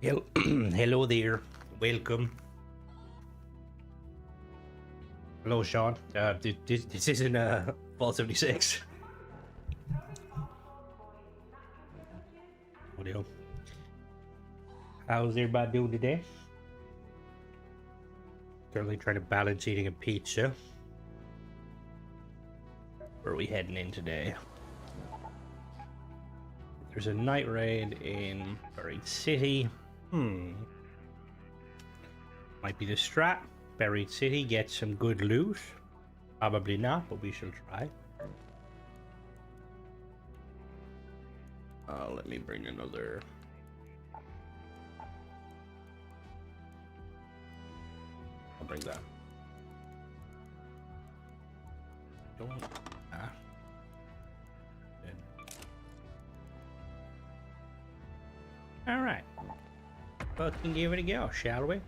Hello there. Welcome. Hello, Sean. This isn't Fallout 76. Audio. How's everybody doing today? Currently trying to balance eating a pizza. Where are we heading in today? There's a night raid in Buried City. Might be the strat. Buried City, get some good loot. Probably not, but we shall try. Let me bring another. I'll bring that. Don't. Good. All right. Fucking give it a go, shall we?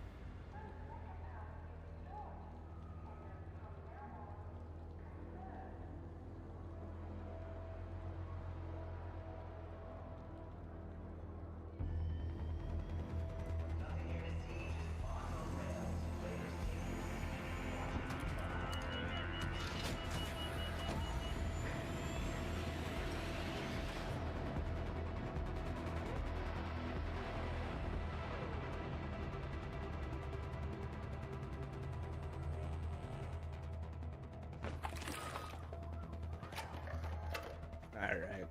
Alright.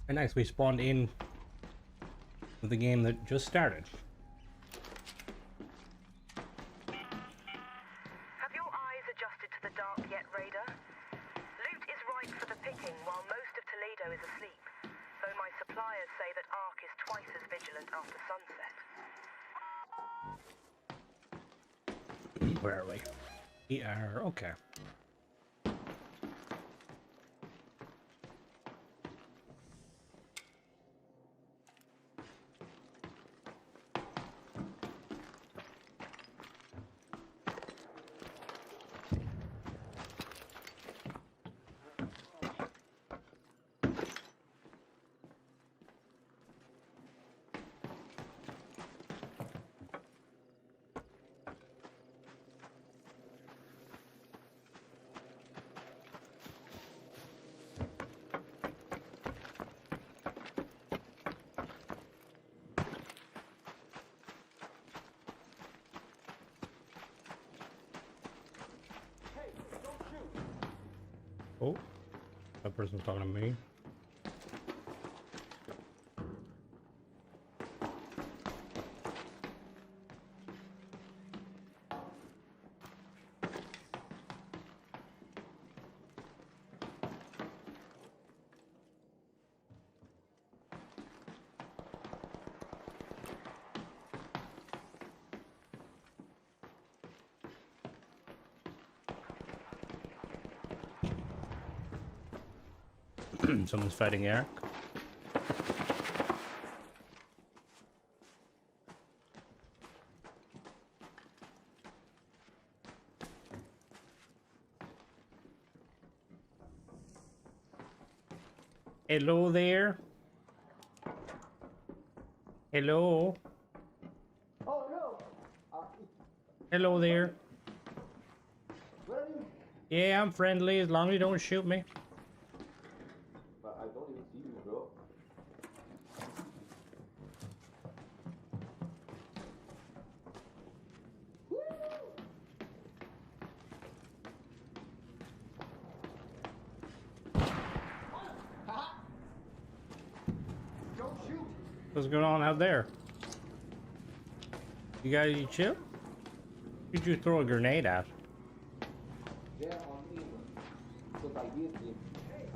And nice, we spawned in with the game that just started. Have your eyes adjusted to the dark yet, Raider? Loot is ripe for the picking while most of Toledo is asleep, though my suppliers say that Ark is twice as vigilant after sunset. Where are we? We are okay. Oh, that person's talking to me. Someone's fighting Eric. Hello there. Hello. Oh no! Hello there. Where are you? Yeah, I'm friendly as long as you don't shoot me. But I don't even see you, bro. Don't shoot! What's going on out there? You guys, you chill? Who'd you throw a grenade at? They're on me. Because I hit him.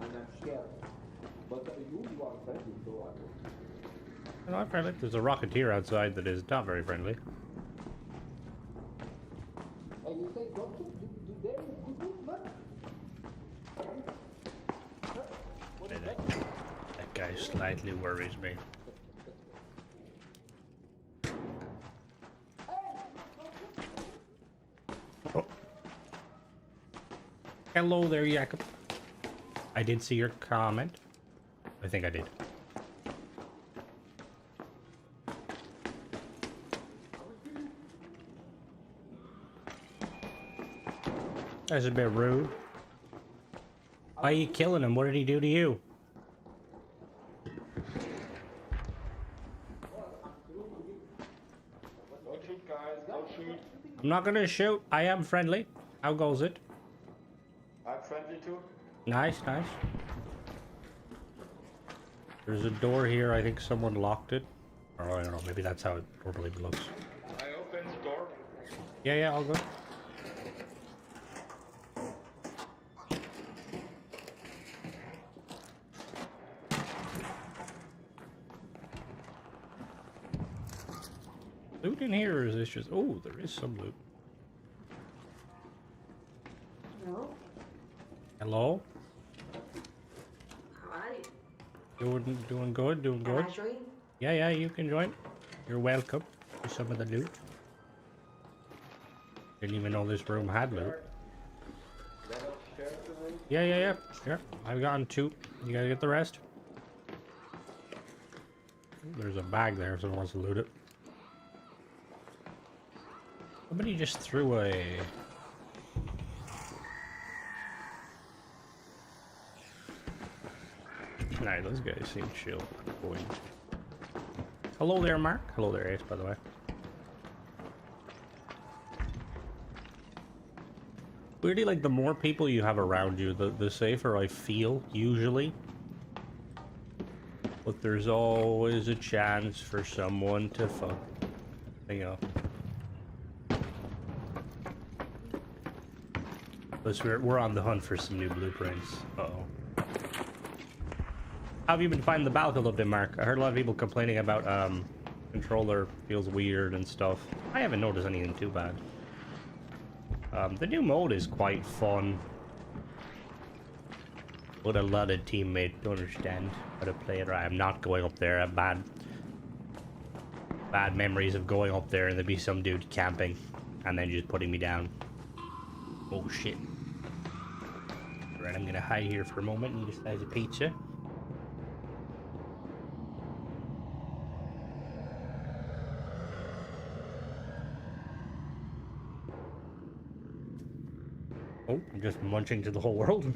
And I'm scared. But you are friendly, so I don't. No, I'm friendly. There's a rocketeer outside that is not very friendly. And you say don't shoot? Do they good man? What is that? That guy slightly worries me. Oh. Hello there, Jacob. I did see your comment. I think I did. That's a bit rude. Why are you killing him? What did he do to you? Don't shoot, guys. Don't shoot. I'm not gonna shoot. I am friendly. How goes it? I'm friendly too. Nice, nice. There's a door here. I think someone locked it. Or I don't know. Maybe that's how it normally looks. I open the door. Yeah, yeah, all good. Loot in here, or is this just... Oh, there is some loot. Hello? Hello? How are you? Doing good, doing Can good. I join? Yeah, yeah, you can join. You're welcome to some of the loot. Didn't even know this room had loot. Yeah, yeah, yeah. Sure. I've gotten 2. You gotta get the rest. There's a bag there if someone wants to loot it. Somebody just threw a... Nah, those guys seem chill. Boy. Hello there, Mark. Hello there, Ace, by the way. Weirdly, like, the more people you have around you, the safer I feel, usually. But there's always a chance for someone to fuck thing up. Plus, we're on the hunt for some new blueprints. Uh-oh. How have you been finding the Battlefield update, Mark? I heard a lot of people complaining about, controller feels weird and stuff. I haven't noticed anything too bad. The new mode is quite fun. But a lot of teammates don't understand how to play it. Or I'm not going up there. I have bad memories of going up there and there'd be some dude camping and then just putting me down. Oh shit. Right, I'm gonna hide here for a moment and eat a slice of pizza. Oh, I'm just munching to the whole world.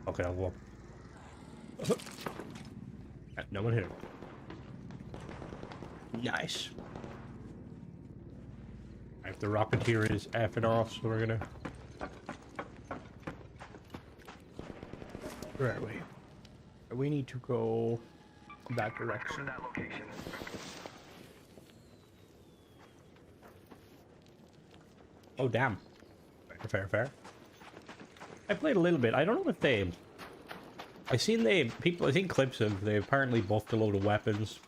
Okay, I'll go up. No one hit him. Nice. If the Rocketeer is effing off, so we're gonna... Where are we? We need to go that direction. Oh, damn. Fair, fair. I played a little bit. I don't know if they... I seen clips of, they apparently buffed a load of weapons.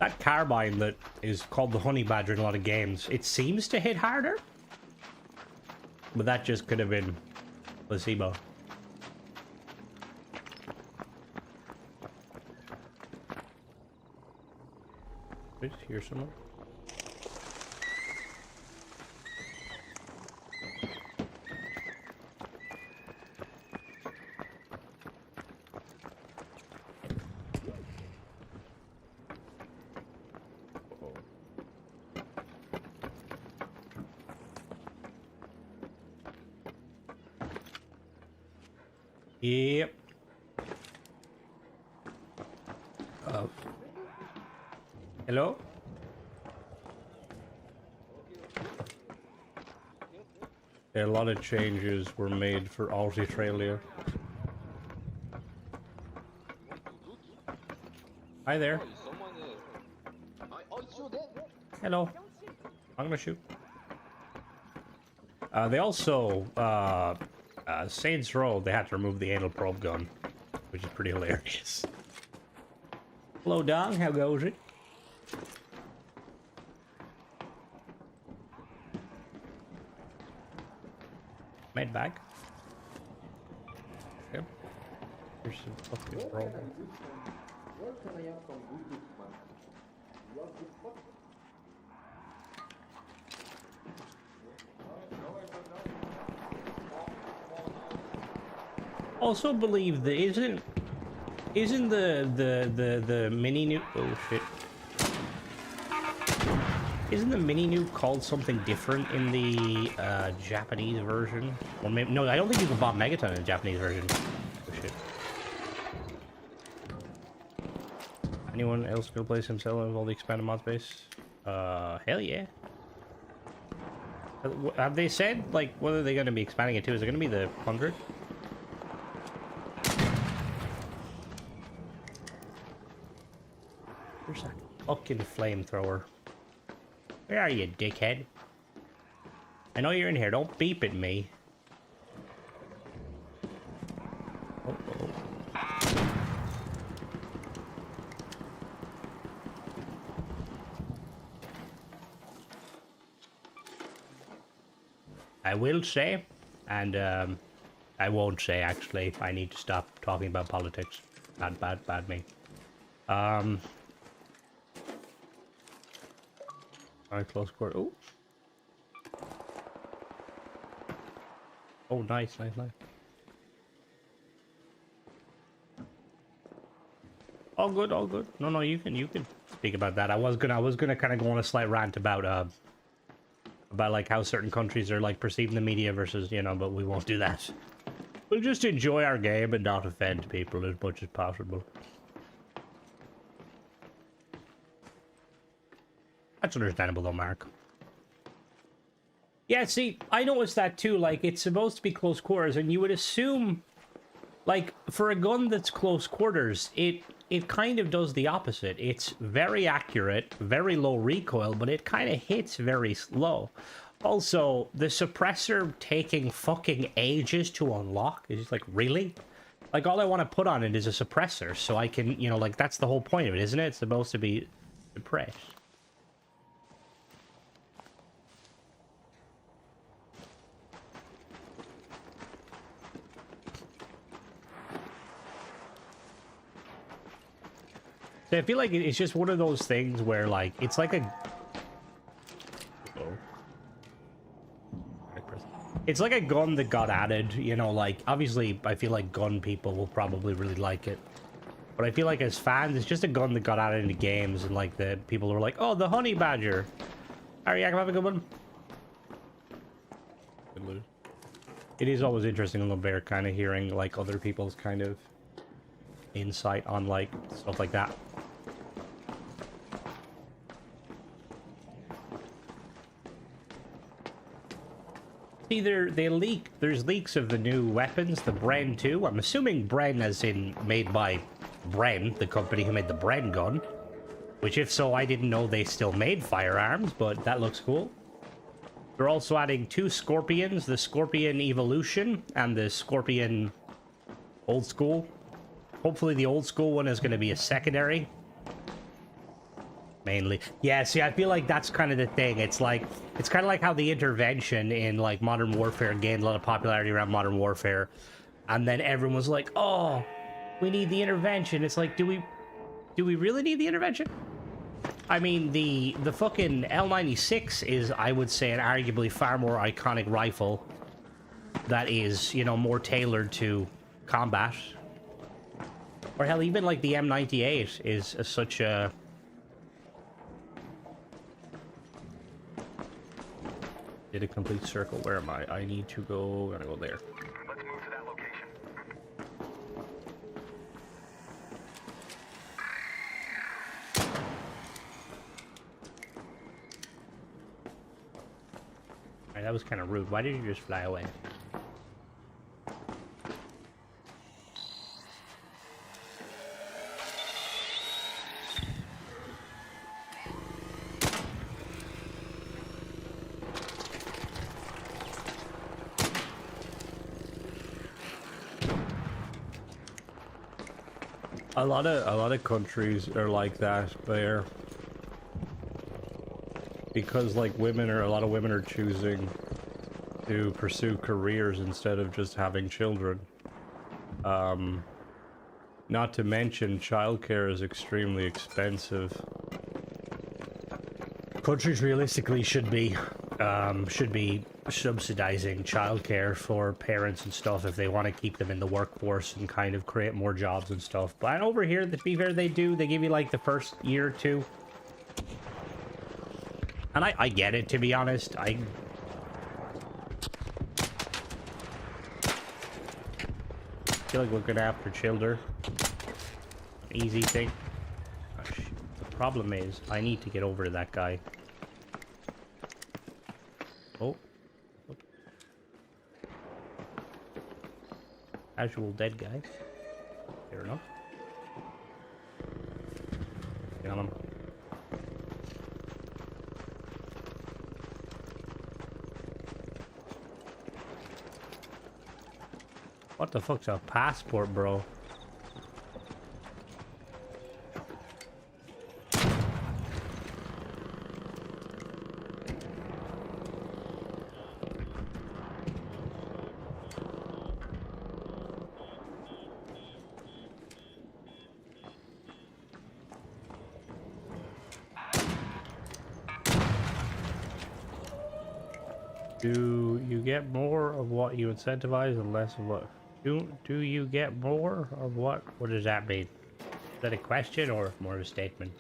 That carbine that is called the Honey Badger in a lot of games, it seems to hit harder. But that just could have been placebo. Did I just hear someone? Yep. Hello? A lot of changes were made for Australia. Hi there. Hello. I'm gonna shoot. They also, Saints Row, they had to remove the anal probe gun, which is pretty hilarious. Hello, Dong. How goes it? Med bag. Yep. Here's some fucking probe. Where can I have some Bluetooth, man? You have this fuck? Also believe there isn't Isn't the mini nuke? Oh shit! Isn't the mini nuke called something different in the Japanese version? Or maybe no, I don't think you can bomb Megaton in the Japanese version. Oh shit! Anyone else gonna play Simcell with all the expanded mod space? Hell yeah! Have they said like whether they're gonna be expanding it to? Is it gonna be the 100? Where's that fucking flamethrower? Where are you, dickhead? I know you're in here. Don't beep at me. Oh, oh. I will say, and I won't say actually. I need to stop talking about politics. Bad me. Alright, close quarter. Oh. Oh, nice. All good. No, you can speak about that. I was gonna kind of go on a slight rant about like how certain countries are like perceiving the media versus, you know, but we won't do that. We'll just enjoy our game and not offend people as much as possible. That's understandable though, Mark. Yeah, see, I noticed that too. Like, it's supposed to be close quarters, and you would assume, like, for a gun that's close quarters, it kind of does the opposite. It's very accurate, very low recoil, but it kind of hits very slow. Also, the suppressor taking fucking ages to unlock is just like, really? Like, all I want to put on it is a suppressor, so I can, you know, like, that's the whole point of it, isn't it? It's supposed to be suppressed. I feel like it's just one of those things where, like, it's like a... It's like a gun that got added, you know, like, obviously, I feel like gun people will probably really like it. But I feel like as fans, it's just a gun that got added into games, and, like, the people were like, oh, the Honey Badger. Alright, yeah, have a good one. Good loot. It is always interesting a little bit, kind of hearing, like, other people's kind of insight on, like, stuff like that. Either there's leaks of the new weapons, the Bren 2. I'm assuming Bren as in made by Bren, the company who made the Bren gun. Which, if so, I didn't know they still made firearms, but that looks cool. They're also adding 2 Scorpions, the Scorpion Evolution and the Scorpion Old School. Hopefully the old school one is going to be a secondary. Mainly. Yeah, see, I feel like that's kind of the thing. It's like, it's kind of like how the intervention in, like, Modern Warfare gained a lot of popularity around Modern Warfare. And then everyone was like, oh, we need the intervention. It's like, do we really need the intervention? I mean, the fucking L96 is, I would say, an arguably far more iconic rifle that is, you know, more tailored to combat. Or hell, even, like, the M98 is such a... Did a complete circle. Where am I? I need to go. I'm gonna go there. Let's move to that location. Alright, that was kind of rude. Why did you just fly away? A lot of countries are like that there, because like a lot of women are choosing to pursue careers instead of just having children. Not to mention childcare is extremely expensive. Countries realistically should be subsidizing childcare for parents and stuff if they want to keep them in the workforce and kind of create more jobs and stuff. But over here, to be fair, they do. They give you like the first year or two. And I get it, to be honest. I feel like looking after children. Easy thing. Oh, shit. The problem is, I need to get over to that guy. Oh. Casual dead guy. Fair enough. Get on him. What the fuck's a passport, bro? Do you get more of what you incentivize and less of what? Do you get more of what? What does that mean? Is that a question or more of a statement?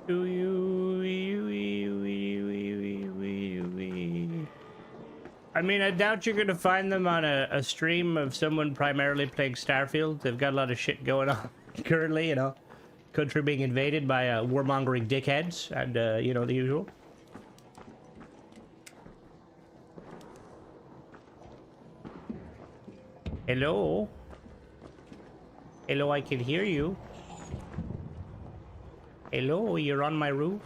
Do you? I mean, I doubt you're gonna find them on a stream of someone primarily playing Starfield. They've got a lot of shit going on currently, you know. Country being invaded by warmongering dickheads and, you know, the usual. Hello? Hello, I can hear you. Hello, you're on my roof?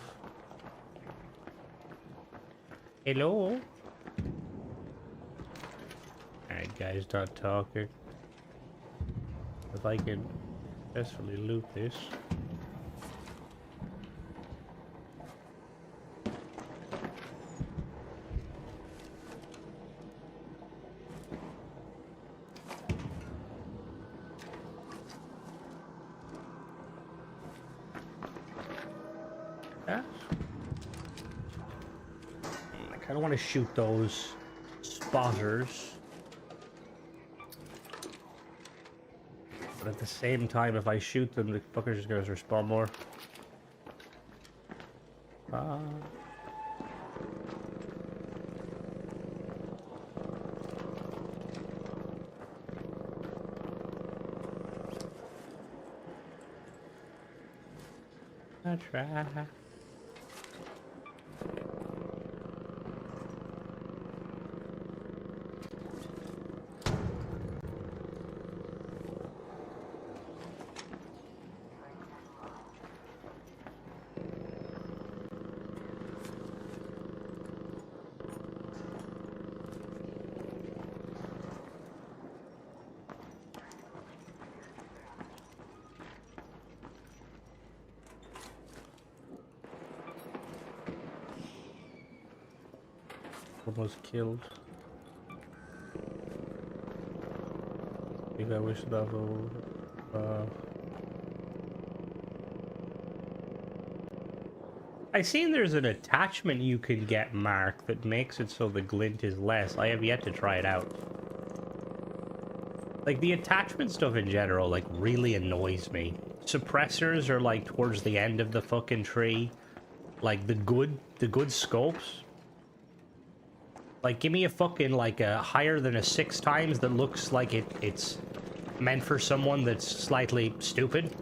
Hello? Alright, guys, not talking. If I can successfully loot this. Yeah. I kind of want to shoot those spotters. But at the same time, if I shoot them, the fucker's just gonna respawn more. I try. Almost killed. Maybe I wish level. I seen there's an attachment you can get, Mark, that makes it so the glint is less. I have yet to try it out. Like, the attachment stuff in general, like, really annoys me. Suppressors are, like, towards the end of the fucking tree. Like, the good scopes. Like, give me a fucking, like, a higher than a 6 times that looks like it's meant for someone that's slightly stupid.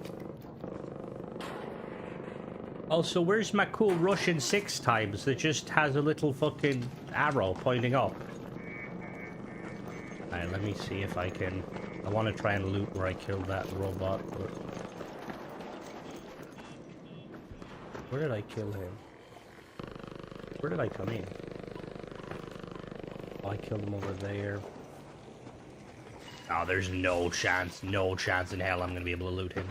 Also, where's my cool Russian 6 times that just has a little fucking arrow pointing up? Alright, let me see if I can... I want to try and loot where I killed that robot, but... Where did I kill him? Where did I come in? I killed him over there. Oh, there's no chance in hell I'm gonna be able to loot him.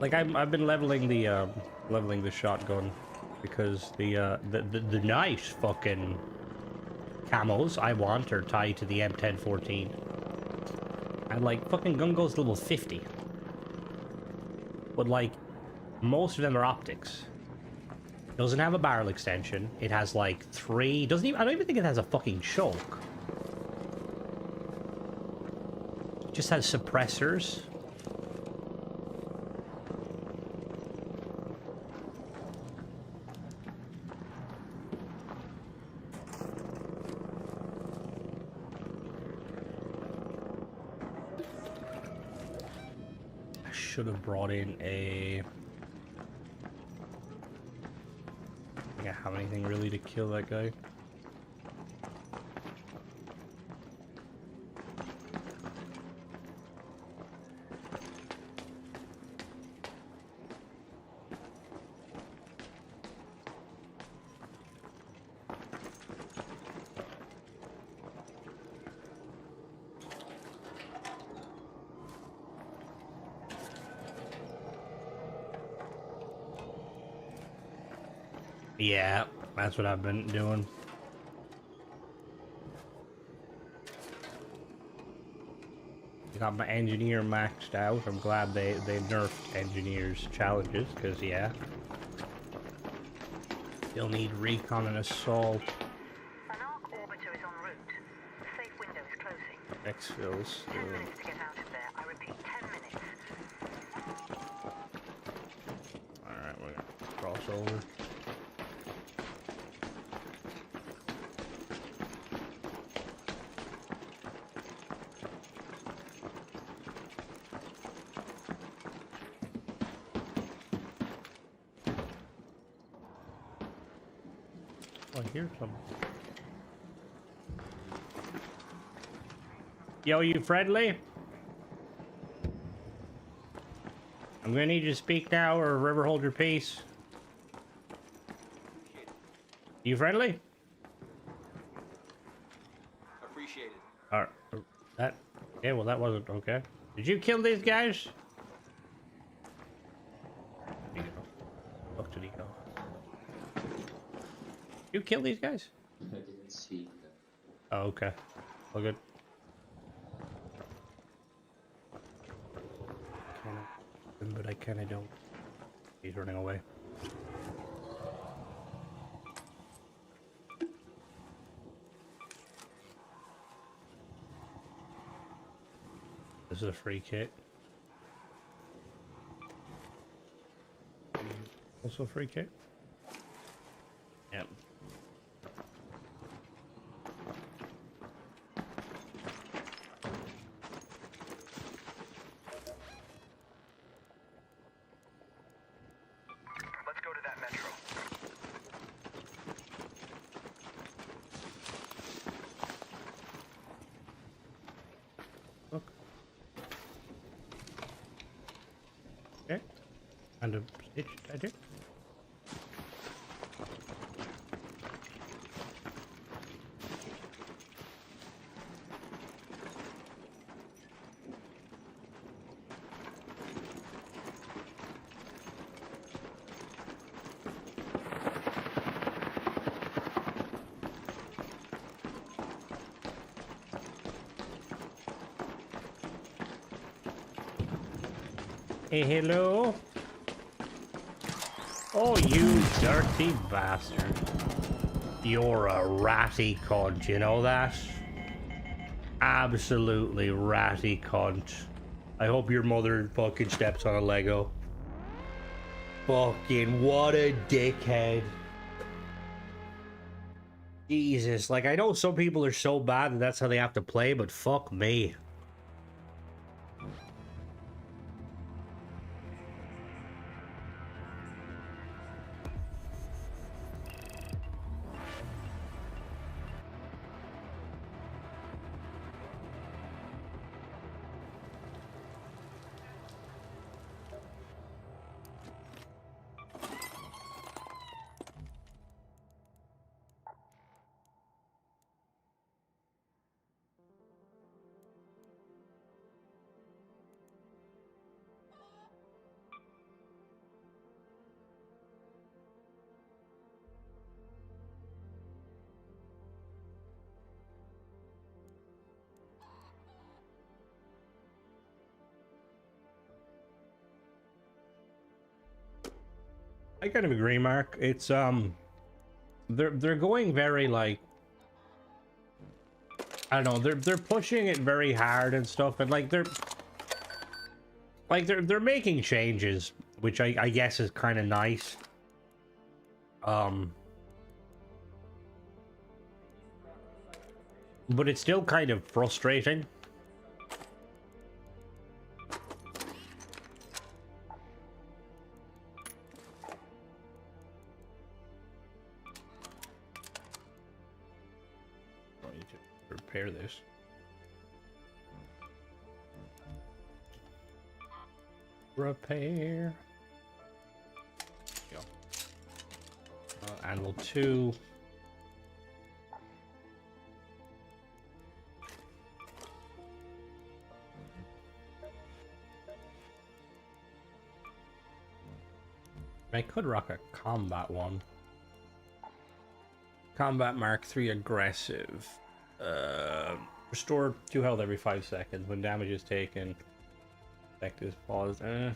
Like I've been leveling the shotgun because the nice fucking camos I want are tied to the M1014. And like fucking gun goes level 50. But like most of them are optics. Doesn't have a barrel extension. It has like 3. Doesn't even. I don't even think it has a fucking choke. It just has suppressors. I should have brought in a. I don't have anything really to kill that guy. Yeah, that's what I've been doing. Got my engineer maxed out. I'm glad they nerfed engineers challenges, because yeah. Still need recon and assault. An arc orbiter is en route. The safe window is closing. Exfils. 10 minutes to get out of there. I repeat, 10 minutes. Alright, we're gonna cross over. I hear something. Yo, you friendly? I'm gonna need you to speak now or forever hold your peace. You friendly? Appreciate it. Alright. That. Yeah, well, that wasn't okay. Did you kill these guys? There you go. Fuck did he go? You kill these guys? I didn't see them. Oh, okay. All good. But I kinda don't. He's running away. This is a free kit. Also a free kit? Yep. Let's go to that metro. Look. Okay. And a stitch magic. Hey, hello. Oh, you dirty bastard. You're a ratty cunt, you know that? Absolutely ratty cunt. I hope your mother fucking steps on a Lego. Fucking what a dickhead. Jesus, like I know some people are so bad that that's how they have to play, but fuck me. I kind of agree, Mark. It's they're going very like, I don't know, they're pushing it very hard and stuff, and like they're making changes, which I guess is kind of nice. But it's still kind of frustrating. I need to repair this. Repair. Go. Animal 2. I could rock a combat one. Combat Mark 3 aggressive. Restore 2 health every 5 seconds when damage is taken. Effect is paused. I've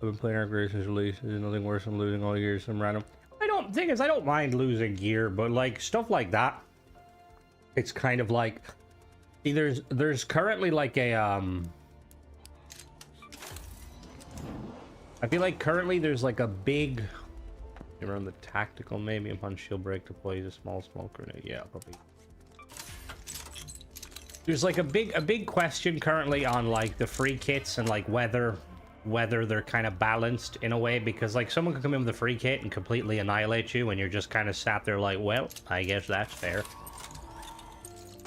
been playing our greatest release. There's nothing worse than losing all gear to some random. I don't mind losing gear, but like stuff like that. It's kind of like, see, there's currently like a I feel like currently there's like a big around the tactical, maybe upon shield break deploys a small smoke grenade. Yeah, probably. There's like a big question currently on like the free kits and like whether they're kind of balanced in a way, because like someone could come in with a free kit and completely annihilate you and you're just kind of sat there like, well, I guess that's fair.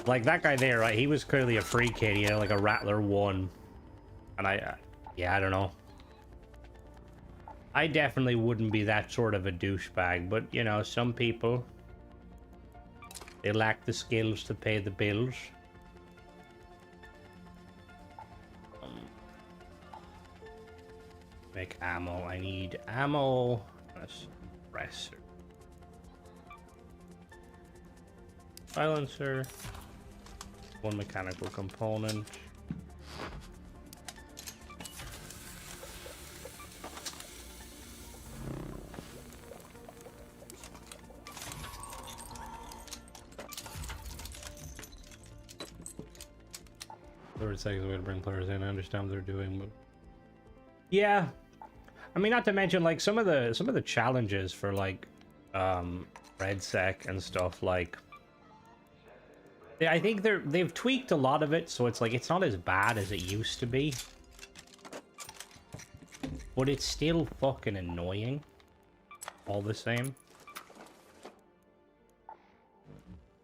Like that guy there, right? He was clearly a free kit, you know, like a Rattler 1. And yeah, I don't know. I definitely wouldn't be that sort of a douchebag, but you know, some people, they lack the skills to pay the bills. Make ammo. I need ammo. A suppressor. Silencer. 1 mechanical component. It's like a way to bring players in. I understand what they're doing, but yeah, I mean, not to mention like some of the challenges for like RedSec and stuff. Like, I think they've tweaked a lot of it, so it's like it's not as bad as it used to be, but it's still fucking annoying all the same.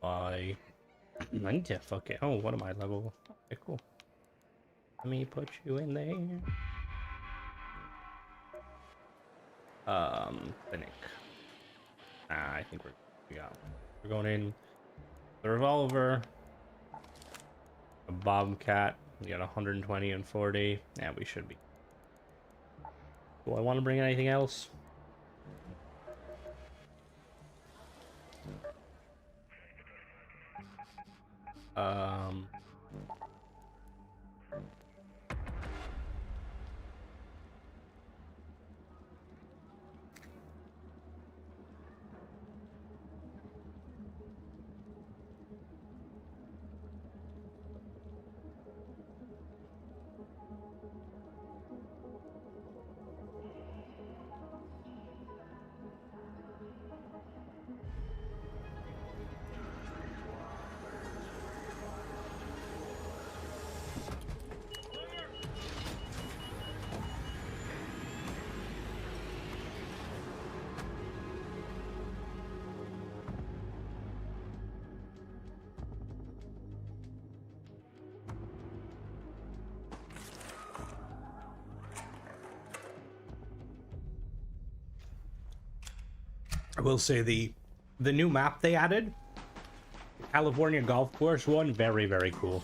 I need to fuck it. Oh, what am I level? Okay, cool. Let me put you in there. Clinic. I think we're going in the revolver, a Bobcat. We got 120 and 40. Yeah, we should be. Do I want to bring anything else? I will say the new map they added, California Golf Course one, very, very cool.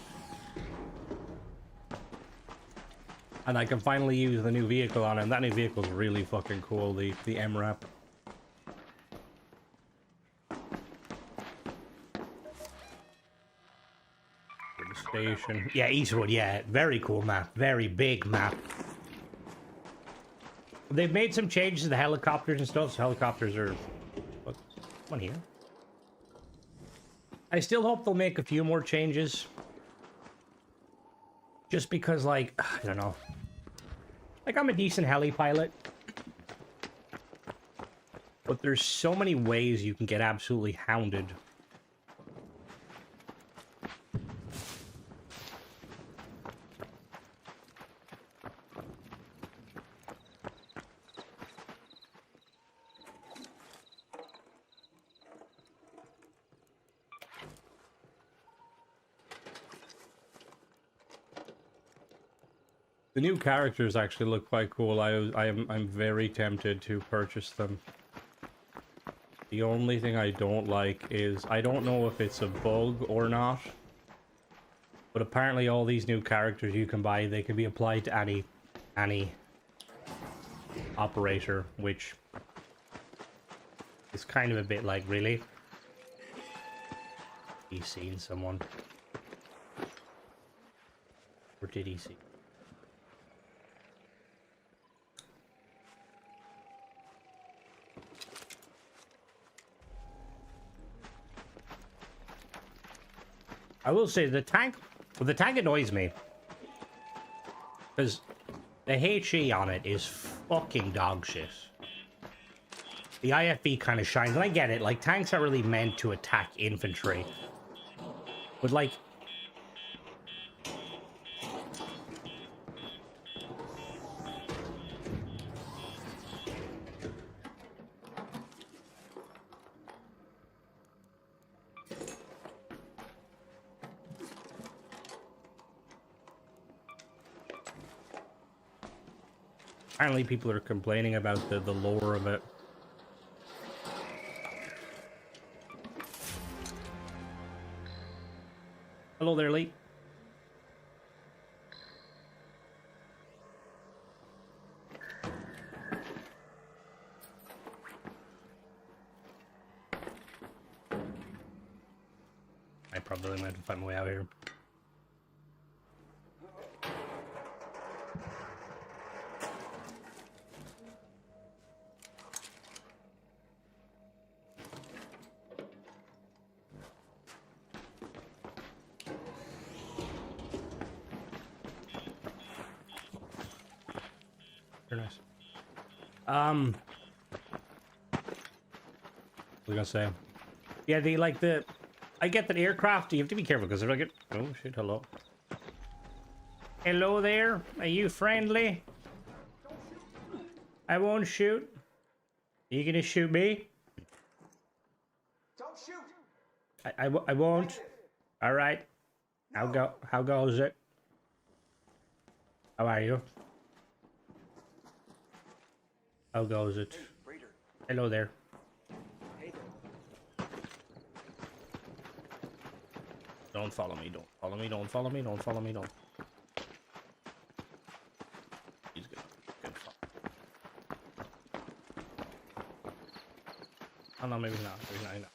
And I can finally use the new vehicle on it, and that new vehicle is really fucking cool, the MRAP. Station. Yeah, Eastwood, yeah, very cool map, very big map. They've made some changes to the helicopters and stuff. So helicopters are... What? One here. I still hope they'll make a few more changes. Just because, like, I don't know. Like, I'm a decent heli pilot. But there's so many ways you can get absolutely hounded. The new characters actually look quite cool. I'm very tempted to purchase them. The only thing I don't like is I don't know if it's a bug or not, but apparently all these new characters you can buy, they can be applied to any operator, which is kind of a bit like, really? He's seen someone. Or did he see? I will say the tank annoys me because the HE on it is fucking dog shit. The IFV kind of shines, and I get it. Like, tanks aren't really meant to attack infantry, but like, apparently people are complaining about the lore of it. Hello there, Lee. I probably might have to find my way out here. Very nice. What was I gonna say? Yeah, I get that aircraft, you have to be careful because they're like, oh shit, hello. Hello there, are you friendly? I won't shoot. Are you gonna shoot me? Don't shoot! I won't. Alright. How goes it? How are you? How goes it? Raider. Hello there. Hey there. Don't follow me, don't follow me, don't follow me, don't follow me, don't. He's good. Good. Oh no, maybe not. Maybe not.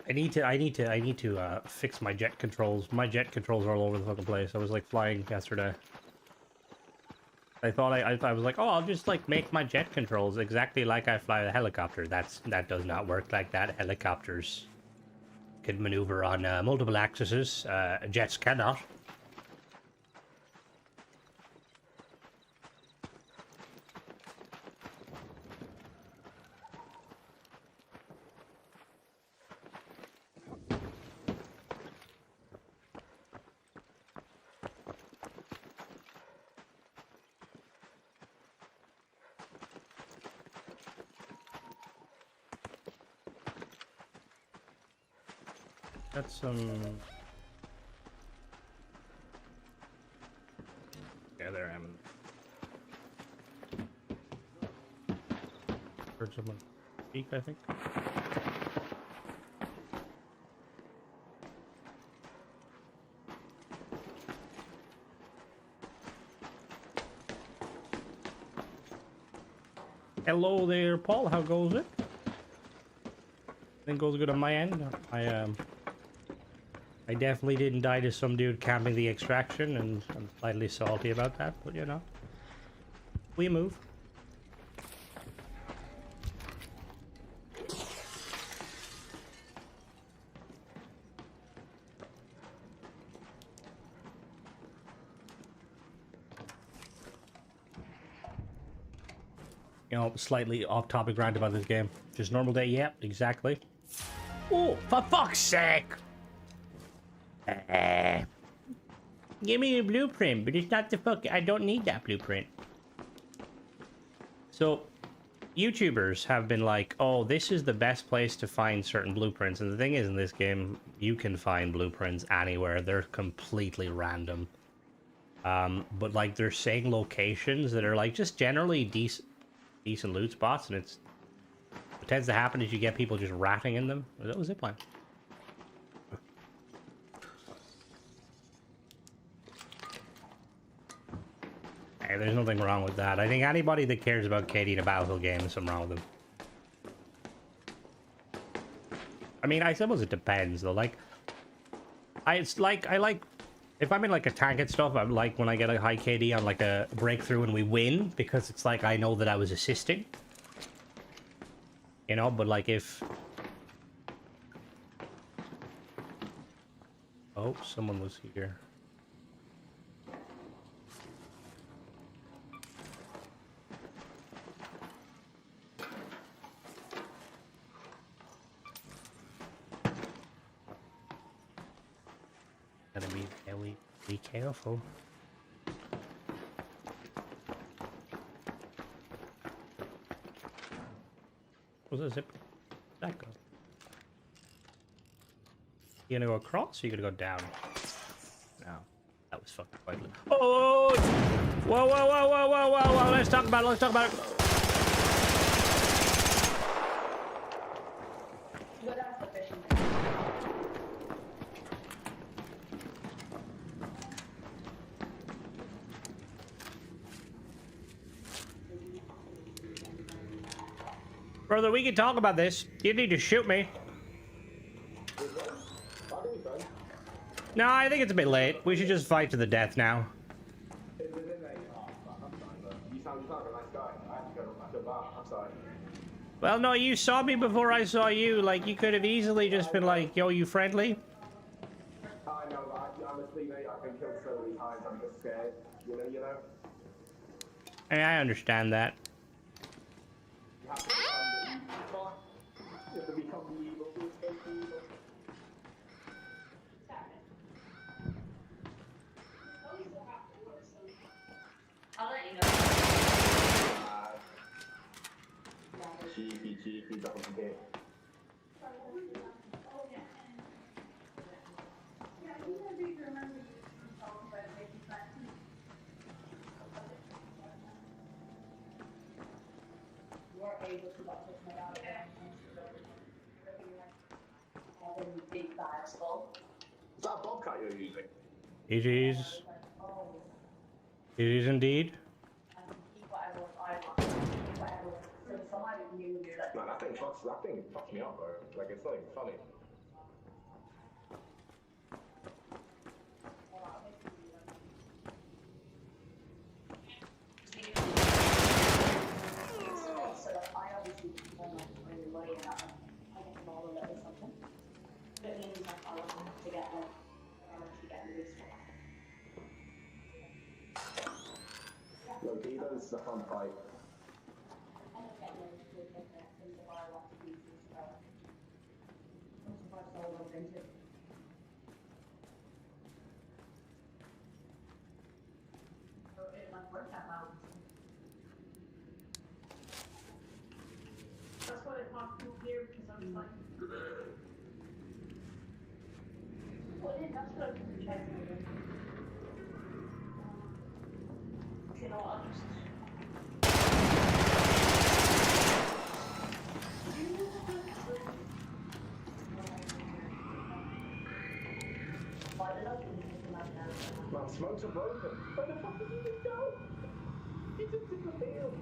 I need to fix my jet controls. My jet controls are all over the fucking place. I was like flying yesterday. I thought I was like, oh, I'll just like make my jet controls exactly like I fly a helicopter. That does not work like that. Helicopters can maneuver on multiple axes. Jets cannot. Got some... Yeah, there I am. Heard someone speak, I think. Hello there, Paul. How goes it? Think goes good on my end. I definitely didn't die to some dude camping the extraction, and I'm slightly salty about that, but you know. We move. You know, slightly off-topic rant about this game. Just normal day, yep, exactly. Oh, for fuck's sake! Give me a blueprint, but it's not the fuck. I don't need that blueprint. So, YouTubers have been like, oh, this is the best place to find certain blueprints. And the thing is, in this game, you can find blueprints anywhere. They're completely random. But, like, they're saying locations that are, like, just generally decent loot spots. And what tends to happen is you get people just ratting in them. That was zipline. Hey, there's nothing wrong with that. I think anybody that cares about KD in a Battlefield game, there's something wrong with them. I mean, I suppose it depends, though. Like, I like, if I'm in, like, a tank and stuff, I'm like, when I get a high KD on, like, a breakthrough and we win, because it's like, I know that I was assisting. You know, but, like, if... Oh, someone was here. Gotta be careful. What's that zip? That go? You gonna go across or you gonna go down? No. That was fucking pointless. Oh! Whoa, whoa, whoa, whoa, whoa, whoa, whoa! Let's talk about it, let's talk about it! Brother, we can talk about this. You need to shoot me. No, I think it's a bit late. We should just fight to the death now. You sound like a nice guy. I have to go. I feel bad. I'm sorry. Well, no, you saw me before I saw you. Like, you could have easily just been like, yo, you friendly? I know, but honestly, mate, I've been killed so many times. I'm just scared. You know. Hey, I understand that. You have to become the evil. You have to become the evil. I'll let you know. Cheeky, double hit. Big bags full. Is that a bobcat you're using? GG's. GG's indeed. Man, that thing fucks me up, bro. Like, it's not even funny. So I obviously want to bring the money in that. I get them all a little something. But it means like I want to get like to get the stuff. Look, this is a fun fight. That's what it cost to here because I was like, well, that's what I'm checking. You know, I'll just. Man, smokes are broken. Where the fuck did you go? He just disappeared.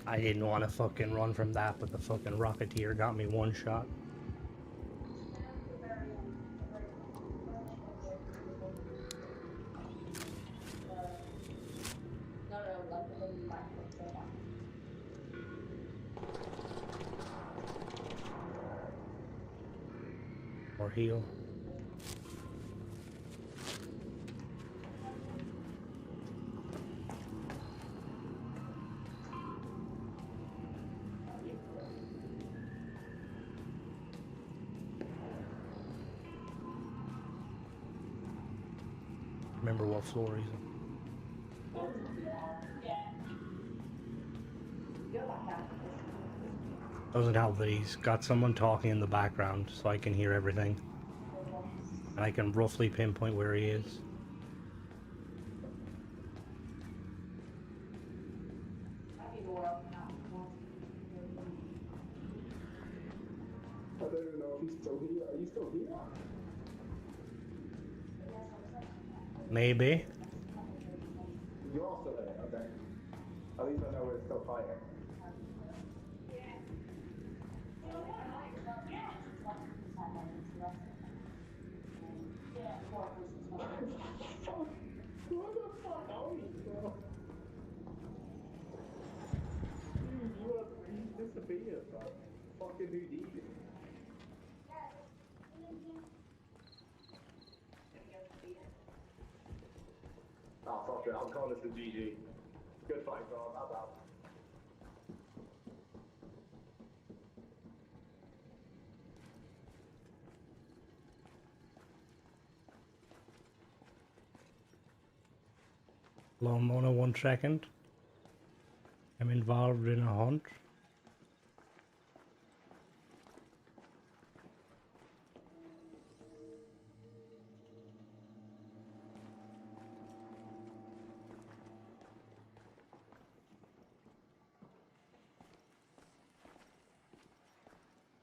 I didn't want to fucking run from that, but the fucking Rocketeer got me one shot. No, like the little back of the one. Or heal. Remember what floor he's on. Doesn't help that he's got someone talking in the background so I can hear everything. And I can roughly pinpoint where he is. I don't even know if he's still here. Are you still here? Maybe. You're still there, okay. At least I know we're still fighting. What the fuck are you, bro? Dude, you disappeared, bro. Fucking Houdini. Oh, fuck it. I'll call this a GG. Good fight, bro. Not bad. Hello, Mona, 1 second. I'm involved in a hunt.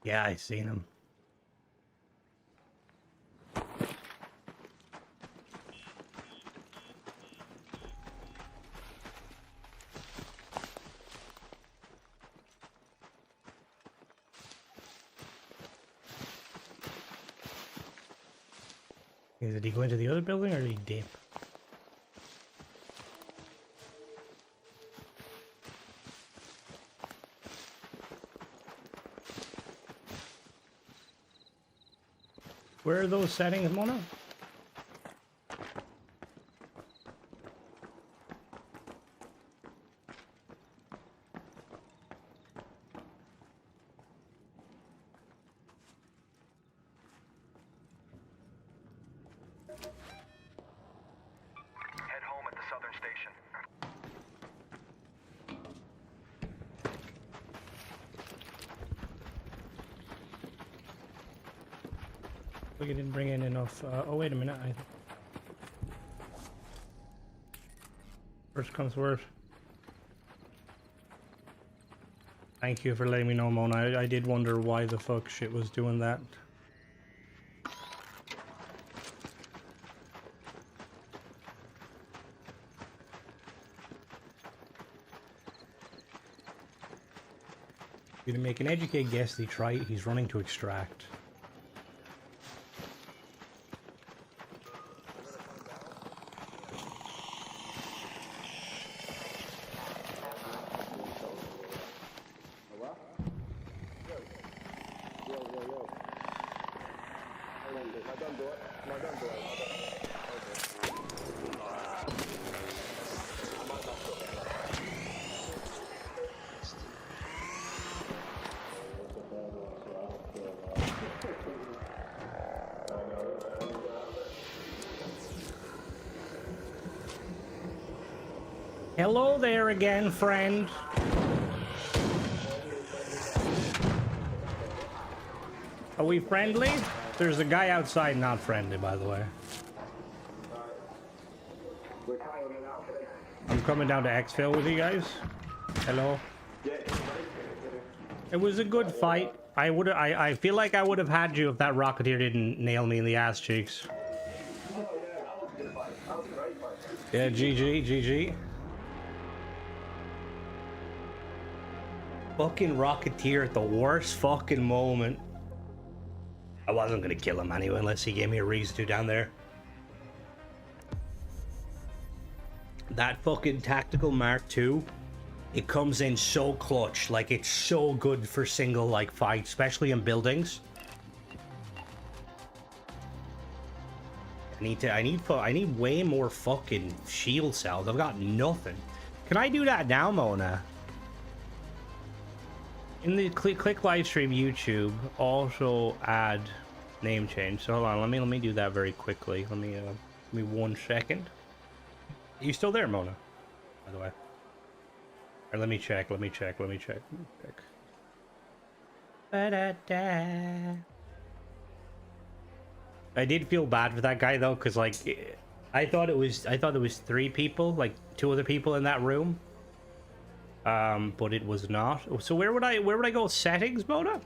Yeah, I seen him. Did he go into the other building or did he dip? Where are those settings, Mona? Head home at the southern station. Look, I didn't bring in enough. Oh, wait a minute. First comes first. Thank you for letting me know, Mona. I did wonder why the fuck shit was doing that. You to make an educated guess, he's running to extract. Hello there again, friend. Are we friendly? There's a guy outside not friendly, by the way. I'm coming down to exfil with you guys. Hello. It was a good fight. I feel like I would have had you if that Rocketeer didn't nail me in the ass cheeks. Yeah, GG, GG. fucking Rocketeer at the worst fucking moment. I wasn't gonna kill him anyway unless he gave me a reason to down there. That fucking Tactical Mark II, it comes in so clutch. Like, it's so good for single, like, fights, especially in buildings. I need way more fucking shield cells. I've got nothing. Can I do that now, Mona? In the click live stream YouTube, also add name change. So hold on, let me do that very quickly. Let me 1 second. Are you still there, Mona? By the way. Or let me check. Ba-da-da. I did feel bad for that guy though, because like I thought it was 3 people, like 2 other people in that room. But it was not. So where would I go? Settings, Mona?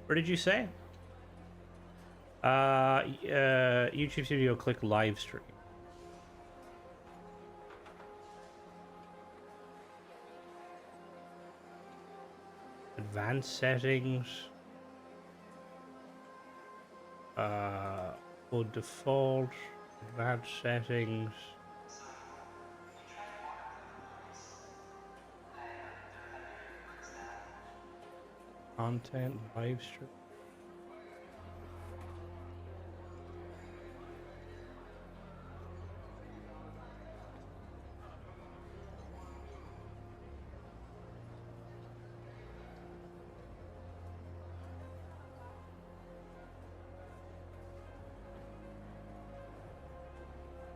Where did you say? YouTube Studio, click live stream. Advanced settings. For default, advanced settings. Content, live stream.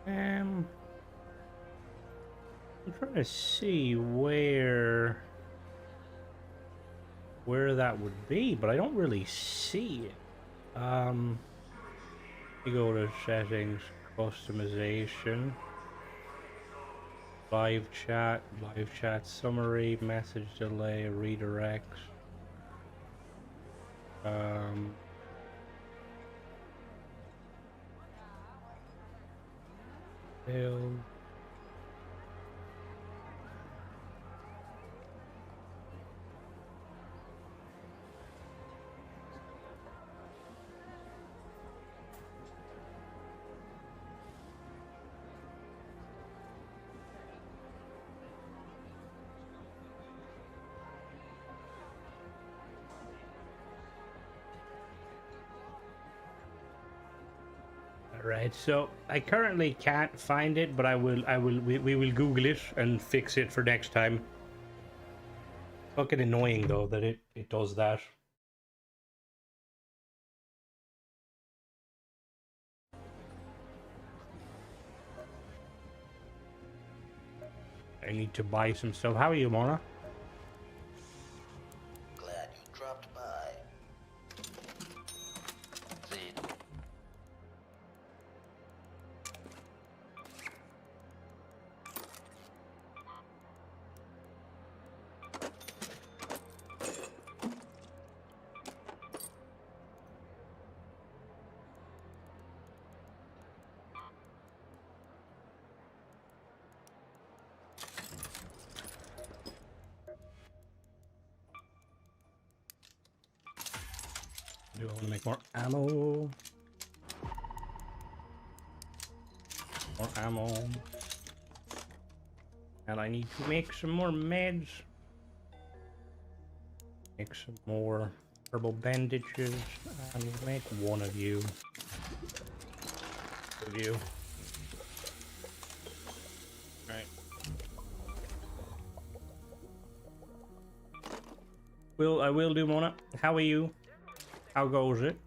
I'm trying to see where that would be, but I don't really see it. You go to settings, customization, live chat summary, message delay, redirects. Build. Right, so I currently can't find it, but we will Google it and fix it for next time. Fucking annoying though that it does that. I need to buy some stuff. How are you, Mona? Glad you dropped by. Do I want to make more ammo? More ammo. And I need to make some more meds. Make some more herbal bandages. And make one of you. Of you. Right. I will do, Mona. How are you? How goes it?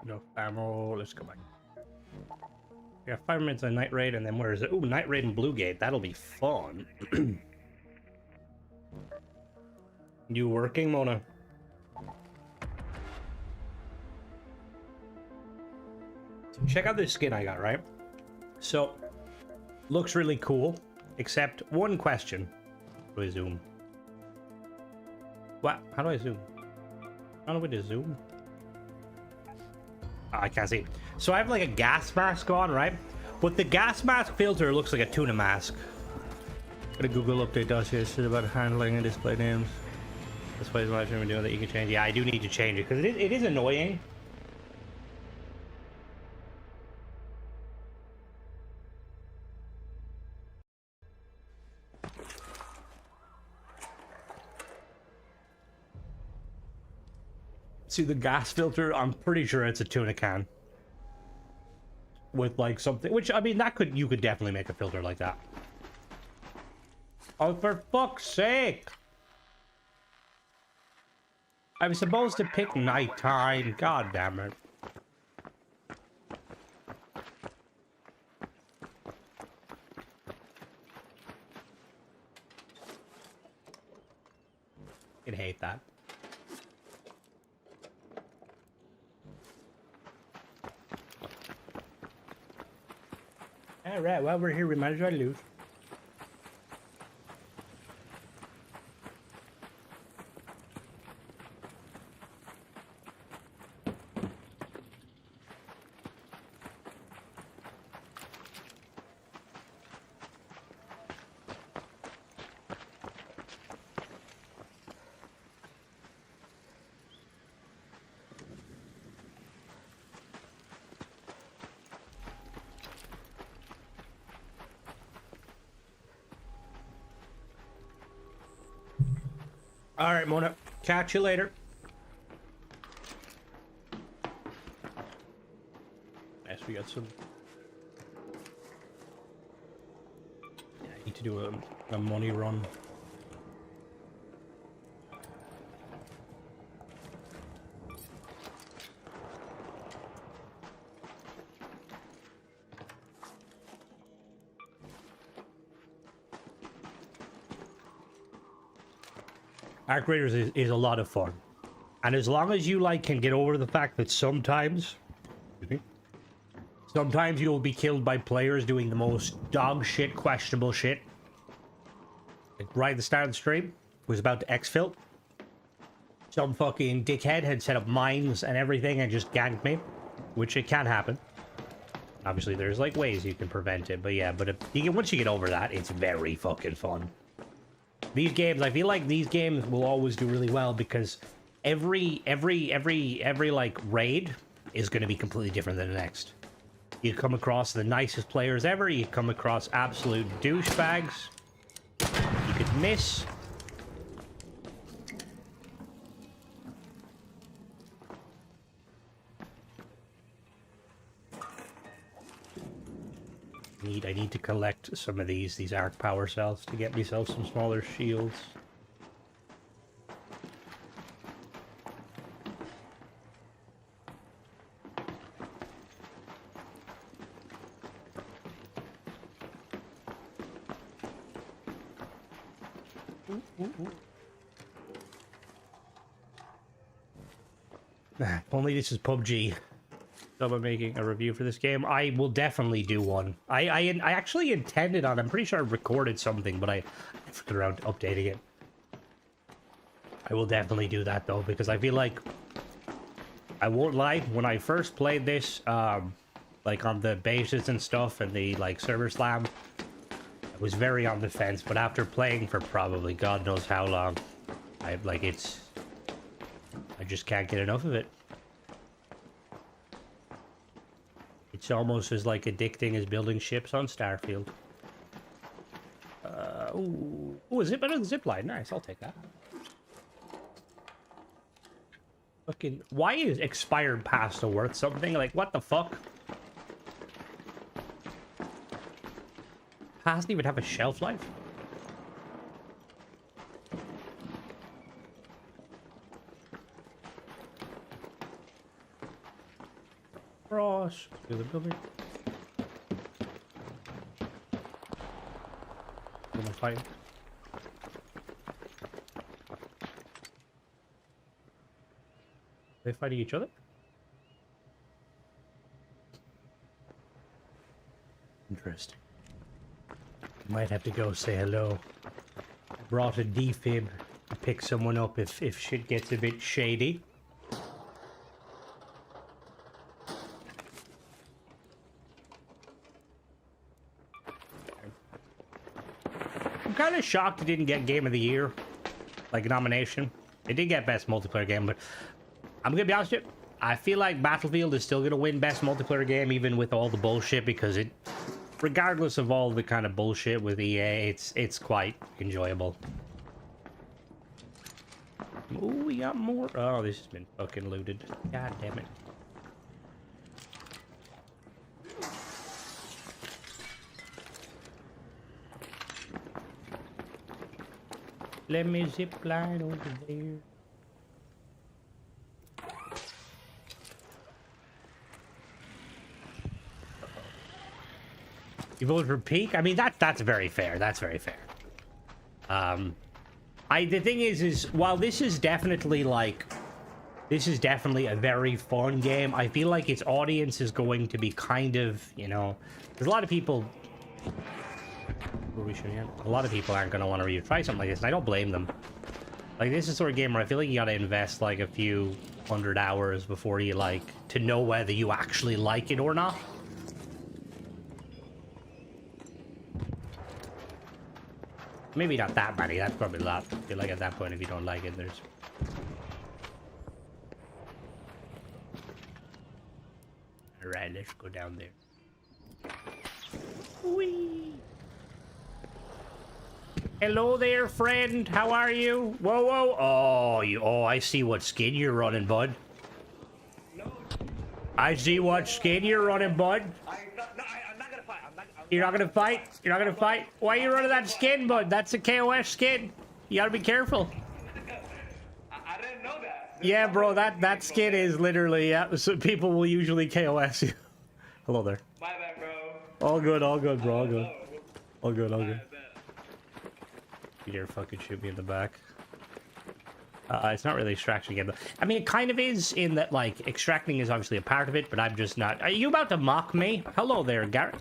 Enough ammo. Let's go back. We got 5 minutes on Night Raid, and then where is it? Ooh, Night Raid and Blue Gate. That'll be fun. You working, Mona? Check out this skin I got, right? So, looks really cool, except one question. How do I zoom? What? How do I zoom? I don't know where to zoom. I can't see. So I have like a gas mask on, right? But the gas mask filter looks like a tuna mask. Got a Google update does here. Shit about handling and display names. That's why it's live stream doing that. You can change. Yeah, I do need to change it because it is annoying. See the gas filter? I'm pretty sure it's a tuna can. With like something, which I mean, you could definitely make a filter like that. Oh, for fuck's sake! I was supposed to pick nighttime. God damn it. I'd hate that. Alright, well, we're here. We might as well lose. Alright, Mona. Catch you later. Yes, we got some... Yeah, I need to do a money run. Arc Raiders is a lot of fun. And as long as you like can get over the fact that sometimes you'll be killed by players doing the most dog shit, questionable shit. Like right at the start of the stream, was about to exfil. Some fucking dickhead had set up mines and everything and just ganked me, which it can happen. Obviously, there's like ways you can prevent it, but yeah, but once you get over that, it's very fucking fun. These games, I feel like these games will always do really well because every like raid is going to be completely different than the next. You come across the nicest players ever, you come across absolute douchebags. You could miss. I need to collect some of these arc power cells to get myself some smaller shields. If only this is PUBG. I'm making a review for this game. I will definitely do one. I actually intended on, I'm pretty sure I recorded something, but I forgot around updating it. I will definitely do that though, because I feel like, I won't lie, when I first played this, like on the bases and stuff and the like server slam, I was very on the fence, but after playing for probably God knows how long, I just can't get enough of it. It's almost as like addicting as building ships on Starfield. Ooh, is it better than zipline? Nice, I'll take that. Fucking, why is expired pasta worth something? Like, what the fuck? Doesn't even have a shelf life. Cross to the building. Who am I fighting? Are they fighting each other? Interesting. Might have to go say hello. I brought a defib to pick someone up if shit gets a bit shady. of shocked it didn't get Game of the Year, like, nomination. It did get Best Multiplayer Game, but I'm gonna be honest with you, I feel like Battlefield is still gonna win Best Multiplayer Game, even with all the bullshit, because it, regardless of all the kind of bullshit with EA, it's quite enjoyable. Oh, we got more. Oh, this has been fucking looted. God damn it. Let me zip line over there. You voted for Peak? I mean, that's very fair. That's very fair. The thing is while this is definitely a very fun game, I feel like its audience is going to be kind of, you know, there's a lot of people. Where are we shooting at? A lot of people aren't going to want to retry something like this, and I don't blame them. Like, this is the sort of game where I feel like you got to invest like a few 100 hours before you to know whether you actually like it or not. Maybe not that many, that's probably a lot. I feel like at that point, if you don't like it, there's... Alright, let's go down there. Whee! Hello there, friend. How are you? Whoa, whoa. Oh, I see what skin you're running, bud. I see what skin you're running, bud. I'm not gonna fight. You're not gonna fight? You're not gonna fight? Why are you running that skin, bud? That's a KOS skin. You gotta be careful. I didn't know that. Yeah, bro, that skin is literally, yeah, so people will usually KOS you. Hello there. My bad, bro. All good, bro, all good. All good. You dare fucking shoot me in the back. It's not really extraction again, though. I mean, it kind of is in that, like, extracting is obviously a part of it, but I'm just not... Are you about to mock me? Hello there, Garrick.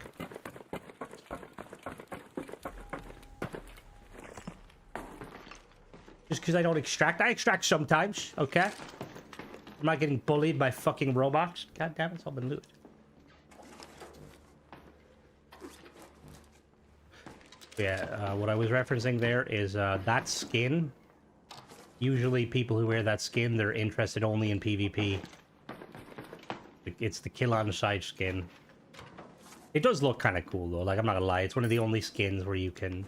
Just because I don't extract? I extract sometimes, okay? I'm not getting bullied by fucking robots. God damn it, it's all been looted. Yeah, what I was referencing there is that skin. Usually people who wear that skin, they're interested only in PvP. It's the kill on sight skin. It does look kind of cool though, like I'm not gonna lie, it's one of the only skins where you can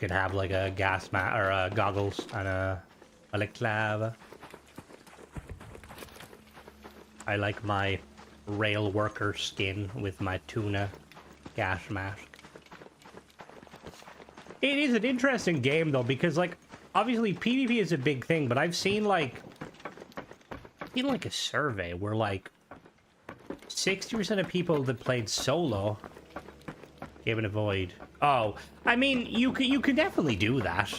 have like a gas mask or goggles and a balaclava. I like my rail worker skin with my tuna gas mask. It is an interesting game though, because like obviously PvP is a big thing, but I've seen like a survey where like 60% of people that played solo gave it a void. Oh, I mean, you could definitely do that.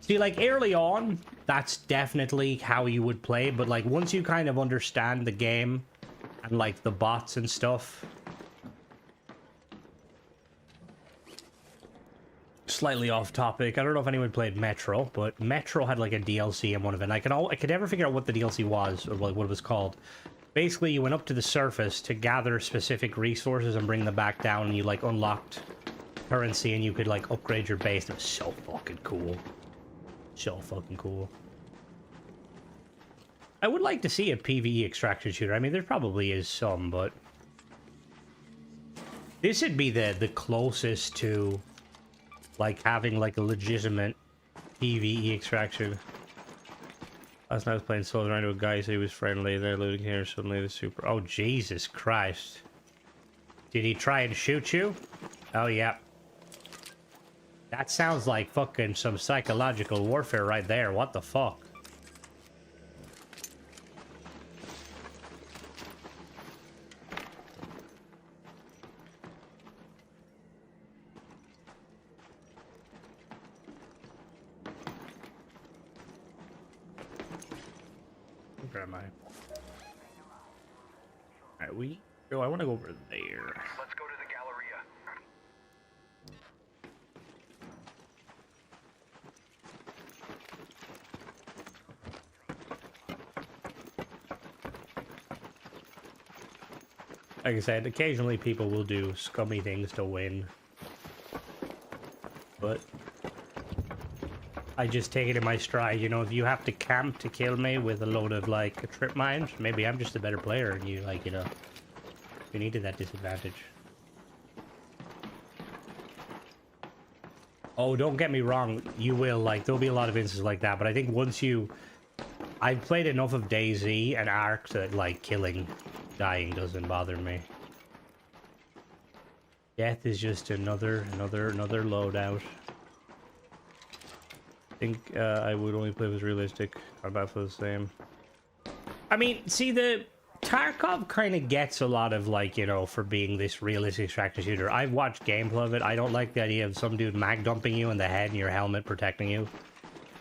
See, like early on, that's definitely how you would play, but like once you kind of understand the game and like the bots and stuff. Slightly off topic. I don't know if anyone played Metro, but Metro had like a DLC in one of it. And I could never figure out what the DLC was or like what it was called. Basically, you went up to the surface to gather specific resources and bring them back down, and you like unlocked currency and you could like upgrade your base. It was so fucking cool. So fucking cool. I would like to see a PvE extraction shooter. I mean, there probably is some, but this would be the closest to like having like a legitimate PvE extraction. Last night I was playing solo around to a guy, so he was friendly. They're looting here. Suddenly the super. Oh Jesus Christ! Did he try and shoot you? Oh yeah. That sounds like fucking some psychological warfare right there. What the fuck? Where am I? Alright, oh, I want to go over there. Let's go to the Galleria. Like I said, occasionally people will do scummy things to win. but I just take it in my stride. You know, if you have to camp to kill me with a load of like trip mines, maybe I'm just a better player and you like, you know, you needed that disadvantage. Oh, don't get me wrong, you will, like, there'll be a lot of instances like that, but I think once you... I've played enough of DayZ and Ark that, like, dying doesn't bother me. Death is just another loadout. I think, I would only play with realistic. I'm about for the same. I mean, see, the... Tarkov kind of gets a lot of, like, you know, for being this realistic extraction shooter. I've watched gameplay of it. I don't like the idea of some dude mag dumping you in the head and your helmet protecting you.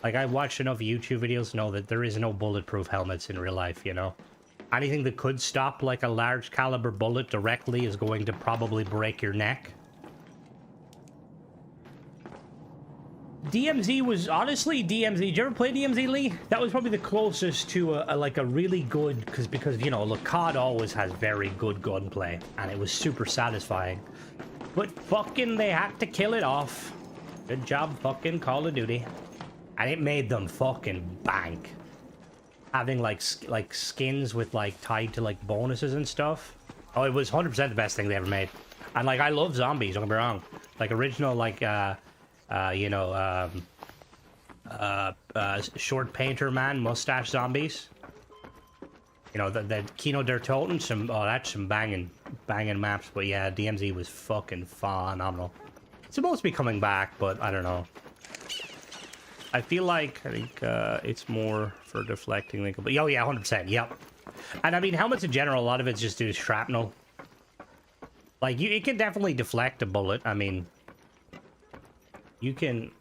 Like, I've watched enough YouTube videos to know that there is no bulletproof helmets in real life, you know? Anything that could stop, like, a large caliber bullet directly is going to probably break your neck. DMZ was, honestly, DMZ, did you ever play DMZ, Lee? That was probably the closest to like a really good, because, you know, look, COD always has very good gunplay, and it was super satisfying. But fucking, they had to kill it off. Good job, fucking Call of Duty. And it made them fucking bank. Having, like skins with, like, tied to, like, bonuses and stuff. Oh, it was 100% the best thing they ever made. And, like, I love zombies, don't get me wrong. Like, original, like, you know, short painter man, mustache zombies. You know, the Kino der Toten, that's some banging maps. But yeah, DMZ was fucking phenomenal. It's supposed to be coming back, but I don't know. I think it's more for deflecting. But oh yeah, 100%, yep. And I mean, helmets in general, a lot of it's just due to shrapnel. Like, it can definitely deflect a bullet. I mean... You can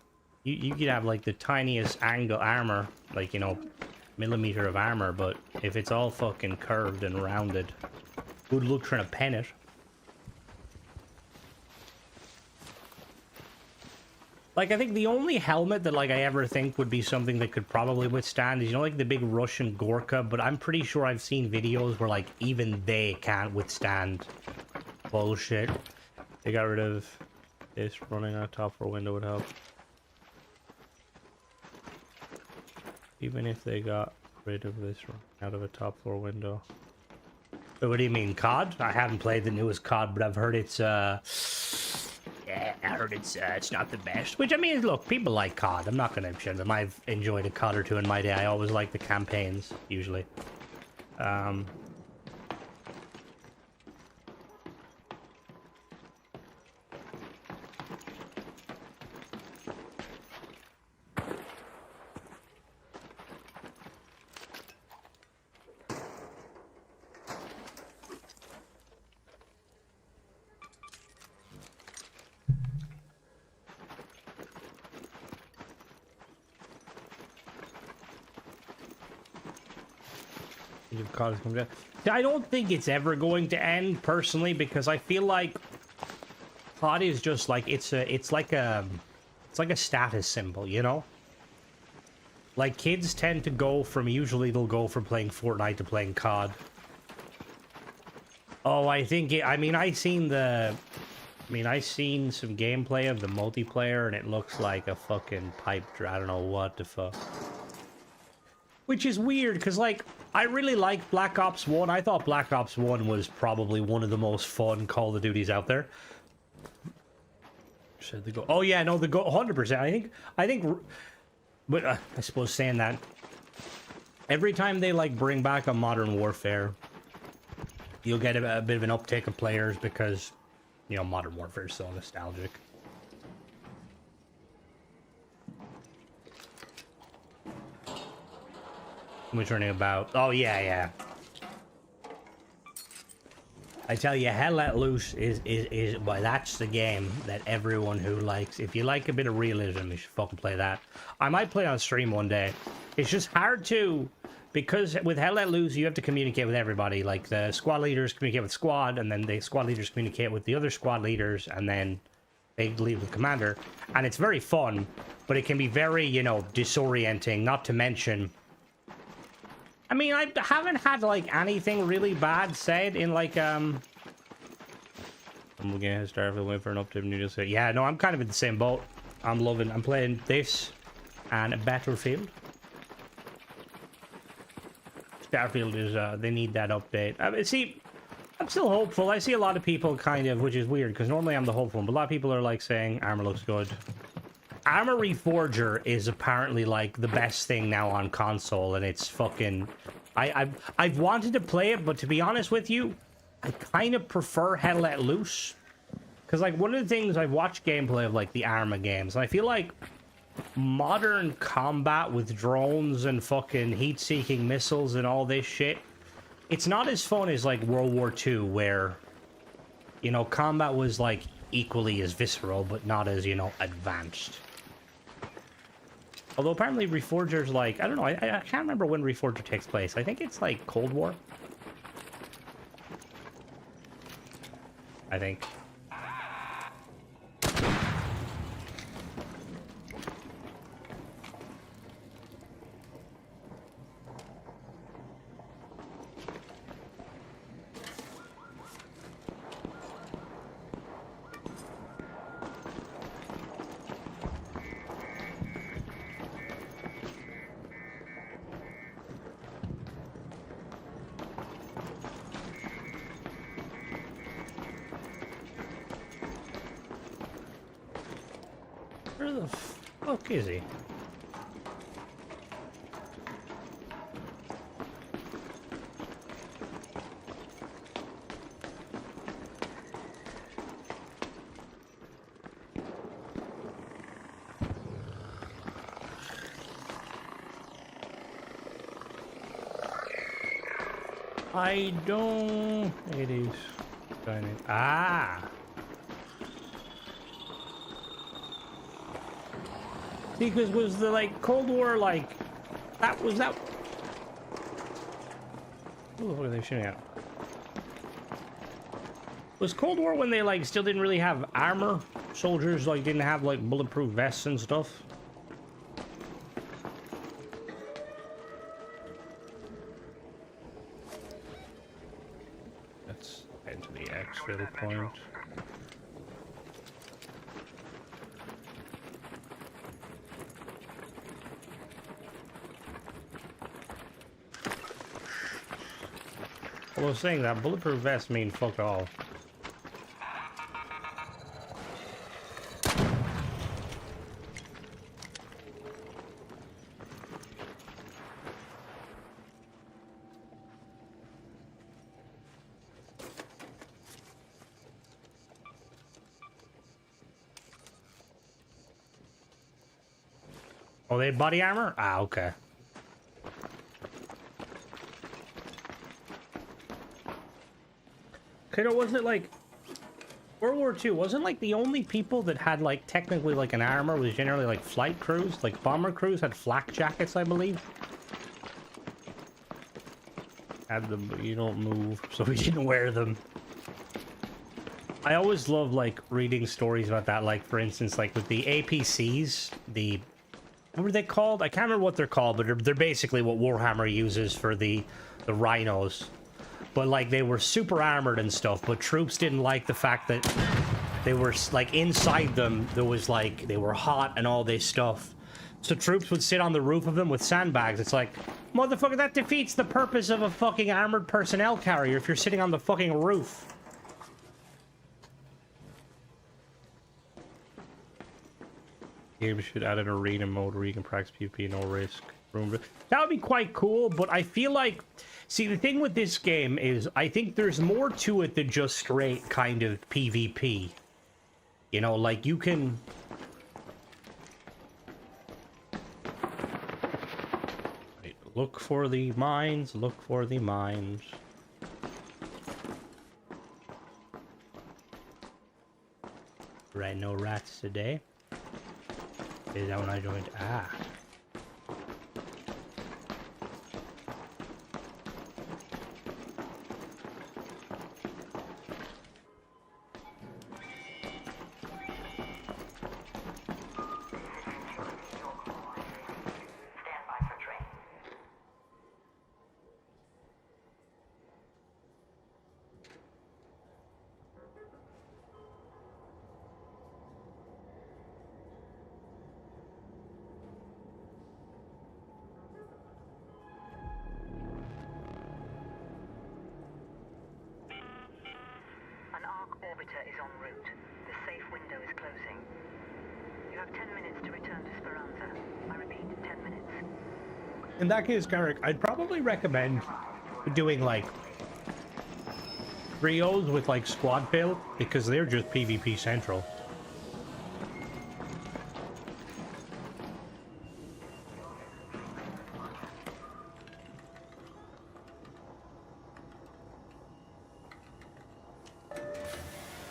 have like the tiniest angle armor, like, you know, millimeter of armor, but if it's all fucking curved and rounded, good luck trying to pen it. Like, I think the only helmet that, like, I ever think would be something that could probably withstand is, you know, like the big Russian Gorka, but I'm pretty sure I've seen videos where, like, even they can't withstand bullshit. They got rid of... This running on top floor window would help. Even if they got rid of this out of a top floor window. So what do you mean, COD? I haven't played the newest COD, but I've heard it's yeah, I heard it's not the best. Which, I mean, look, people like COD. I'm not gonna shit them. I've enjoyed a COD or two in my day. I always like the campaigns, usually. I don't think it's ever going to end, personally, because I feel like COD is just like it's like a status symbol, you know? Like, kids tend to go from, usually they'll go from playing Fortnite to playing COD. Oh, I think I mean, I seen some gameplay of the multiplayer, and it looks like a fucking pipe dream. I don't know what the fuck. Which is weird, because, like, I really like Black Ops 1. I thought Black Ops 1 was probably one of the most fun Call of Duties out there. Should they go? Oh yeah, no, the go 100%. I think, but I suppose saying that, every time they like bring back a Modern Warfare, you'll get a bit of an uptick of players because, you know, Modern Warfare is so nostalgic. We're turning about. Oh yeah. I tell you, Hell Let Loose is well, that's the game that everyone who likes. If you like a bit of realism, you should fucking play that. I might play on stream one day. It's just hard to, because with Hell Let Loose, you have to communicate with everybody. Like, the squad leaders communicate with squad, and then the squad leaders communicate with the other squad leaders, and then they leave with commander. And it's very fun, but it can be very, you know, disorienting. Not to mention, I mean, I haven't had, like, anything really bad said in, like, I'm looking at Starfield, waiting for an update, and you just say, yeah, no, I'm kind of in the same boat. I'm playing this and Battlefield. Starfield is, they need that update. I mean, see, I'm still hopeful. I see a lot of people kind of, which is weird, because normally I'm the hopeful one, but a lot of people are like saying armor looks good. Armor Reforger is apparently like the best thing now on console, and it's fucking... I've wanted to play it, but to be honest with you, I kind of prefer Hell Let Loose. Because, like, one of the things I've watched gameplay of, like, the Arma games, and I feel like modern combat with drones and fucking heat-seeking missiles and all this shit, it's not as fun as, like, World War II, where, you know, combat was, like, equally as visceral, but not as, you know, advanced. Although apparently Reforger's, like, I don't know, I can't remember when Reforger takes place. I think it's, like, Cold War. I think. Where the fuck is he? I don't... It is... Ah! See, because was the, like, Cold War, like... That was that... Who the fuck are they shooting at? Was Cold War when they, like, still didn't really have armor? Soldiers, like, didn't have, like, bulletproof vests and stuff? Let's head to the exfil point. Well, I was saying that bulletproof vests mean fuck all. Oh, they had body armor? Ah, okay. Okay, no, wasn't it like World War II? Wasn't like the only people that had like technically like an armor was generally like flight crews, like bomber crews had flak jackets, I believe. Had them, but you don't move, so we didn't wear them. I always love like reading stories about that. Like for instance, like with the APCs, the what were they called? I can't remember what they're called, but they're basically what Warhammer uses for the rhinos. But, like, they were super armored and stuff, but troops didn't like the fact that they were, like, inside them, there was, like, they were hot and all this stuff. So troops would sit on the roof of them with sandbags. It's like, motherfucker, that defeats the purpose of a fucking armored personnel carrier if you're sitting on the fucking roof. Game should add an arena mode where you can practice PvP, no risk. That would be quite cool, but I feel like... See, the thing with this game is I think there's more to it than just straight kind of PvP. You know, like, you can... Wait, look for the mines, look for the mines. Right, no rats today. Is that when I joined? Ah. In that case, Garrick, I'd probably recommend doing like trios with like squad build because they're just PvP central.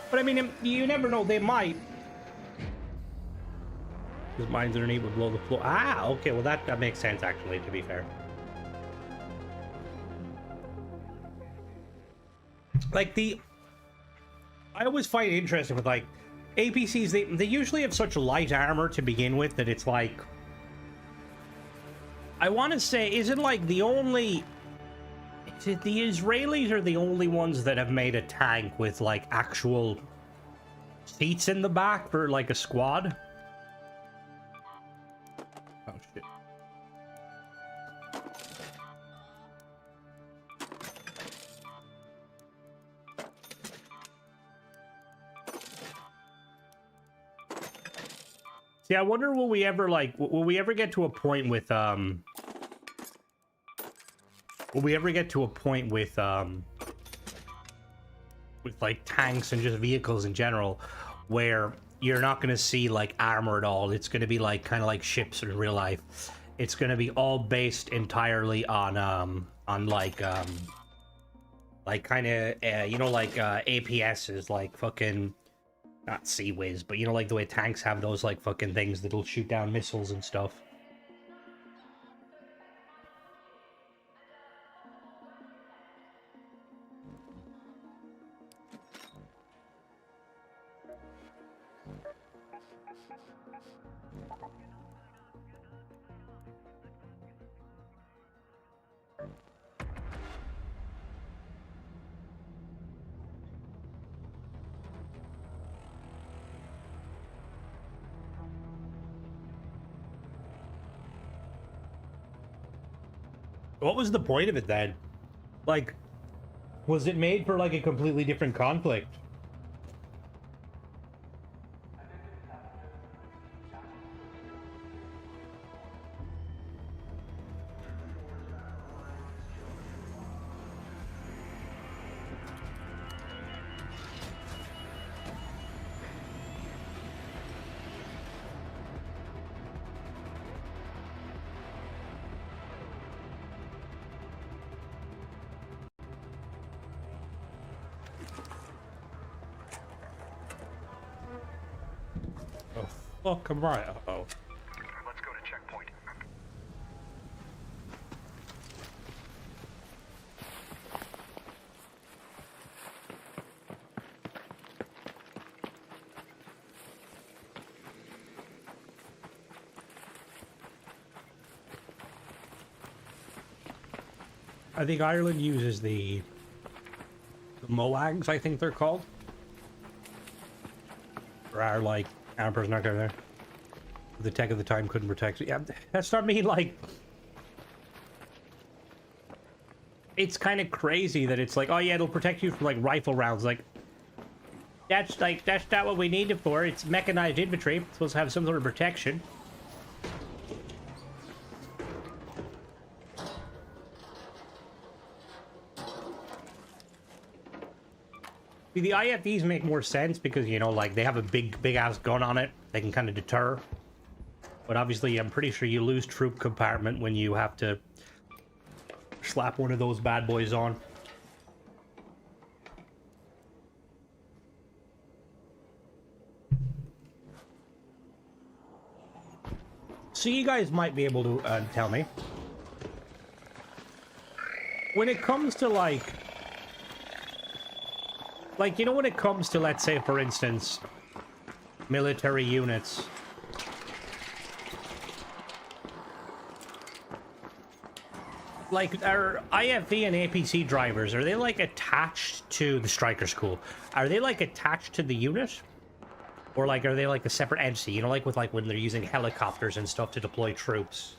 But I mean, you never know, they might. Because mines underneath would blow the floor. Ah, okay, well that makes sense actually, to be fair. Like I always find it interesting with like APCs, they usually have such light armor to begin with that it's like, I want to say, isn't like the only, is it the Israelis are the only ones that have made a tank with like actual seats in the back for like a squad? Oh shit. See, I wonder will we ever like will we ever get to a point with with like tanks and just vehicles in general where you're not going to see like armor at all. It's going to be like kind of like ships in real life. It's going to be all based entirely on like kind of you know, like APSs, like fucking not Sea Whiz, but you know, like the way tanks have those like fucking things that'll shoot down missiles and stuff. What was the point of it then? Like, was it made for like a completely different conflict? Oh, fuck, I'm right. Uh-oh. Let's go to checkpoint. I think Ireland uses the MOAGs, I think they're called. For our, like, Amper's not going there. The tech of the time couldn't protect it. Yeah, that's not me, like... It's kind of crazy that it's like, oh yeah, it'll protect you from, like, rifle rounds. Like, that's not what we need it for. It's mechanized infantry. It's supposed to have some sort of protection. See, the IFVs make more sense because, you know, like, they have a big-ass gun on it. They can kind of deter. But obviously, I'm pretty sure you lose troop compartment when you have to slap one of those bad boys on. So you guys might be able to tell me. When it comes to, like, you know, when it comes to, let's say, for instance, military units. Like, are IFV and APC drivers, are they, like, attached to the Striker School? Are they, like, attached to the unit? Or, like, are they, like, a separate entity? You know, like, with, like, when they're using helicopters and stuff to deploy troops.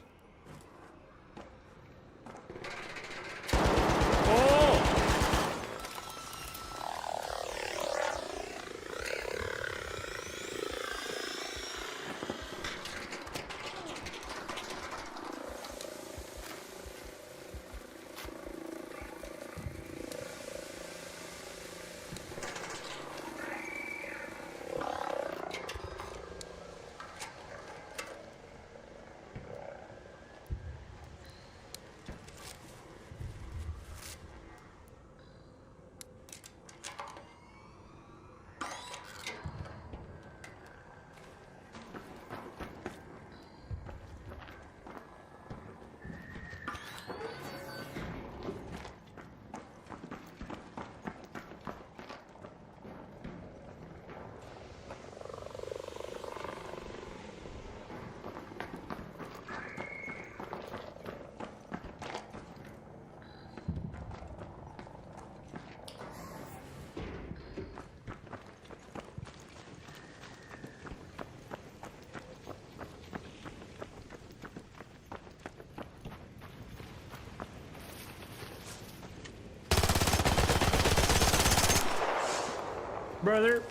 brother.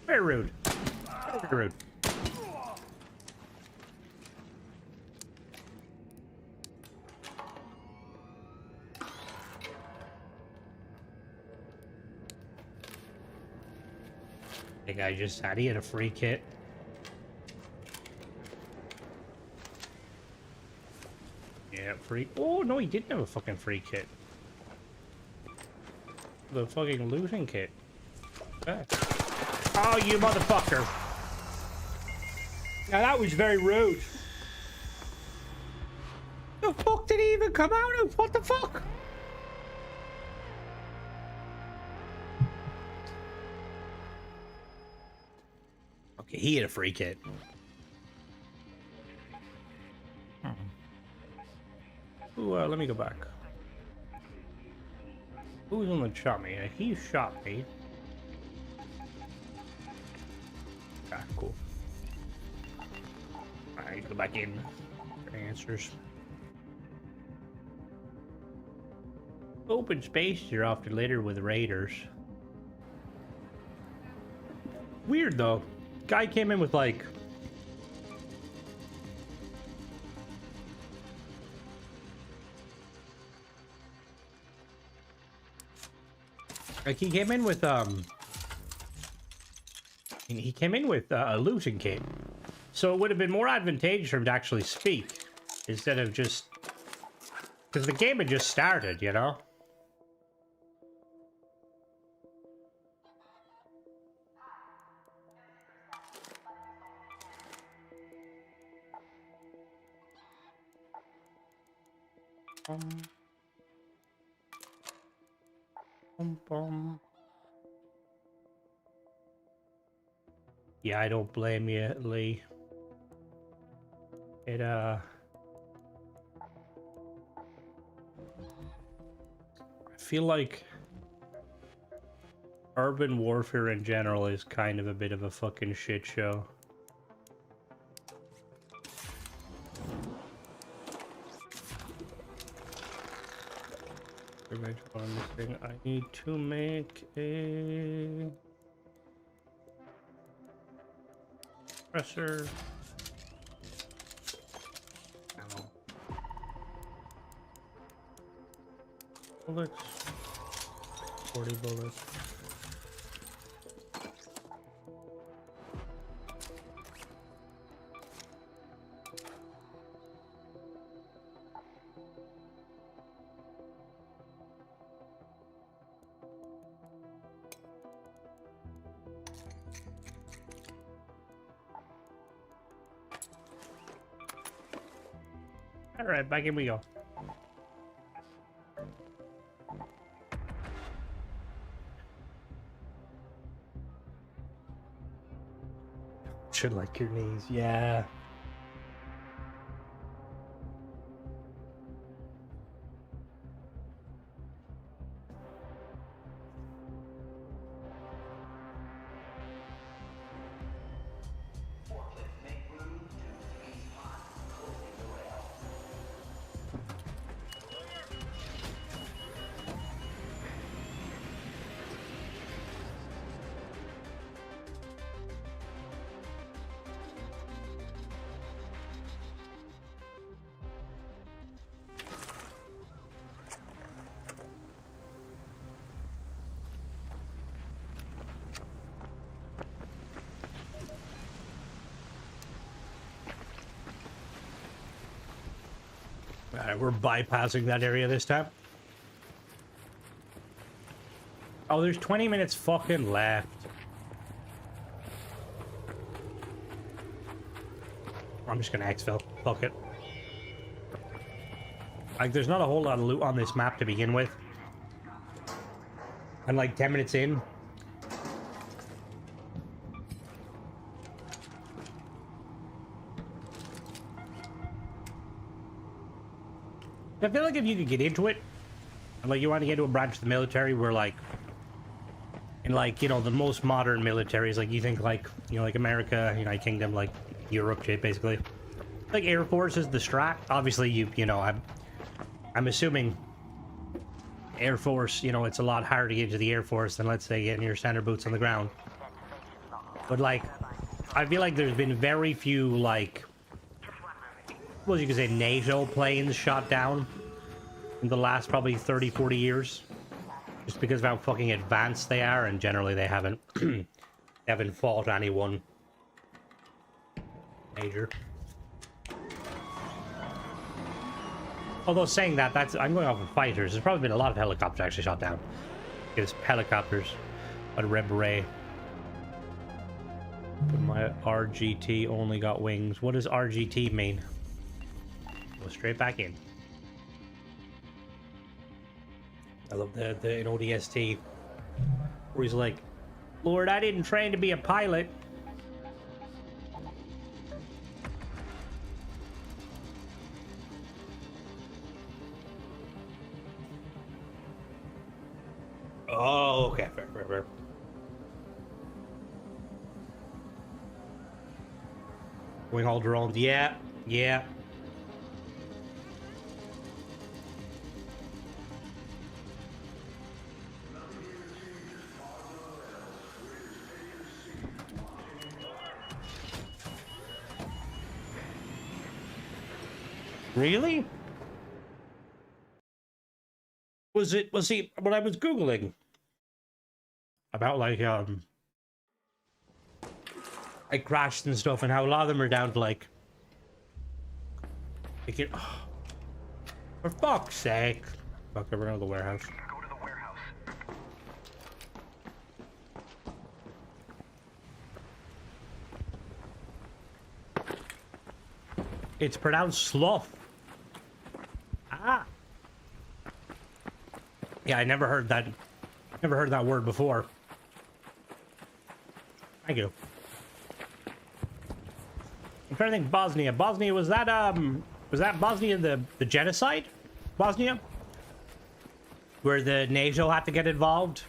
Very rude. Very rude. I think I just had he had a free kit. Yeah, free. Oh no, he didn't have a fucking free kit. The fucking looting kit. Okay. Oh, you motherfucker! Now that was very rude. The fuck did he even come out of? What the fuck? Okay, he had a free kit. Ooh, let me go back. Who's on the shot me? He shot me. Ah, cool. Alright, go back in. Answers. Open space, you're often littered with raiders. Weird though. Guy came in with like he came in with he came in with a looting kit, so it would have been more advantageous for him to actually speak instead of just because the game had just started, you know. Yeah, I don't blame you, Lee. I feel like urban warfare in general is kind of a bit of a fucking shit show. I need to make a pressor. Bullets. 40 bullets. All right, back in we go. Should like your knees, yeah. Alright, we're bypassing that area this time. Oh, there's 20 minutes fucking left. I'm just gonna exfil. Fuck it. Like, there's not a whole lot of loot on this map to begin with. And like 10 minutes in, I feel like if you could get into it, and like you want to get into a branch of the military where like, in like, you know, the most modern militaries, like you think like, you know, like America, United Kingdom, like Europe shit, basically. Like Air Force is the strat. Obviously, you know, I'm assuming Air Force, you know, it's a lot harder to get into the Air Force than, let's say, getting your standard boots on the ground. But, like, I feel like there's been very few, like, well, you could say NATO planes shot down in the last probably 30, 40 years. Just because of how fucking advanced they are, and generally they haven't, they haven't fought anyone major. Although saying that, I'm going off of fighters. There's probably been a lot of helicopters actually shot down. Because helicopters, but Red Beret. But my RGT only got wings. What does RGT mean? Go straight back in. I love the in ODST where he's like, Lord, I didn't train to be a pilot. Oh, okay, fair. Wing haul drones, yeah. Really? Was he when I was Googling about like crashed and stuff, and how a lot of them are down to like for fuck's sake. Fuck, we're going to the warehouse. Go to the warehouse. It's pronounced sloth. Ah. Yeah, I never heard that. Never heard that word before. Thank you. I'm trying to think. Bosnia. Bosnia, was that Bosnia the genocide? Bosnia? Where the NATO had to get involved?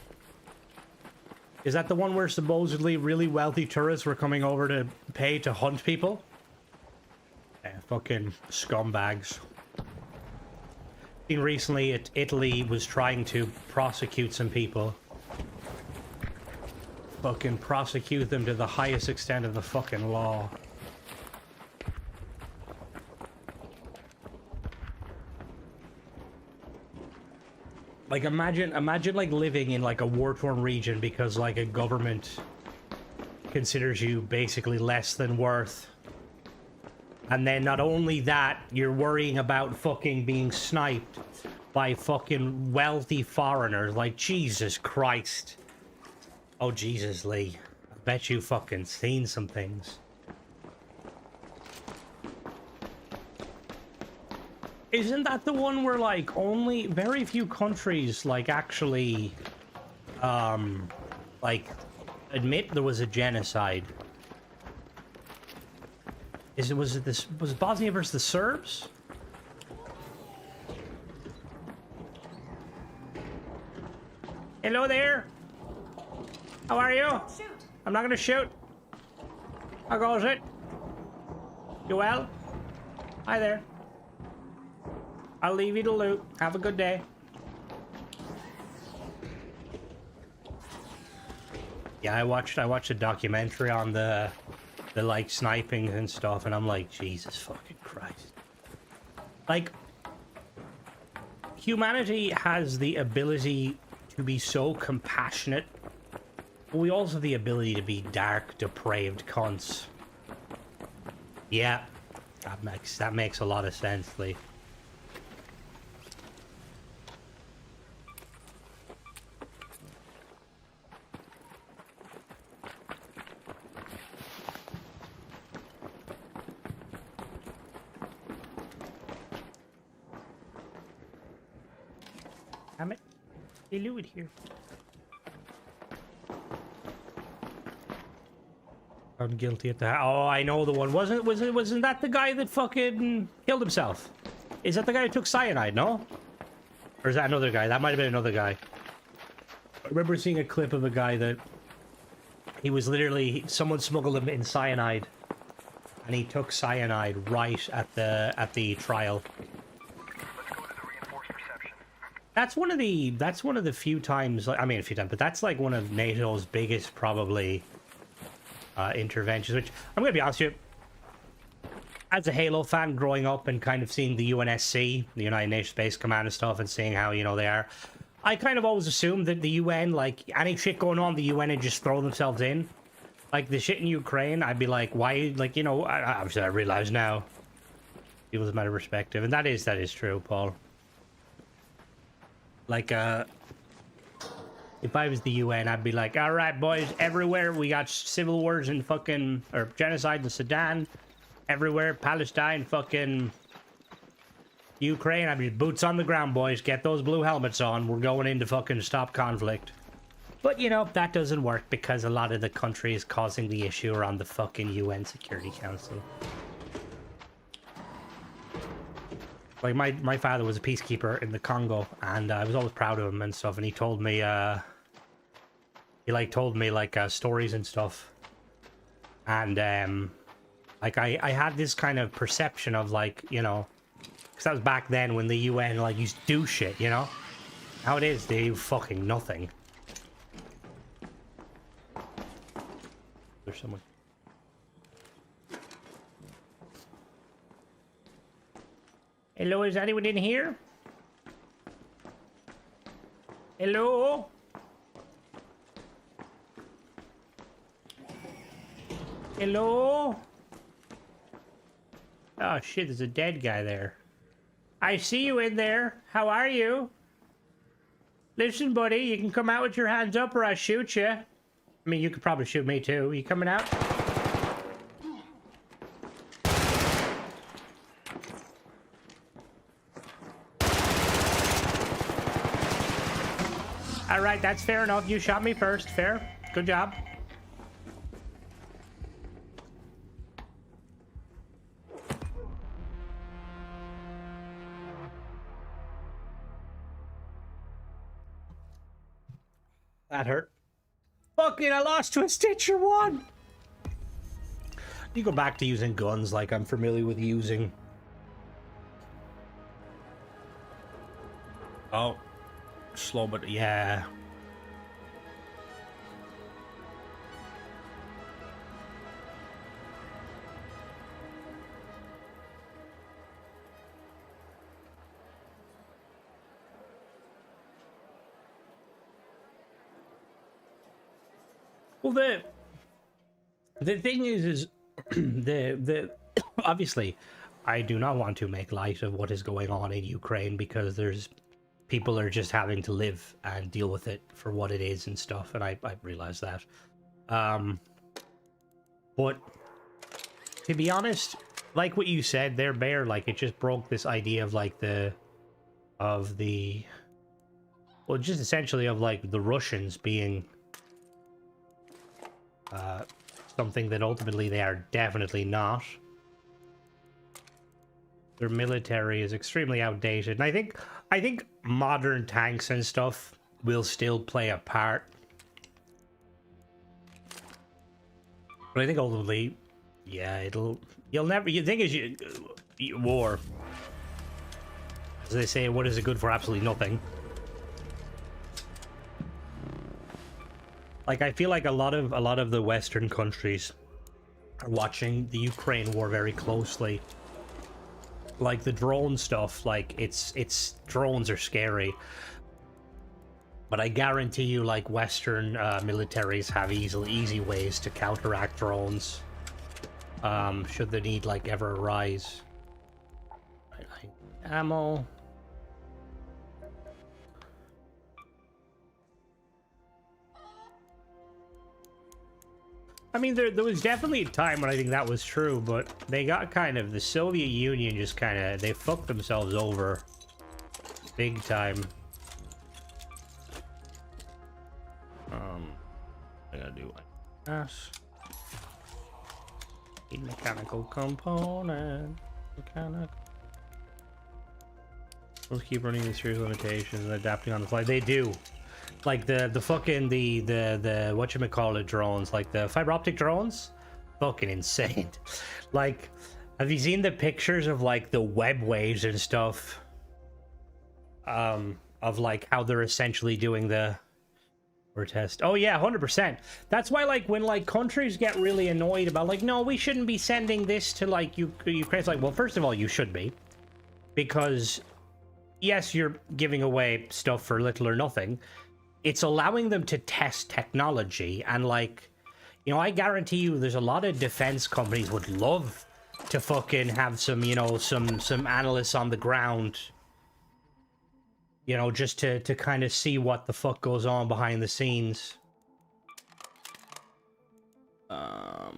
Is that the one where supposedly really wealthy tourists were coming over to pay to hunt people? Yeah, fucking scumbags. Recently, Italy was trying to prosecute some people. Fucking prosecute them to the highest extent of the fucking law. Like, imagine like living in like a war-torn region because like a government considers you basically less than worth. And then not only that, you're worrying about fucking being sniped by fucking wealthy foreigners. Like, Jesus Christ. Oh, Jesus, Lee. I bet you fucking seen some things. Isn't that the one where, like, only very few countries, like, actually, like, admit there was a genocide? Was it Bosnia versus the Serbs? Hello there. How are you? Shoot! I'm not gonna shoot. How goes it? You well? Hi there. I'll leave you to loot. Have a good day. Yeah, I watched a documentary on the like sniping and stuff, and I'm like, Jesus fucking Christ. Like, humanity has the ability to be so compassionate, but we also have the ability to be dark, depraved cunts. Yeah, that makes a lot of sense, Lee. Damn it. They knew it here. I'm guilty at that. Oh, I know the one. Wasn't that the guy that fucking killed himself? Is that the guy who took cyanide, no? Or is that another guy? That might have been another guy. I remember seeing a clip of a guy that he was literally, someone smuggled him in cyanide, and he took cyanide right at the trial. Let's go to the reinforced reception. That's one of the few times, I mean a few times, but that's like one of NATO's biggest probably interventions, which I'm gonna be honest with you, as a Halo fan growing up and kind of seeing the UNSC, the United Nations Space Command and stuff, and seeing how, you know, they are, I kind of always assumed that the UN, like any shit going on, the UN would just throw themselves in. Like the shit in Ukraine, I'd be like, why, like, you know, obviously I realize now people's matter of perspective, and that is true, Paul. Like, if I was the UN, I'd be like, all right, boys, everywhere we got civil wars in fucking, or genocide in Sudan, everywhere, Palestine, fucking Ukraine. I'd be boots on the ground, boys. Get those blue helmets on. We're going in to fucking stop conflict. But, you know, that doesn't work because a lot of the countries causing the issue are on the fucking UN Security Council. Like, my father was a peacekeeper in the Congo, and I was always proud of him and stuff, and he told me, stories and stuff. And, like, I had this kind of perception of, like, you know, because that was back then when the UN, like, used to do shit, you know? How it is, they do fucking nothing. There's someone. Hello, is anyone in here? Hello? Hello? Oh shit, there's a dead guy there. I see you in there. How are you? Listen, buddy, you can come out with your hands up or I shoot you. I mean, you could probably shoot me too. You coming out? Alright, that's fair enough. You shot me first. Fair. Good job. That hurt. Fucking, I lost to a Stitcher 1! You go back to using guns like I'm familiar with using. Oh. Slow, but yeah. Well, the thing is the obviously, I do not want to make light of what is going on in Ukraine because there's people are just having to live and deal with it for what it is and stuff, and I realize that. But to be honest, like what you said there, Bear, like it just broke this idea of like well, just essentially of like the Russians being something that ultimately they are definitely not. Their military is extremely outdated, and I think modern tanks and stuff will still play a part. But I think ultimately, yeah, you think as war, as they say, what is it good for? Absolutely nothing. Like, I feel like a lot of the Western countries are watching the Ukraine war very closely. Like the drone stuff, like it's drones are scary, but I guarantee you, like Western militaries have easy ways to counteract drones. Should the need like ever arise. Ammo. I mean, there was definitely a time when I think that was true, but they got kind of, the Soviet Union just kind of, they fucked themselves over big time. I gotta do like this. Need mechanical component. Let's keep running these serious limitations and adapting on the fly. They do. Like the fucking the whatchamacallit drones, like the fiber optic drones, fucking insane. Like, have you seen the pictures of like the web waves and stuff of of like how they're essentially doing the test. Oh yeah, 100%. That's why like when like countries get really annoyed about like, no, we shouldn't be sending this to like Ukraine. It's like, well, first of all, you should be, because yes, you're giving away stuff for little or nothing. It's allowing them to test technology, and like, you know, I guarantee you there's a lot of defense companies would love to fucking have some, you know, some analysts on the ground, you know, just to kind of see what the fuck goes on behind the scenes. Oh,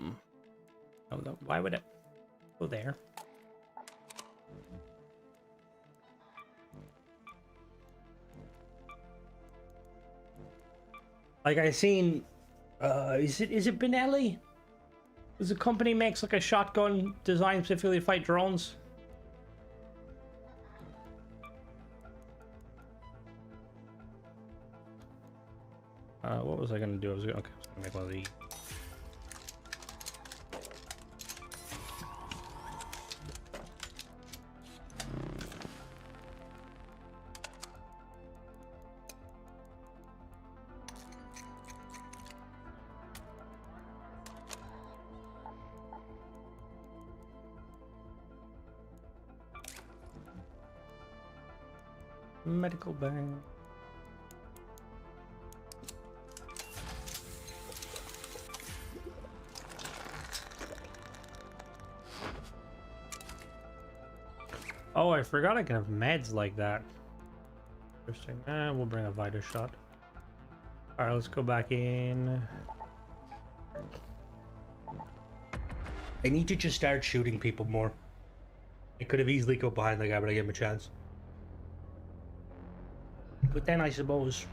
no, why would it go there? Like I seen, is it Benelli? Does the company makes like a shotgun designed specifically to fight drones? What was I gonna do? I was gonna make one of these. Medical bag. Oh, I forgot I can have meds like that. Interesting. We'll bring a Vita shot. Alright, let's go back in. I need to just start shooting people more. I could have easily go behind the guy, but I gave him a chance. But then I suppose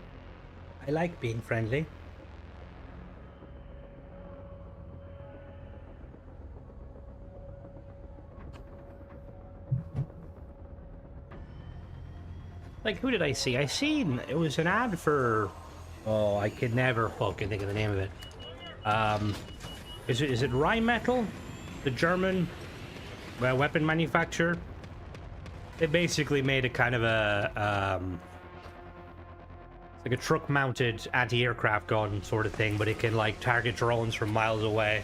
I like being friendly. Like, who did I see? I seen it was an ad for, oh, I could never fucking think of the name of it. Is it Rheinmetall, the German weapon manufacturer? They basically made a kind of a like a truck-mounted anti-aircraft gun sort of thing, but it can like target drones from miles away.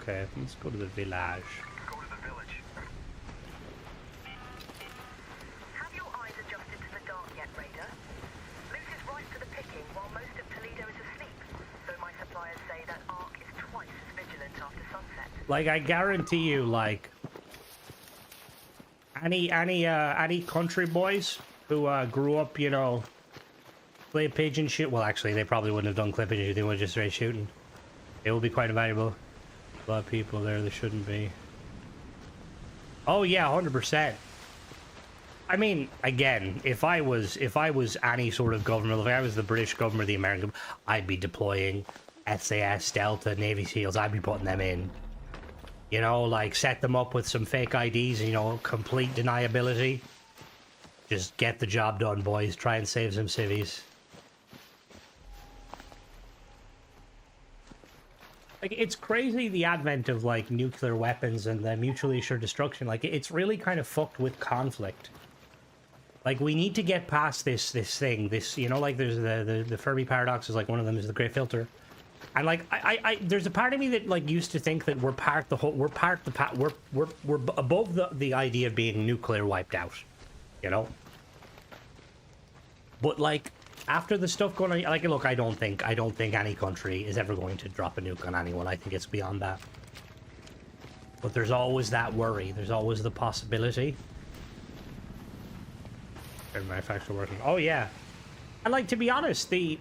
Okay, let's go to the village. Go to the village. Have your eyes adjusted to the dark yet, Raider? Loot is ripe for the picking while most of Toledo is asleep, though my suppliers say that Ark is twice as vigilant after sunset. Like, I guarantee you, like, any country boys who grew up, you know, play pigeon shoot. Well, actually, they probably wouldn't have done clip pigeon. They would just straight shooting. It will be quite invaluable. A lot of people there. There shouldn't be. Oh yeah, 100%. I mean, again, if I was any sort of government, if I was the British government, the American, I'd be deploying SAS, Delta, Navy SEALs. I'd be putting them in. You know, like, set them up with some fake IDs, you know, complete deniability. Just get the job done, boys. Try and save some civvies. Like, it's crazy, the advent of, like, nuclear weapons and the mutually assured destruction. Like, it's really kind of fucked with conflict. Like, we need to get past this thing. This, you know, like, there's the Fermi paradox is, like, one of them is the Great Filter. And like there's a part of me that like used to think that we're above the idea of being nuclear wiped out, you know. But like after the stuff going on, like, look, I don't think any country is ever going to drop a nuke on anyone. I think it's beyond that. But there's always that worry. There's always the possibility. Every manufacturer working. Oh yeah, and like, to be honest, like,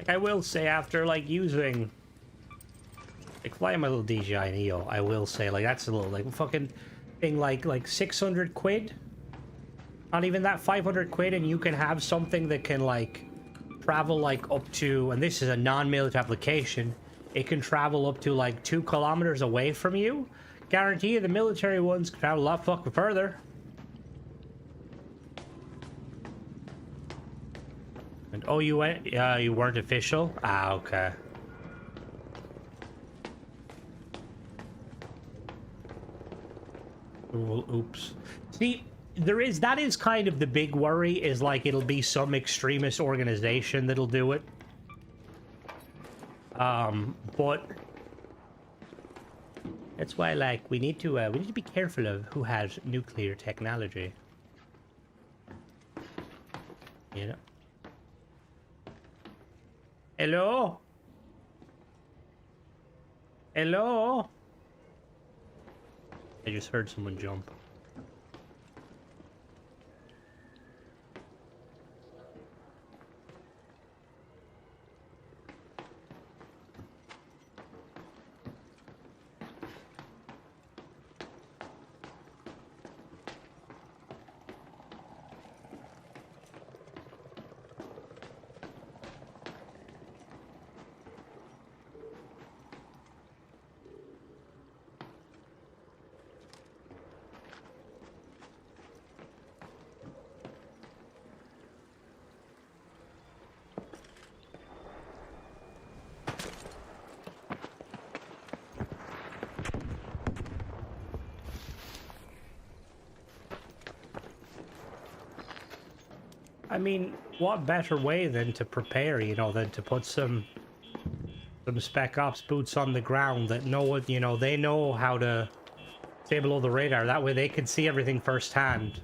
I will say, after, like, using, like, flying my little DJI Neo, I will say, like, that's a little, like, fucking thing, like 600 quid? Not even that, 500 quid, and you can have something that can, like, travel, like, up to, and this is a non-military application, it can travel up to, like, 2 kilometers away from you. Guarantee you the military ones can travel a lot fucking further. And oh, you went? You weren't official? Ah, okay. Oops. See, that is kind of the big worry, is like it'll be some extremist organization that'll do it. But that's why, like, we need to be careful of who has nuclear technology. You know. Hello? Hello? I just heard someone jump. I mean, what better way than to prepare, you know, than to put some Spec Ops boots on the ground that know what, you know, they know how to stay below the radar. That way they can see everything firsthand.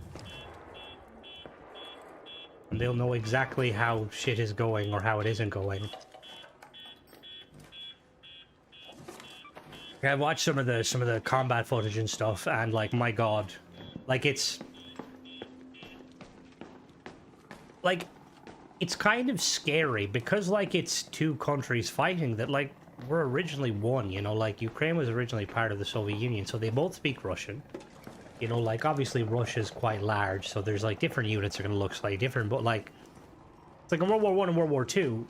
And they'll know exactly how shit is going or how it isn't going. I've watched some of the combat footage and stuff, and like, my god, like it's kind of scary because like it's two countries fighting that like were originally one, you know, like Ukraine was originally part of the Soviet Union, so they both speak Russian. You know, like obviously Russia's quite large, so there's like different units are going to look slightly different, but like it's like in World War I and World War II,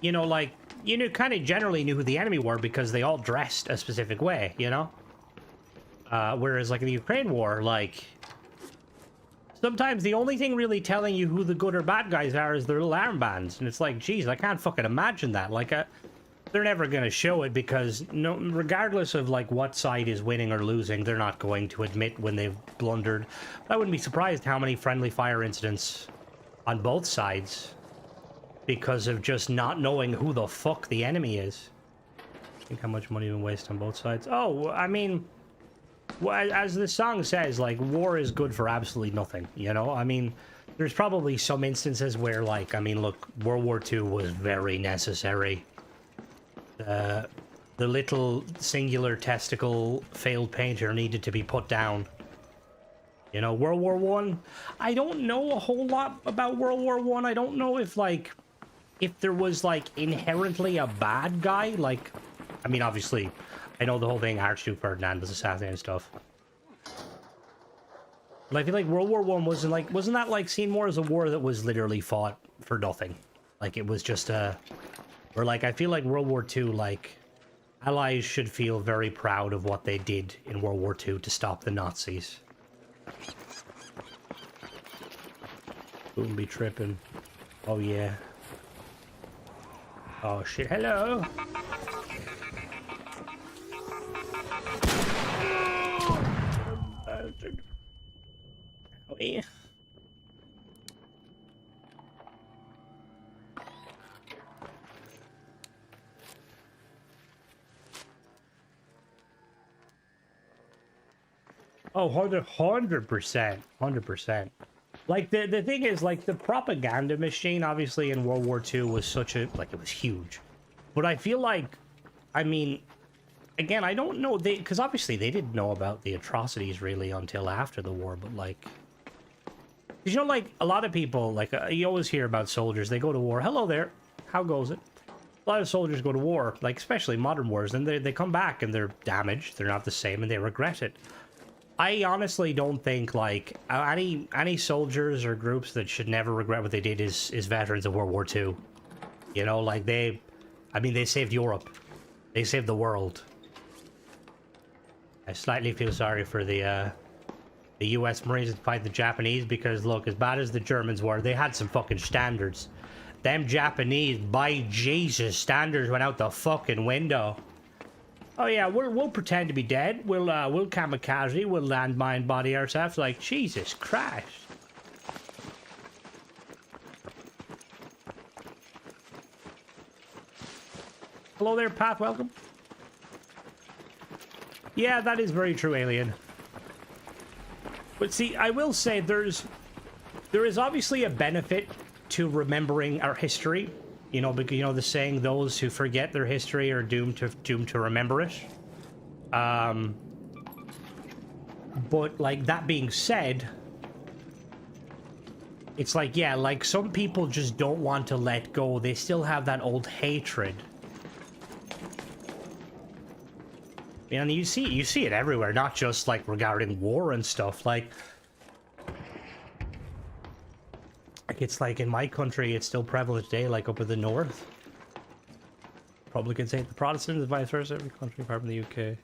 you know, like you knew kind of generally knew who the enemy were because they all dressed a specific way, you know? Whereas like in the Ukraine war, like sometimes the only thing really telling you who the good or bad guys are is their little armbands. And it's like, geez, I can't fucking imagine that. Like, they're never going to show it because regardless of, like, what side is winning or losing, they're not going to admit when they've blundered. But I wouldn't be surprised how many friendly fire incidents on both sides because of just not knowing who the fuck the enemy is. Think how much money we waste on both sides. Oh, I mean, well, as the song says, like, war is good for absolutely nothing, you know? I mean, there's probably some instances where, like, I mean, look, World War II was very necessary. The little singular testicle failed painter needed to be put down. You know, World War I, I don't know a whole lot about World War I. I don't know if, like, if there was, like, inherently a bad guy, like, I mean, obviously, I know the whole thing, Archduke Ferdinand was assassinated and stuff. But I feel like World War I wasn't that like seen more as a war that was literally fought for nothing? Like it was just or like I feel like World War II, like Allies should feel very proud of what they did in World War II to stop the Nazis. Wouldn't be tripping. Oh yeah. Oh shit, hello! Oh, yeah. Oh, 100%. Like, the thing is, like, the propaganda machine, obviously, in World War II was such a, like, it was huge. But I feel like, I mean, again, I don't know, because obviously they didn't know about the atrocities, really, until after the war, but, like, you know, like, a lot of people, like, you always hear about soldiers, they go to war, hello there, how goes it? A lot of soldiers go to war, like, especially modern wars, and they come back and they're damaged, they're not the same, and they regret it. I honestly don't think, like, any soldiers or groups that should never regret what they did is veterans of World War II. You know, like, they saved Europe. They saved the world. I slightly feel sorry for the US Marines that fight the Japanese because, look, as bad as the Germans were, they had some fucking standards. them Japanese, by Jesus, standards went out the fucking window. Oh yeah, we'll pretend to be dead. We'll kamikaze. We'll landmine body ourselves. Like Jesus Christ. Hello there, Path. Welcome. Yeah, that is very true, Alien. But see, I will say there is obviously a benefit to remembering our history. You know, because, you know, the saying, those who forget their history are doomed to remember it. But, like, that being said, it's like, yeah, like, some people just don't want to let go. They still have that old hatred. And you see it everywhere, not just, like, regarding war and stuff. Like, it's like in my country, it's still prevalent today, like up in the north. Republicans hate the Protestants, vice versa, every country apart from the UK.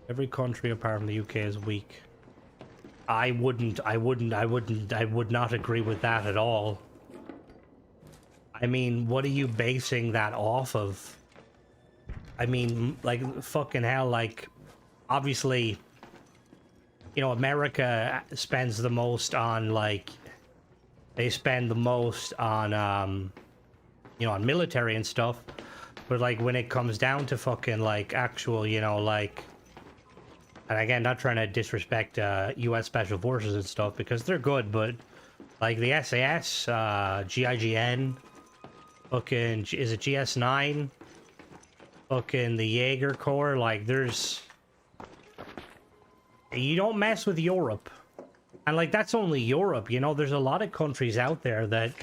Every country apart from the UK is weak. I would not agree with that at all. I mean, what are you basing that off of? I mean, like, fucking hell, like, obviously, you know, America spends the most on, like, they spend the most on, you know, on military and stuff. But, like, when it comes down to fucking, like, actual, you know, like, and again, not trying to disrespect U.S. Special Forces and stuff, because they're good, but, like, the SAS, GIGN, fucking, is it GS9? Fucking the Jaeger Corps, like, there's... You don't mess with Europe. And, like, that's only Europe, you know? There's a lot of countries out there that...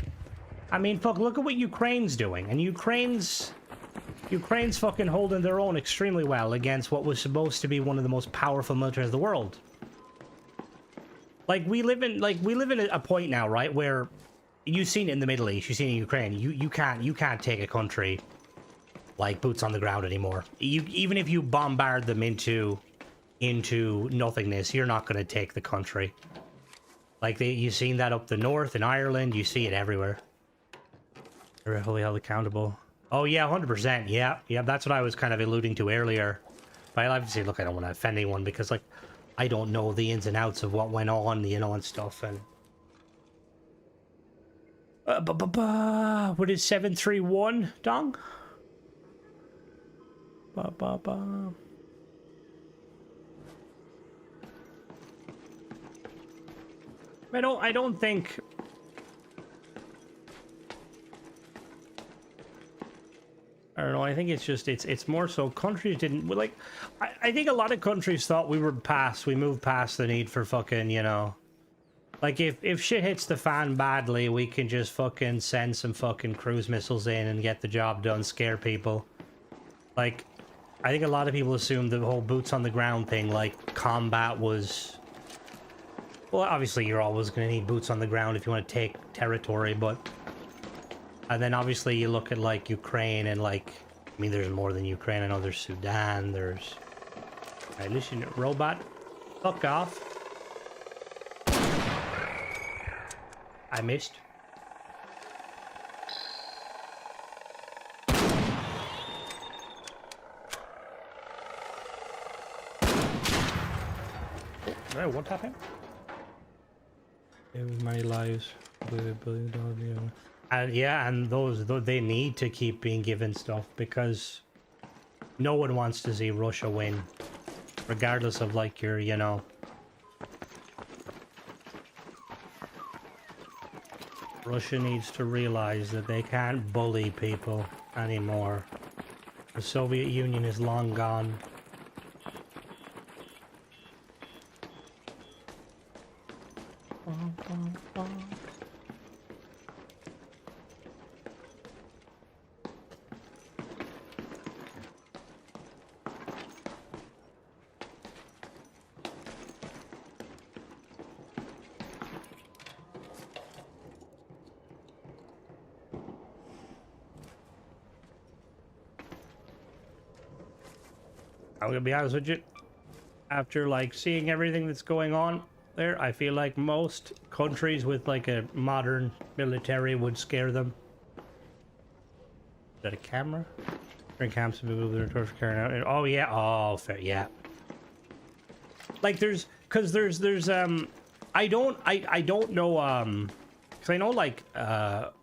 I mean, fuck, look at what Ukraine's doing. And Ukraine's fucking holding their own extremely well against what was supposed to be one of the most powerful militaries in the world. Like, we live in a point now, right, where... You've seen it in the Middle East, you've seen it in Ukraine. You can't take a country, like, boots on the ground anymore. Even if you bombard them into nothingness, you're not going to take the country. Like, you've seen that up the north in Ireland, you see it everywhere. They're wholly held accountable. Oh yeah, 100%, yeah, that's what I was kind of alluding to earlier. But I like to say, look, I don't want to offend anyone, because, like, I don't know the ins and outs of what went on, you know, and stuff, and... What is 731, Dong? I don't think... I don't know, I think it's just, it's more so countries didn't, like, I think a lot of countries thought we moved past the need for fucking, you know, like, if shit hits the fan badly, we can just fucking send some fucking cruise missiles in and get the job done, scare people. Like, I think a lot of people assume the whole boots on the ground thing, like, combat was... Well, obviously you're always going to need boots on the ground if you want to take territory, but... And then obviously you look at, like, Ukraine and, like... I mean, there's more than Ukraine. I know there's Sudan, there's... Alright, listen, robot. Fuck off. I missed. Oh, what happened? It was many lives with $1 billion. And yeah, and those they need to keep being given stuff, because no one wants to see Russia win, regardless of, like, your, you know. Russia needs to realize that they can't bully people anymore. The Soviet Union is long gone. I'm gonna be honest with you. After, like, seeing everything that's going on, there. I feel like most countries with like a modern military would scare them. Is that a camera? During camps to be moved their torch carrying out. Oh yeah. Oh fair. Yeah. Like there's I don't know because I know like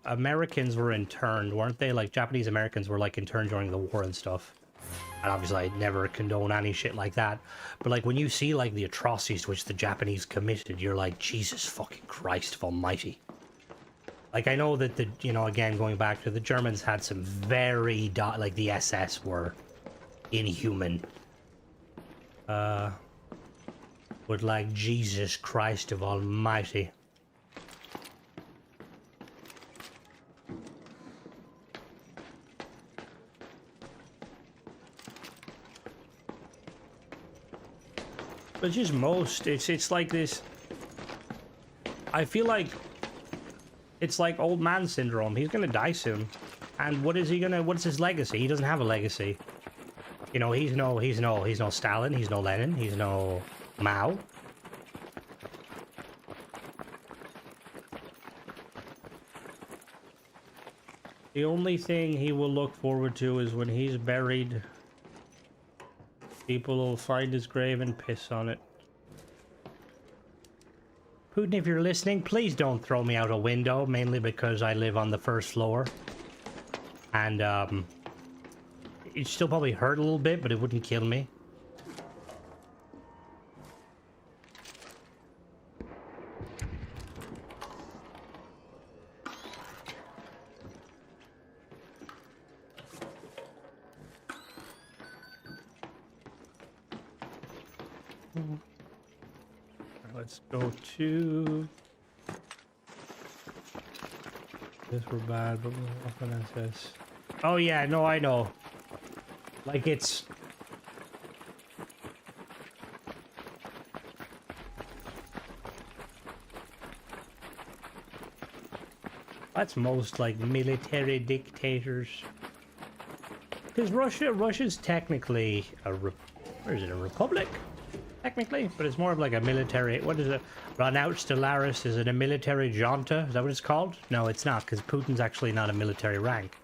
Americans were interned, weren't they? Like Japanese Americans were like interned during the war and stuff. And obviously I never condone any shit like that. But like when you see like the atrocities which the Japanese committed, you're like, Jesus fucking Christ almighty. Like I know that the, you know, again going back to the Germans had some very like the SS were inhuman. But like Jesus Christ of almighty. But just most, it's like this. I feel like it's like old man syndrome. He's gonna die soon, and what's his legacy? He doesn't have a legacy. You know, he's no Stalin. He's no Lenin. He's no Mao. The only thing he will look forward to is when he's buried. People will find his grave and piss on it. Putin, if you're listening, please don't throw me out a window, mainly because I live on the first floor. And, it'd still probably hurt a little bit, but it wouldn't kill me. Let's go to this. We're bad, but what is this? Oh yeah, no, I know. Like it's that's most like military dictators. Because Russia's technically a where is it, a republic? Technically, but it's more of like a military. What is it? Ronauts Stellaris, is it a military junta? Is that what it's called? No, it's not, because Putin's actually not a military rank.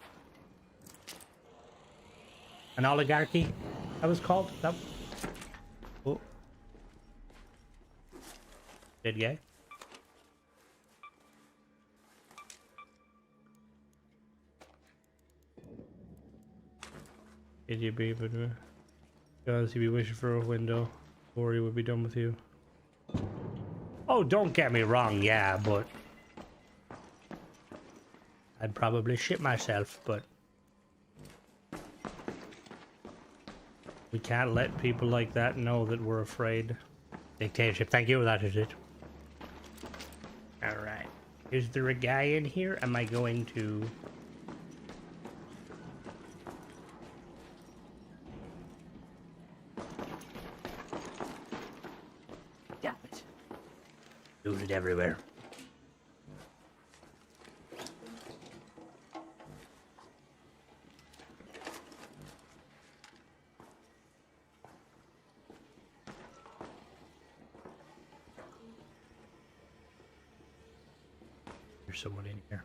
An oligarchy? That was called? That... Oh. Dead guy? Did you be, but guys, you'd be wishing for a window. Or he would be done with you. Oh, don't get me wrong, yeah, but I'd probably shit myself, but we can't let people like that know that we're afraid. Dictatorship, thank you, that is it. Alright. Is there a guy in here? Am I going to... Lose it everywhere. There's someone in here.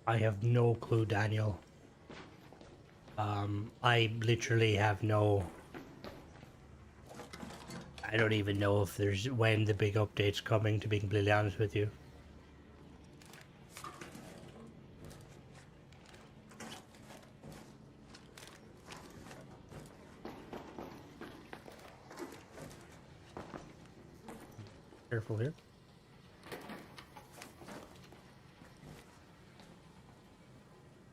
I have no clue, Daniel. I literally have no... I don't even know if there's... when the big update's coming, to be completely honest with you. Careful here.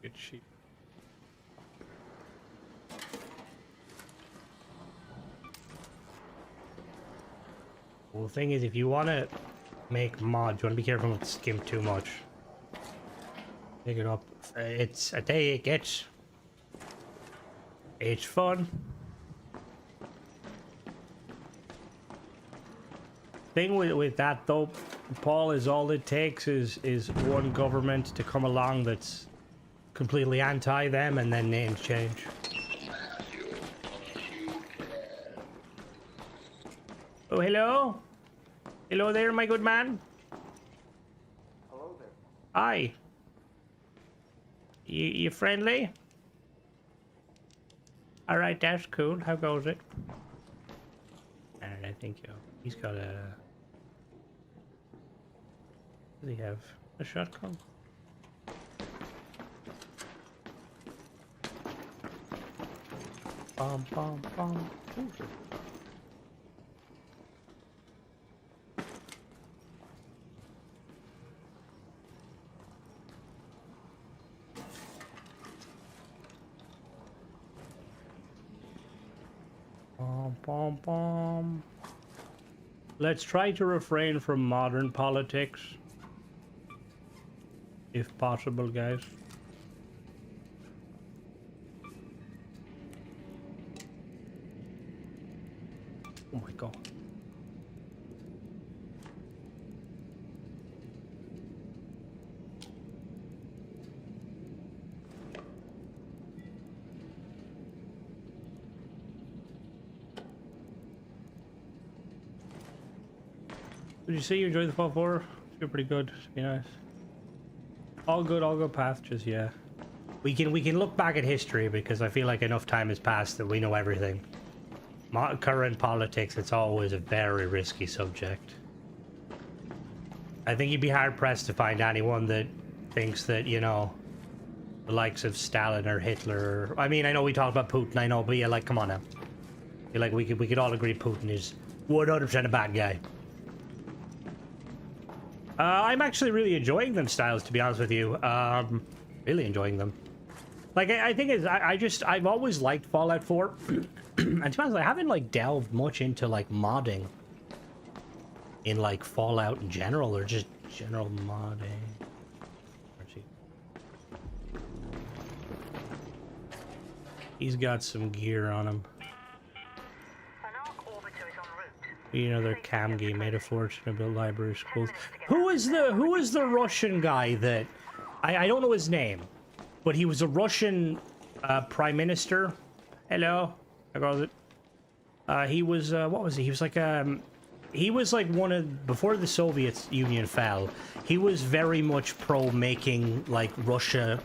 Good sheep. Well, the thing is, if you want to make mods, you want to be careful not to skimp too much. Pick it up. It's a day it gets. It's fun. Thing with that though, Paul, is all it takes is one government to come along that's completely anti them, and then names change. Oh, hello? Hello there, my good man. Hello there. Hi. You friendly? Alright, that's cool. How goes it? And I think he's got a... What does he have? A shotgun? Bum, bum, bum. Ooh. Bum, bum, bum. Let's try to refrain from modern politics. If possible, guys. Oh my god. Did you say you enjoyed the Fall 4? It's pretty good. Be nice. All good path, just yeah. We can look back at history because I feel like enough time has passed that we know everything. Current politics, it's always a very risky subject. I think you'd be hard pressed to find anyone that thinks that, you know, the likes of Stalin or Hitler. I mean, I know we talked about Putin, I know, but yeah, like, come on now. I feel like we could all agree Putin is 100% a bad guy. I'm actually really enjoying them styles, to be honest with you. Really enjoying them. Like, I think it's, I've always liked Fallout 4. And to be honest, I haven't, like, delved much into, like, modding. In, like, Fallout in general, or just general modding. Where's he? He's got some gear on him. An Ark orbiter is en route. You know, their cam game made a fortune to build library schools. Who is the Russian guy that I don't know his name, but he was a Russian prime minister. Hello, how goes it? He was what was he? He was like one of, before the Soviet Union fell, he was very much pro making like Russia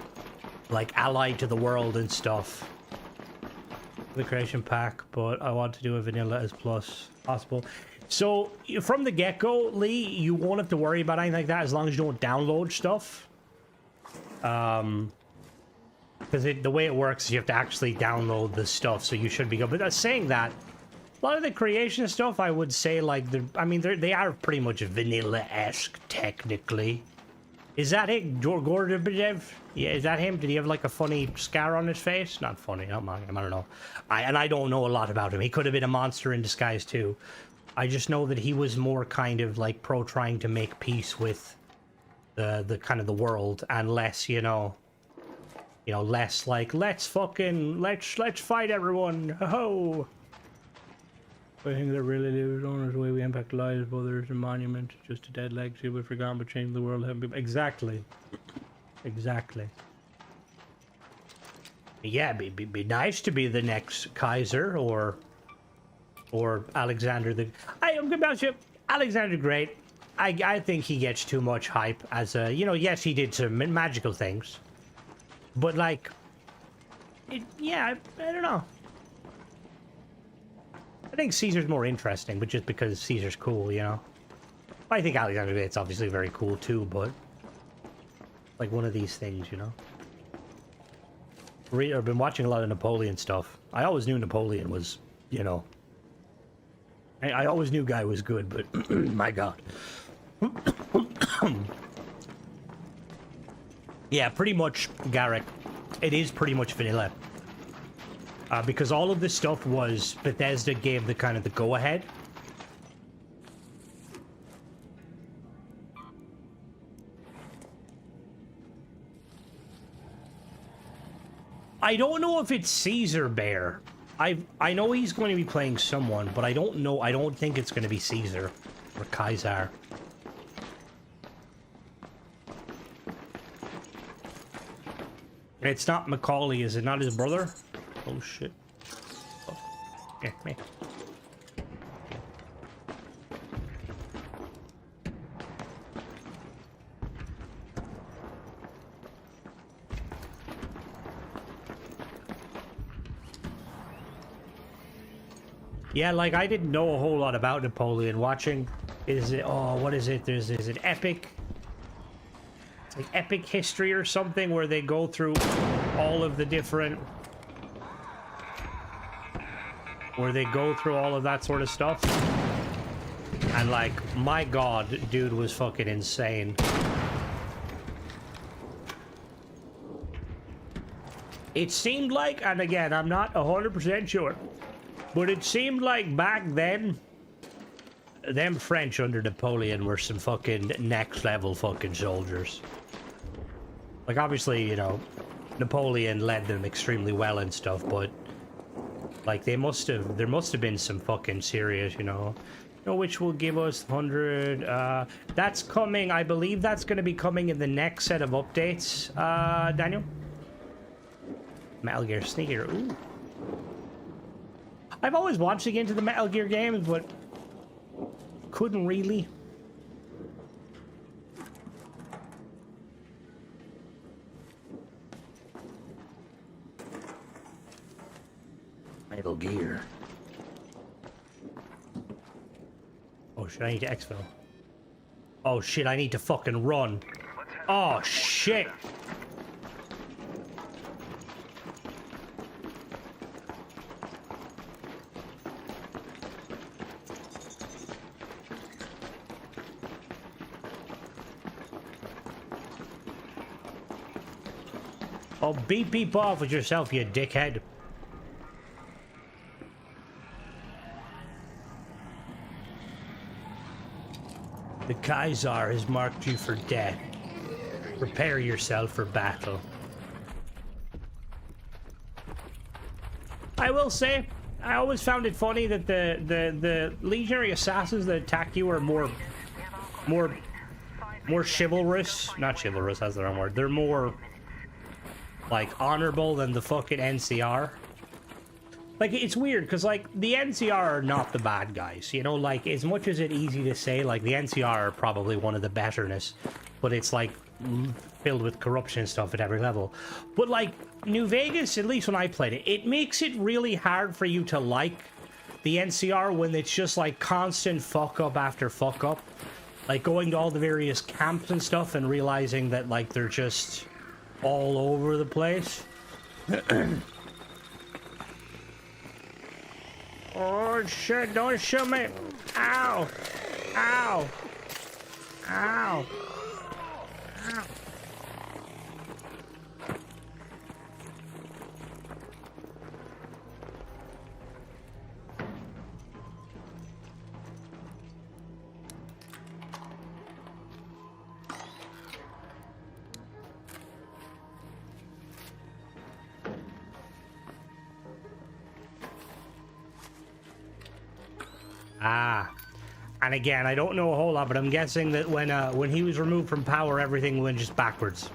like allied to the world and stuff. The creation pack, but I want to do a vanilla as plus possible. So from the get-go, Lee, you won't have to worry about anything like that as long as you don't download stuff. Because the way it works is you have to actually download the stuff, so you should be good. But saying that, a lot of the creation stuff, I would say, like, they are pretty much vanilla-esque, technically. Is that it, Gorbachev? Yeah, is that him? Did he have, like, a funny scar on his face? Not funny, not mine, I don't know. I don't know a lot about him. He could have been a monster in disguise, too. I just know that he was more kind of, like, pro trying to make peace with the kind of the world, and less, you know, less like, let's fight everyone, ho-ho! I think that really lives on is the way we impact the lives of others. A monument, just a dead legacy we've forgotten, but changing the world. Exactly. Exactly. Yeah, be nice to be the next Kaiser or Alexander the... I'm good about you. Alexander the Great. I think he gets too much hype as a... You know, yes, he did some magical things. But, like... yeah, I don't know. I think Caesar's more interesting, but just because Caesar's cool, you know? I think Alexander the Great's obviously very cool too, but... like one of these things, you know? I've been watching a lot of Napoleon stuff. I always knew Napoleon was, you know... I always knew Guy was good, but my god. Yeah, pretty much, Garrick. It is pretty much vanilla. Because all of this stuff was Bethesda gave the kind of the go-ahead. I don't know if it's Caesar Bear. I know he's going to be playing someone, but I don't know. I don't think it's going to be Caesar or Kaiser. It's not Macaulay, is it? Not his brother? Oh shit. Oh. Here, me. Yeah, like, I didn't know a whole lot about Napoleon. Watching, is it, oh, what is it? Is it Epic? It's like Epic History or something, where they go through all of the different... Where they go through all of that sort of stuff. And, like, my god, dude was fucking insane. It seemed like, and again, I'm not 100% sure, but it seemed like back then, them French under Napoleon were some fucking next level fucking soldiers. Like, obviously, you know, Napoleon led them extremely well and stuff, but like, there must have been some fucking serious, you know, which will give us 100, that's coming, I believe that's going to be coming in the next set of updates, Daniel? Metal Gear Sneaker, ooh. I've always wanted to get into the Metal Gear games, but couldn't really. Metal Gear. Oh shit, I need to exfil. Oh shit, I need to fucking run. Oh shit. Oh, beep off with yourself, you dickhead. The Kaiser has marked you for death. Prepare yourself for battle. I will say, I always found it funny that the legionary assassins that attack you are more chivalrous. Not chivalrous, that's the wrong word. They're more, like, honorable than the fucking NCR. Like, it's weird, because, like, the NCR are not the bad guys, you know? Like, as much as it's easy to say, like, the NCR are probably one of the betterness, but it's, like, filled with corruption and stuff at every level. But, like, New Vegas, at least when I played it, it makes it really hard for you to like the NCR when it's just, like, constant fuck-up after fuck-up. Like, going to all the various camps and stuff and realizing that, like, they're just all over the place. Oh shit, don't shoot me! Ow! Ow! Ow! Ow! Ah, and again, I don't know a whole lot, but I'm guessing that when he was removed from power, everything went just backwards.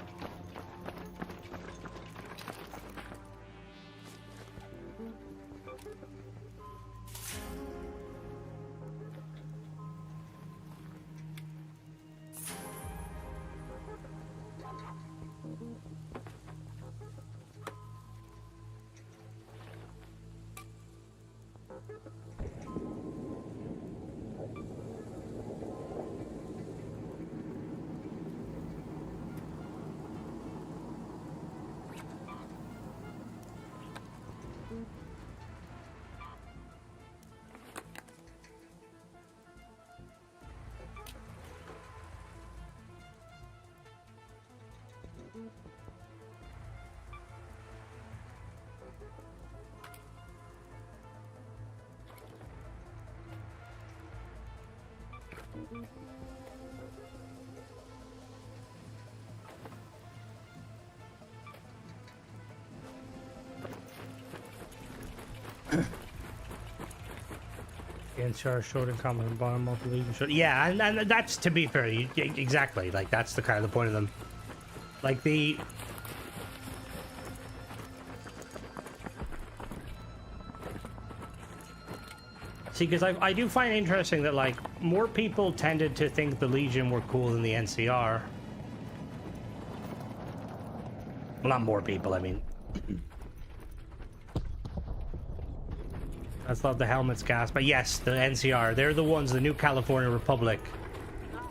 NCR showed in common and bottom of the Legion showed. Yeah, and that's, to be fair, exactly. Like, that's the kind of the point of them. Like, the... See, because I do find it interesting that, like, more people tended to think the Legion were cool than the NCR. Well, not more people, I mean. I thought the helmets gas, but yes, the NCR, they're the ones, the New California Republic.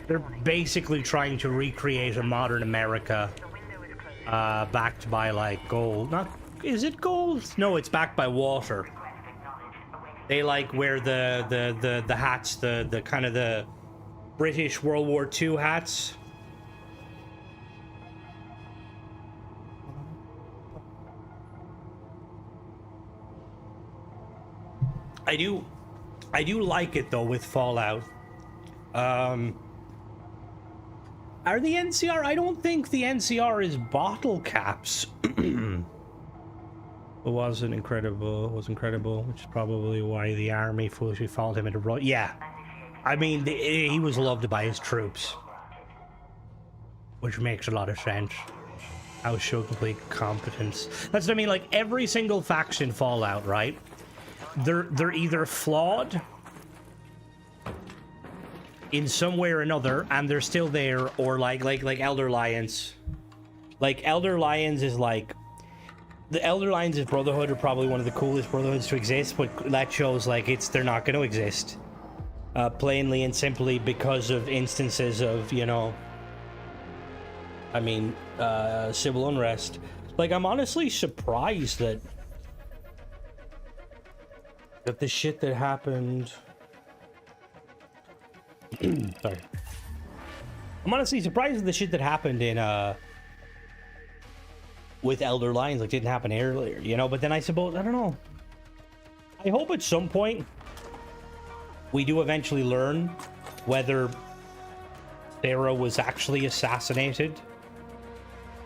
They're basically trying to recreate a modern America, backed by, like, gold. Not, is it gold? No, it's backed by water. They, like, wear the hats, the kind of the British World War II hats. I do like it though with Fallout. Are the NCR? I don't think the NCR is bottle caps. It was incredible, which is probably why the army foolishly followed him into run. Yeah, I mean he was loved by his troops, which makes a lot of sense. I was showing complete competence. That's what I mean. Like every single faction Fallout, right? They're either flawed in some way or another, and they're still there, or like Elder Lions. Like Elder Lions is like the Elder Lions' Brotherhood are probably one of the coolest brotherhoods to exist, but that shows like they're not going to exist, plainly and simply because of instances of, you know, I mean, civil unrest. Like I'm honestly surprised that the shit that happened. Sorry. I'm honestly surprised at the shit that happened in with Elder Lions, like didn't happen earlier, you know, but then I suppose, I don't know. I hope at some point we do eventually learn whether Sarah was actually assassinated,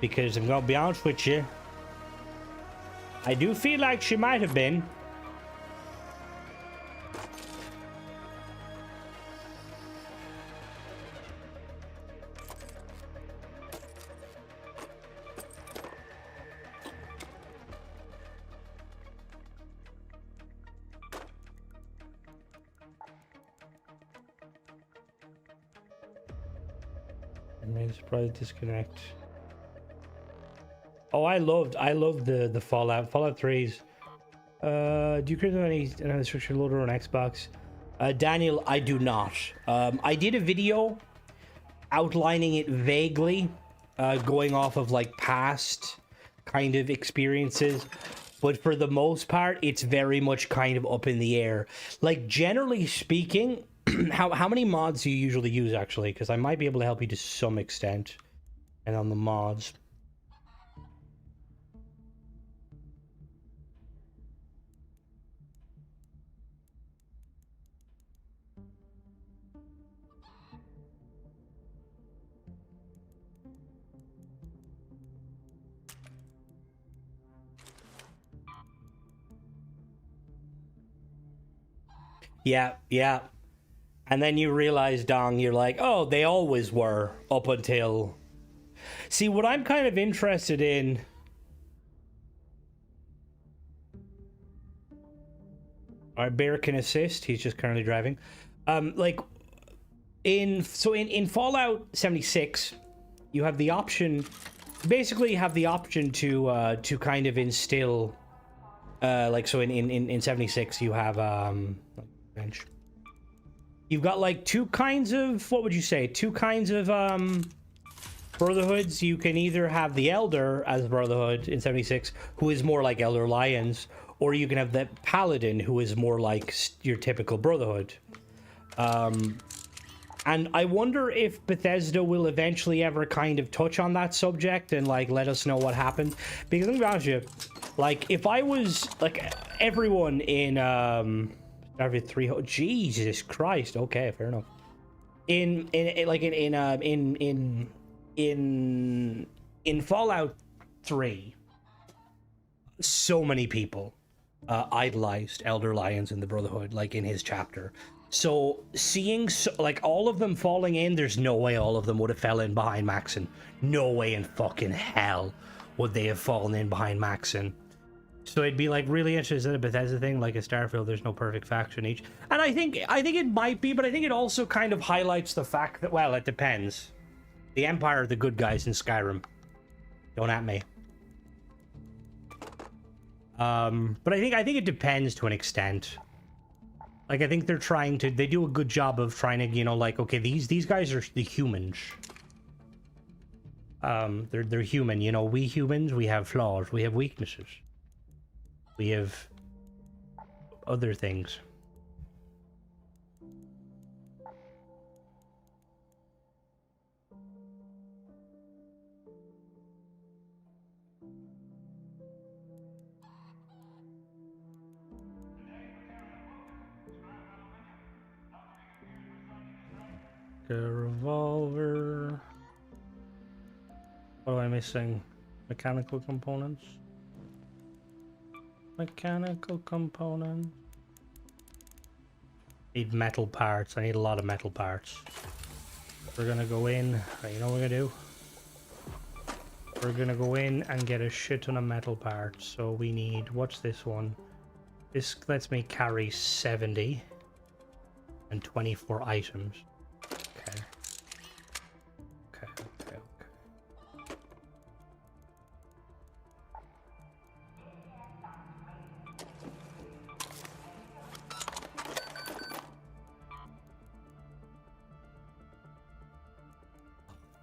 because I'm gonna be honest with you, I do feel like she might have been. Probably disconnect. Oh, I loved the Fallout 3's. Do you create any structure loader on Xbox? Daniel, I do not. I did a video outlining it vaguely, going off of like past kind of experiences, but for the most part it's very much kind of up in the air. Like generally speaking, how many mods do you usually use, actually? Because I might be able to help you to some extent. And on the mods. Yeah. And then you realize, Dong, you're like, oh, they always were up until... See, what I'm kind of interested in... Alright, Bear can assist. He's just currently driving. Like, in Fallout 76, you have the option... Basically, you have the option to kind of instill... like, so in 76, you have... bench. You've got like two kinds of, what would you say? Two kinds of brotherhoods. You can either have the Elder as Brotherhood in 76, who is more like Elder Lions, or you can have the Paladin, who is more like your typical Brotherhood. And I wonder if Bethesda will eventually ever kind of touch on that subject and like let us know what happened. Because let me be honest with you, like if I was like everyone in every 3, Jesus Christ. Okay, fair enough. In Fallout 3, so many people idolized Elder Lions in the Brotherhood, like in his chapter. So seeing like all of them falling in, there's no way all of them would have fell in behind Maxon. No way in fucking hell would they have fallen in behind Maxon. So it'd be like really interesting in a Bethesda thing, like a Starfield. There's no perfect faction each, and I think it might be, but I think it also kind of highlights the fact that, well, it depends. The Empire are the good guys in Skyrim. Don't at me. But I think it depends to an extent. Like, I think they do a good job of trying to, you know, like, okay, these guys are the humans. They're human, you know. We humans, we have flaws, we have weaknesses, we have other things. A revolver. What am I missing? Mechanical components. Mechanical components. Need metal parts. I need a lot of metal parts. We're gonna go in. Right, you know what we're gonna do? We're gonna go in and get a shit ton of metal parts. So we need, what's this one? This lets me carry 70 and 24 items. Okay.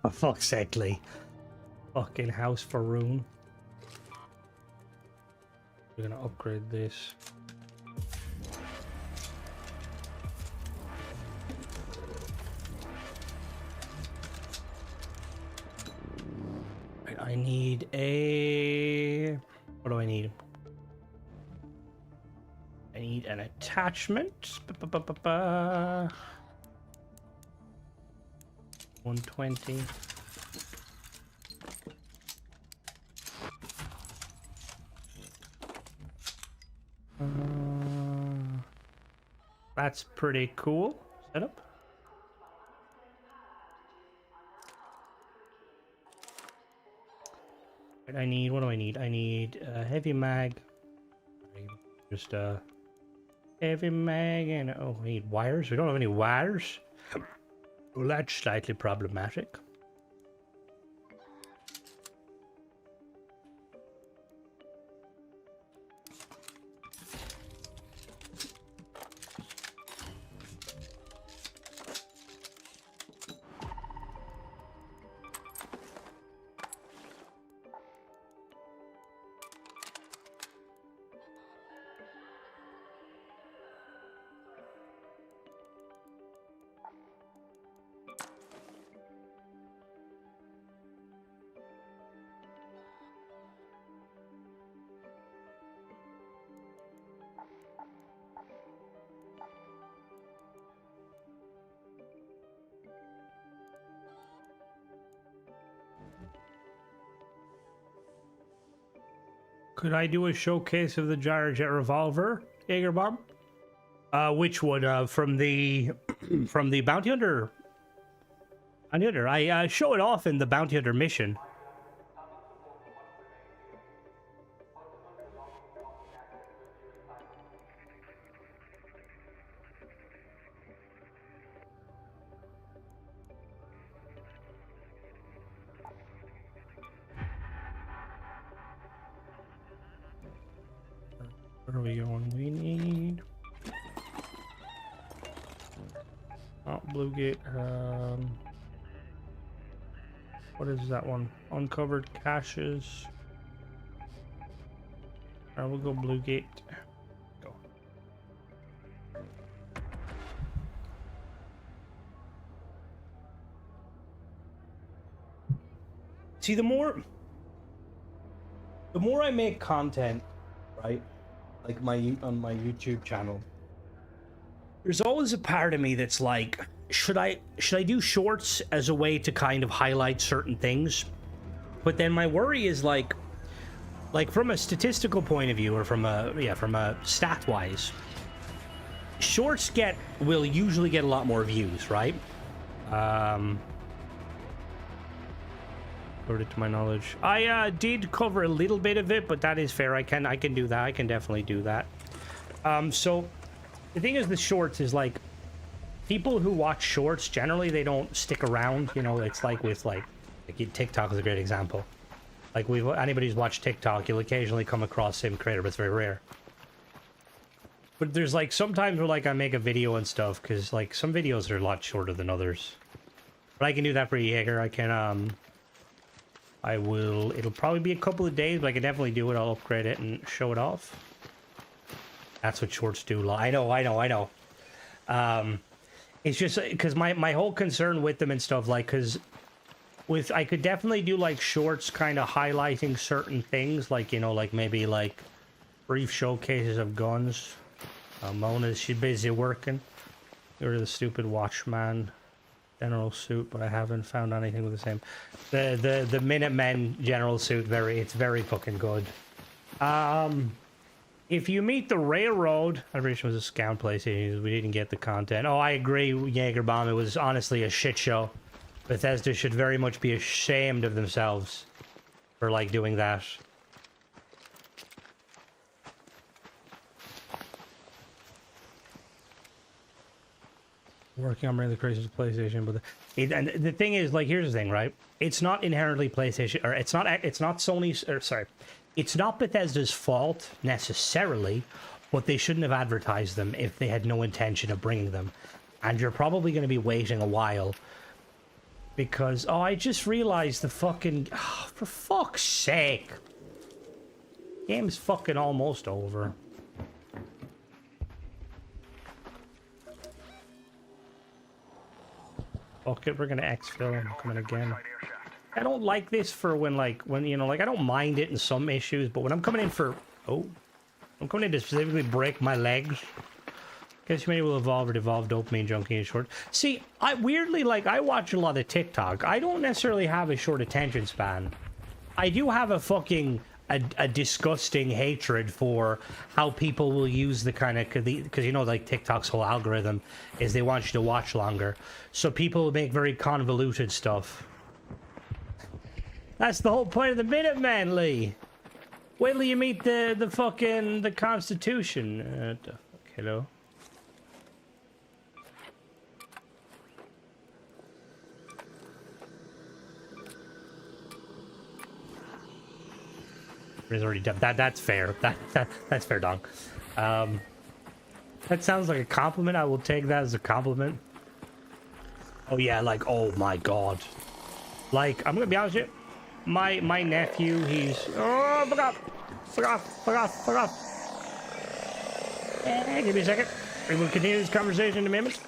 For fuck's sake, Lee. Fucking house for Rune. We're gonna upgrade this. I need a... What do I need? I need an attachment. 120. That's pretty cool setup. I need, what do I need? I need a heavy mag. Just a heavy mag and, oh, we need wires. We don't have any wires. Well, that's slightly problematic. Could I do a showcase of the Gyrojet revolver, Jaeger Bomb? Which one? From the Bounty Hunter. I show it off in the Bounty Hunter mission. Where are we going? We need... Oh, Blue Gate. What is that one? Uncovered caches. Alright, we'll go Blue Gate. Go. See, the more I make content, right? Like on my YouTube channel, there's always a part of me that's like, should I do shorts as a way to kind of highlight certain things? But then my worry is like, like from a statistical point of view, or from a stat wise, shorts will usually get a lot more views, right? Covered it to my knowledge. I did cover a little bit of it, but that is fair. I can do that. I can definitely do that. So the thing is, the shorts is like, people who watch shorts generally, they don't stick around. You know, it's like with like TikTok is a great example. Like anybody who's watched TikTok, you'll occasionally come across the same creator, but it's very rare. But there's like sometimes where like I make a video and stuff, because like some videos are a lot shorter than others. But I can do that for Jaeger. I can it'll probably be a couple of days, but I can definitely do it. I'll upgrade it and show it off. That's what shorts do. I know. It's just because my whole concern with them and stuff, like, because I could definitely do like shorts kind of highlighting certain things, like, you know, like maybe like brief showcases of guns. She's busy working. Get rid of the stupid Watchman general suit, but I haven't found anything with the same. The Minutemen general suit, it's very fucking good. If you meet the railroad, I wish it was a scam PlayStation. We didn't get the content. Oh, I agree, Jaegerbomb. It was honestly a shit show. Bethesda should very much be ashamed of themselves for like doing that. Working on bringing the creators to PlayStation, but and the thing is, like, here's the thing, right? It's not inherently PlayStation, or it's not Sony's, or sorry, it's not Bethesda's fault necessarily, but they shouldn't have advertised them if they had no intention of bringing them. And you're probably going to be waiting a while because, oh, I just realized the fucking, oh, for fuck's sake, game's fucking almost over. Fuck it, we're gonna exfil. I'm coming again. I don't like this for when you know, like, I don't mind it in some issues, but when I'm coming in for, I'm coming in to specifically break my legs. Guess humanity will evolve or devolve dopamine junkie in short. See, I weirdly, like, I watch a lot of TikTok. I don't necessarily have a short attention span. I do have a fucking a disgusting hatred for how people will use the kind of, because you know, like, TikTok's whole algorithm is they want you to watch longer, so people will make very convoluted stuff. That's the whole point of the Minutemen, Lee. Wait till you meet the Constitution. The fuck, hello. Already done. That's fair. That's fair, Dong. That sounds like a compliment. I will take that as a compliment. Oh yeah, like, oh my god. Like, I'm gonna be honest with you. My nephew, he's, oh, fuck off. Give me a second. We will continue this conversation in a minute.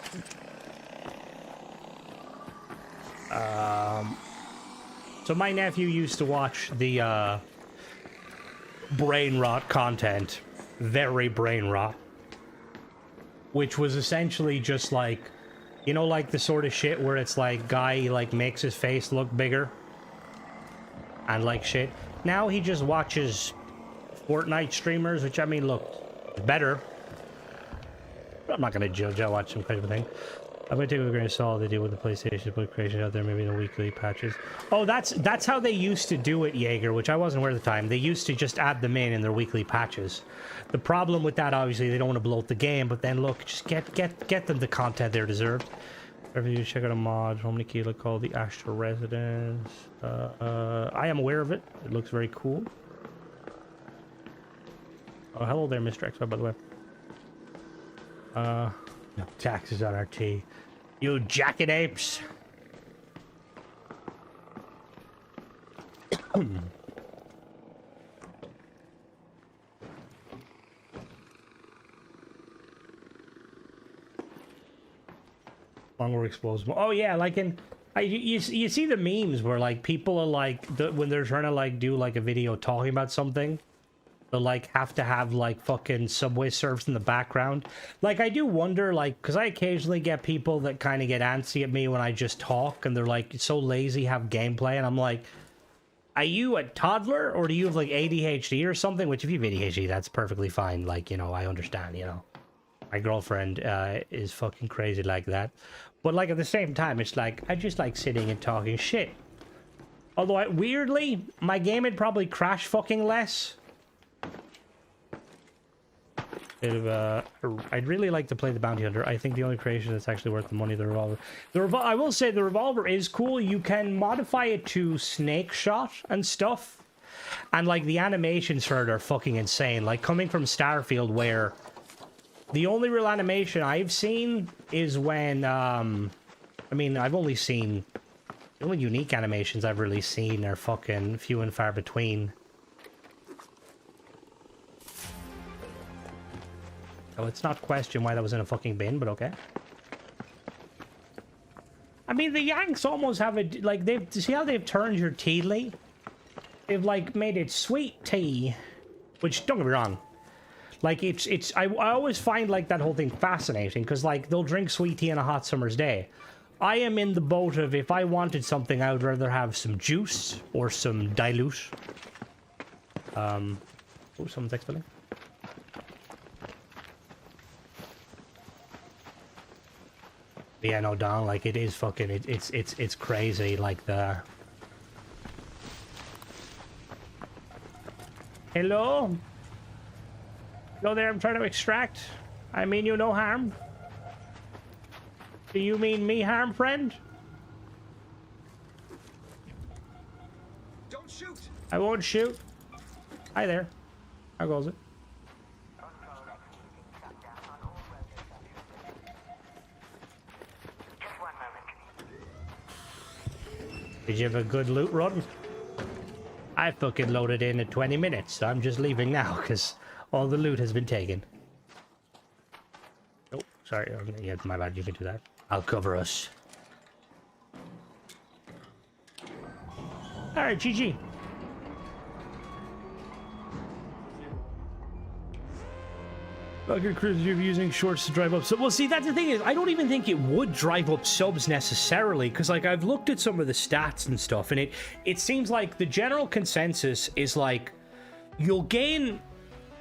So my nephew used to watch the brain rot content, very brain rot, which was essentially just like, you know, like the sort of shit where it's like guy like makes his face look bigger and like shit. Now he just watches Fortnite streamers, which, I mean, look, better. I'm not gonna judge. I watch some kind of thing. I'm gonna take a grain of salt. They deal with the PlayStation put creation out there, maybe in the weekly patches. Oh, that's how they used to do it, Jaeger, which I wasn't aware at the time. They used to just add them in their weekly patches. The problem with that, obviously, they don't want to bloat the game, but then look, just get them the content they're deserved. Wherever you check out a mod, Homnikila called the Astra Residence. I am aware of it. It looks very cool. Oh, hello there, Mr. X, by the way. No taxes on our tea. You jackanapes! Longer explosive. Oh yeah, like you see the memes where like people are like when they're trying to like do like a video talking about something. They'll like have to have like fucking Subway surfs in the background. Like, I do wonder, like, because I occasionally get people that kind of get antsy at me when I just talk, and they're like so lazy, have gameplay, and I'm like, are you a toddler or do you have like ADHD or something? Which if you have ADHD, that's perfectly fine. Like, you know, I understand, you know. My girlfriend is fucking crazy like that. But like at the same time, it's like, I just like sitting and talking shit. Although, weirdly, my game would probably crash fucking less. I'd really like to play the Bounty Hunter. I think the only creation that's actually worth the money is the revolver. I will say the revolver is cool. You can modify it to snake shot and stuff. And like the animations for it are fucking insane. Like coming from Starfield where the only real animation I've seen is when, I mean, I've only seen, the only unique animations I've really seen are fucking few and far between. So let's not question why that was in a fucking bin, but okay. I mean, the Yanks almost have a, like, they've, see how they've turned your tea, Lee? They've, like, made it sweet tea, which, don't get me wrong, like, I always find, like, that whole thing fascinating, because, like, they'll drink sweet tea on a hot summer's day. I am in the boat of, if I wanted something, I would rather have some juice, or some dilute. Oh, someone's expelling. Yeah, no, Don, like, it is fucking, it's crazy, like, the... Hello? Hello there, I'm trying to extract. I mean you no harm. Do you mean me harm, friend? Don't shoot! I won't shoot. Hi there. How goes it? Did you have a good loot run? I fucking loaded in at 20 minutes, so I'm just leaving now, because all the loot has been taken. Oh, sorry. Yeah, my bad. You can do that. I'll cover us. Alright, GG. Fucking cruise you're using shorts to drive up subs. Well, see, that's the thing is, I don't even think it would drive up subs necessarily, because, like, I've looked at some of the stats and stuff, and it seems like the general consensus is, like, you'll gain...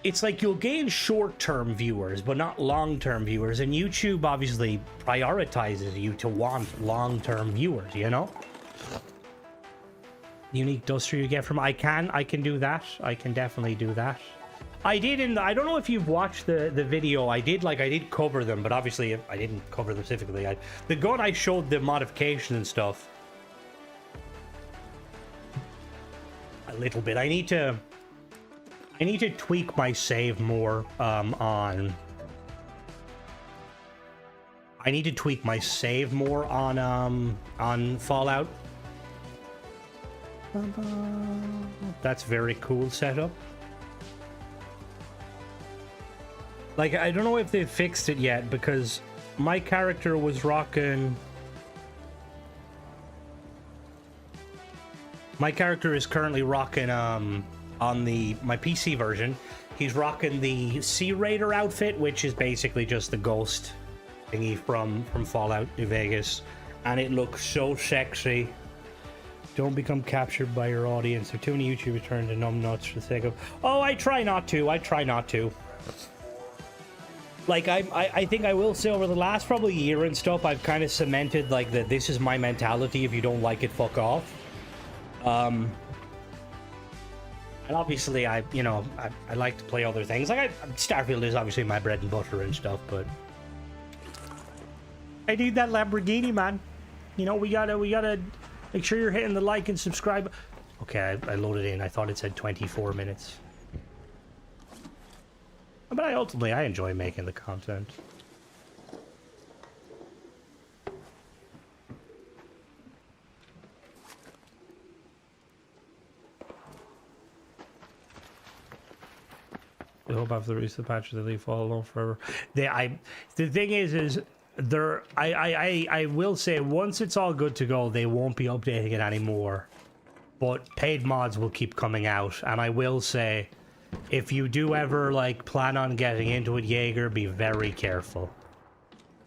It's like you'll gain short-term viewers, but not long-term viewers, and YouTube obviously prioritizes you to want long-term viewers, you know? Unique duster you get from... I can do that. I can definitely do that. I did I don't know if you've watched the video. I did cover them, but obviously I didn't cover them specifically. The gun I showed the modification and stuff a little bit. I need to tweak my save more I need to tweak my save more on Fallout. That's very cool setup. Like, I don't know if they've fixed it yet, because my character was rocking... My character is currently rocking, on my PC version, he's rocking the Sea Raider outfit, which is basically just the ghost thingy from Fallout New Vegas. And it looks so sexy. Don't become captured by your audience. There are too many YouTubers turn to numbnuts for the sake of... Oh, I try not to. Like, I think I will say over the last probably year and stuff, I've kind of cemented, like, that this is my mentality. If you don't like it, fuck off. And obviously, I like to play other things. Like, Starfield is obviously my bread and butter and stuff, but... I need that Lamborghini, man. You know, we gotta make sure you're hitting the like and subscribe. Okay, I loaded in. I thought it said 24 minutes. But ultimately, I enjoy making the content. I hope after the release of the patch they leave Fall alone forever. The thing is I will say once it's all good to go, they won't be updating it anymore. But paid mods will keep coming out, and I will say, if you do ever, like, plan on getting into it, Jaeger, be very careful.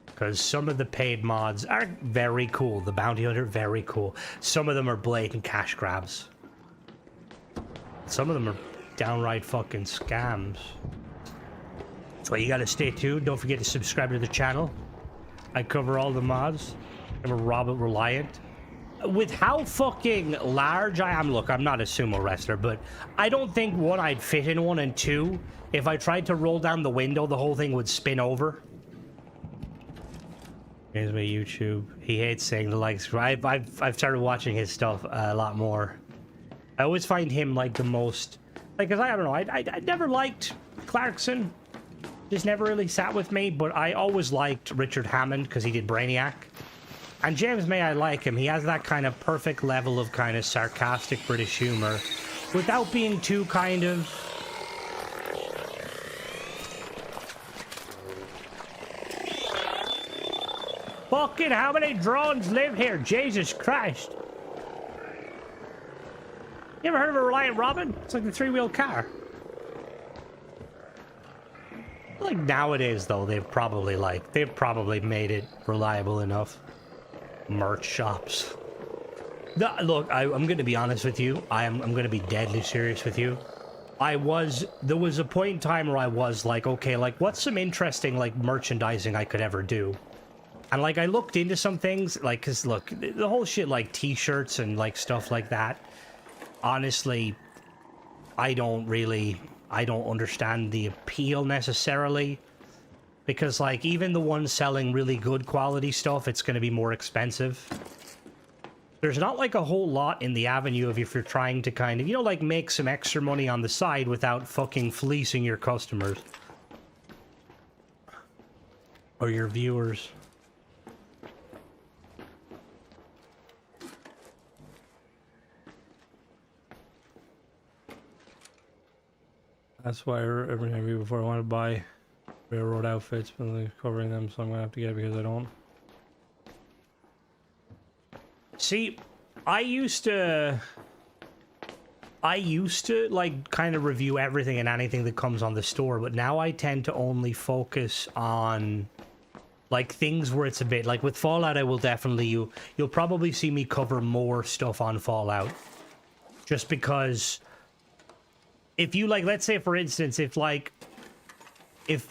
Because some of the paid mods are very cool. The Bounty Hunter, very cool. Some of them are blatant cash grabs. Some of them are downright fucking scams. That's why you gotta stay tuned. Don't forget to subscribe to the channel. I cover all the mods. I'm a Robert Reliant. With how fucking large I am, look, I'm not a sumo wrestler, but I don't think, one, I'd fit in one, and two, if I tried to roll down the window, the whole thing would spin over. Here's my YouTube. He hates saying the likes. I've started watching his stuff a lot more. I always find him like the most, like, cause I don't know, I never liked Clarkson. Just never really sat with me, but I always liked Richard Hammond because he did Brainiac. And James May, I like him. He has that kind of perfect level of kind of sarcastic British humor without being too kind of... Fucking how many drones live here? Jesus Christ. You ever heard of a Reliant Robin? It's like the three-wheel car. Like nowadays, though, they've probably made it reliable enough. Merch shops. Look, I'm going to be honest with you. I'm going to be deadly serious with you. There was a point in time where I was like, okay, like, what's some interesting, like, merchandising I could ever do? And, like, I looked into some things, like, because, look, the whole shit, like, t-shirts and, like, stuff like that, honestly, I don't understand the appeal necessarily. Because, like, even the ones selling really good quality stuff, it's going to be more expensive. There's not, like, a whole lot in the avenue of if you're trying to kind of, you know, like, make some extra money on the side without fucking fleecing your customers. Or your viewers. That's why every time before I want to buy railroad outfits, but they're covering them, so I'm gonna have to get it because I don't. See, I used to like kind of review everything and anything that comes on the store, but now I tend to only focus on like things where it's a bit like with Fallout. I will definitely you'll probably see me cover more stuff on Fallout, just because if you like, let's say for instance, if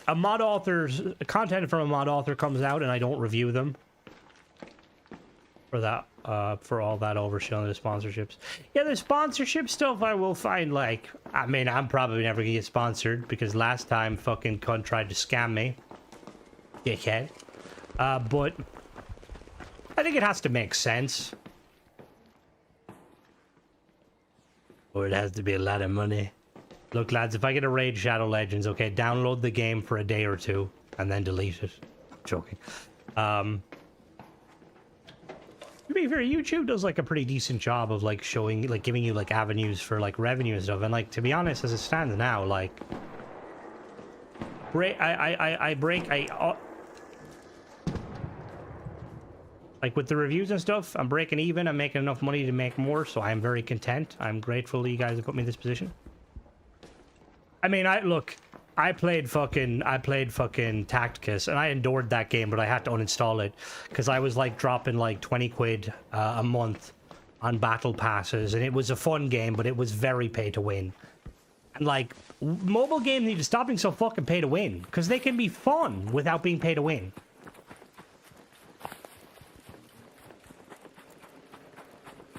a mod author's content from a mod author comes out and I don't review them for that, for all that overshilling the sponsorships. Yeah, the sponsorship stuff I will find, like, I mean, I'm probably never gonna get sponsored because last time fucking cunt tried to scam me. Dickhead. But I think it has to make sense. Or it has to be a lot of money. Look, lads, if I get a Raid Shadow Legends, okay, download the game for a day or two and then delete it. I'm joking. To be fair, YouTube does like a pretty decent job of like showing, like giving you like avenues for like revenue and stuff. And like, to be honest, as it stands now, like, like with the reviews and stuff, I'm breaking even. I'm making enough money to make more, so I'm very content. I'm grateful that you guys have put me in this position. I mean, I played fucking Tacticus, and I endured that game, but I had to uninstall it because I was like dropping like 20 quid a month on battle passes, and it was a fun game, but it was very pay to win. And like, mobile games need to stop being so fucking pay to win because they can be fun without being pay to win.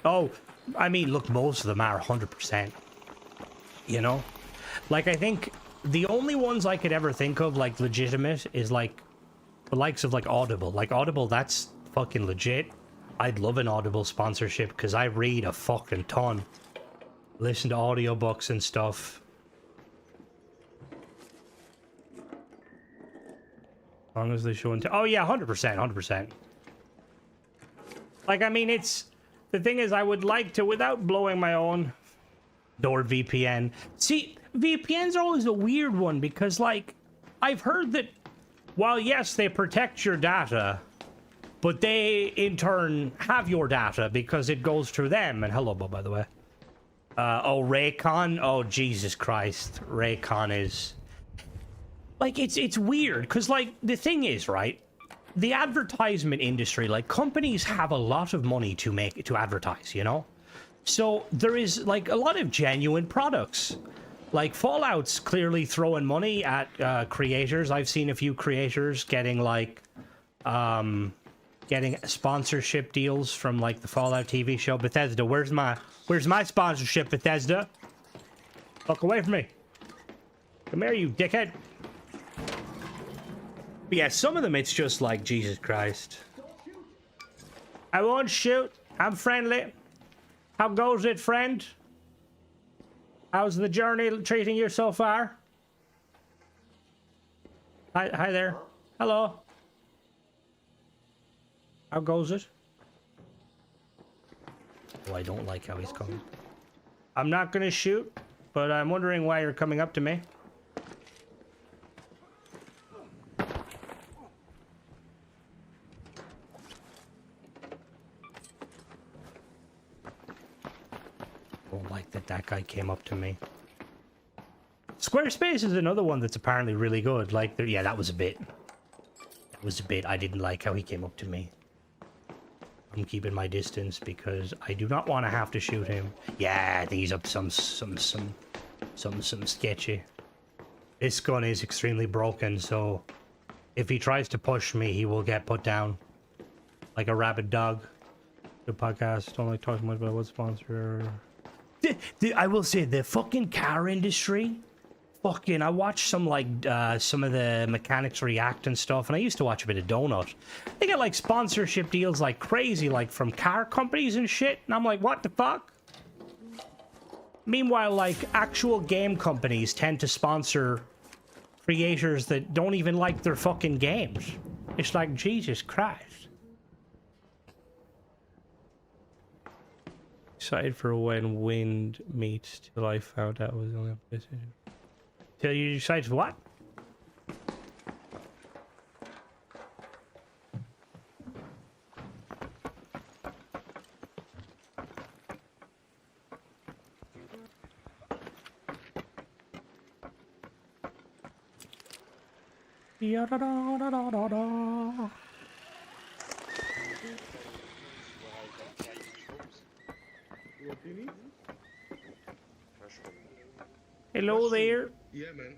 Oh, I mean, look, most of them are 100%. You know? Like, I think the only ones I could ever think of, like, legitimate is, like, the likes of, like, Audible. Like, Audible, that's fucking legit. I'd love an Audible sponsorship, because I read a fucking ton. Listen to audiobooks and stuff. As long as they show... Oh, yeah, 100%, 100%. Like, I mean, it's... The thing is, I would like to, without blowing my own... NordVPN. See, VPNs are always a weird one because, like, I've heard that while, yes, they protect your data, but they, in turn, have your data because it goes through them. And hello, Bob, by the way. Oh, Raycon? Oh, Jesus Christ. Raycon is... Like, it's weird because, like, the thing is, right? The advertisement industry, like, companies have a lot of money to advertise, you know? So there is like a lot of genuine products. Like Fallout's clearly throwing money at creators. I've seen a few creators getting like getting sponsorship deals from like the Fallout TV show. Bethesda, where's my sponsorship, Bethesda? Fuck away from me. Come here, you dickhead. But yeah, some of them it's just like, Jesus Christ. I won't shoot. I'm friendly. How goes it, friend? How's the journey treating you so far? Hi there. Hello. How goes it? Oh, I don't like how he's coming. I'm not gonna shoot, but I'm wondering why you're coming up to me. Don't like that guy came up to me. Squarespace is another one that's apparently really good. Like, yeah, that was a bit. That was a bit. I didn't like how he came up to me. I'm keeping my distance because I do not want to have to shoot him. Yeah, I think he's up to some sketchy. This gun is extremely broken, so if he tries to push me, he will get put down like a rabid dog. The podcast don't like talking much about what sponsor. I will say the fucking car industry. Fucking, I watched some like some of the mechanics react and stuff, and I used to watch a bit of Donut. They get like sponsorship deals like crazy, like from car companies and shit, and I'm like, what the fuck? Meanwhile, like actual game companies tend to sponsor creators that don't even like their fucking games. It's like, Jesus Christ. Excited for when wind meets till I found out it was only a PlayStation. Till you decide for what? Ya da da da da da da. Hello there. Yeah, man.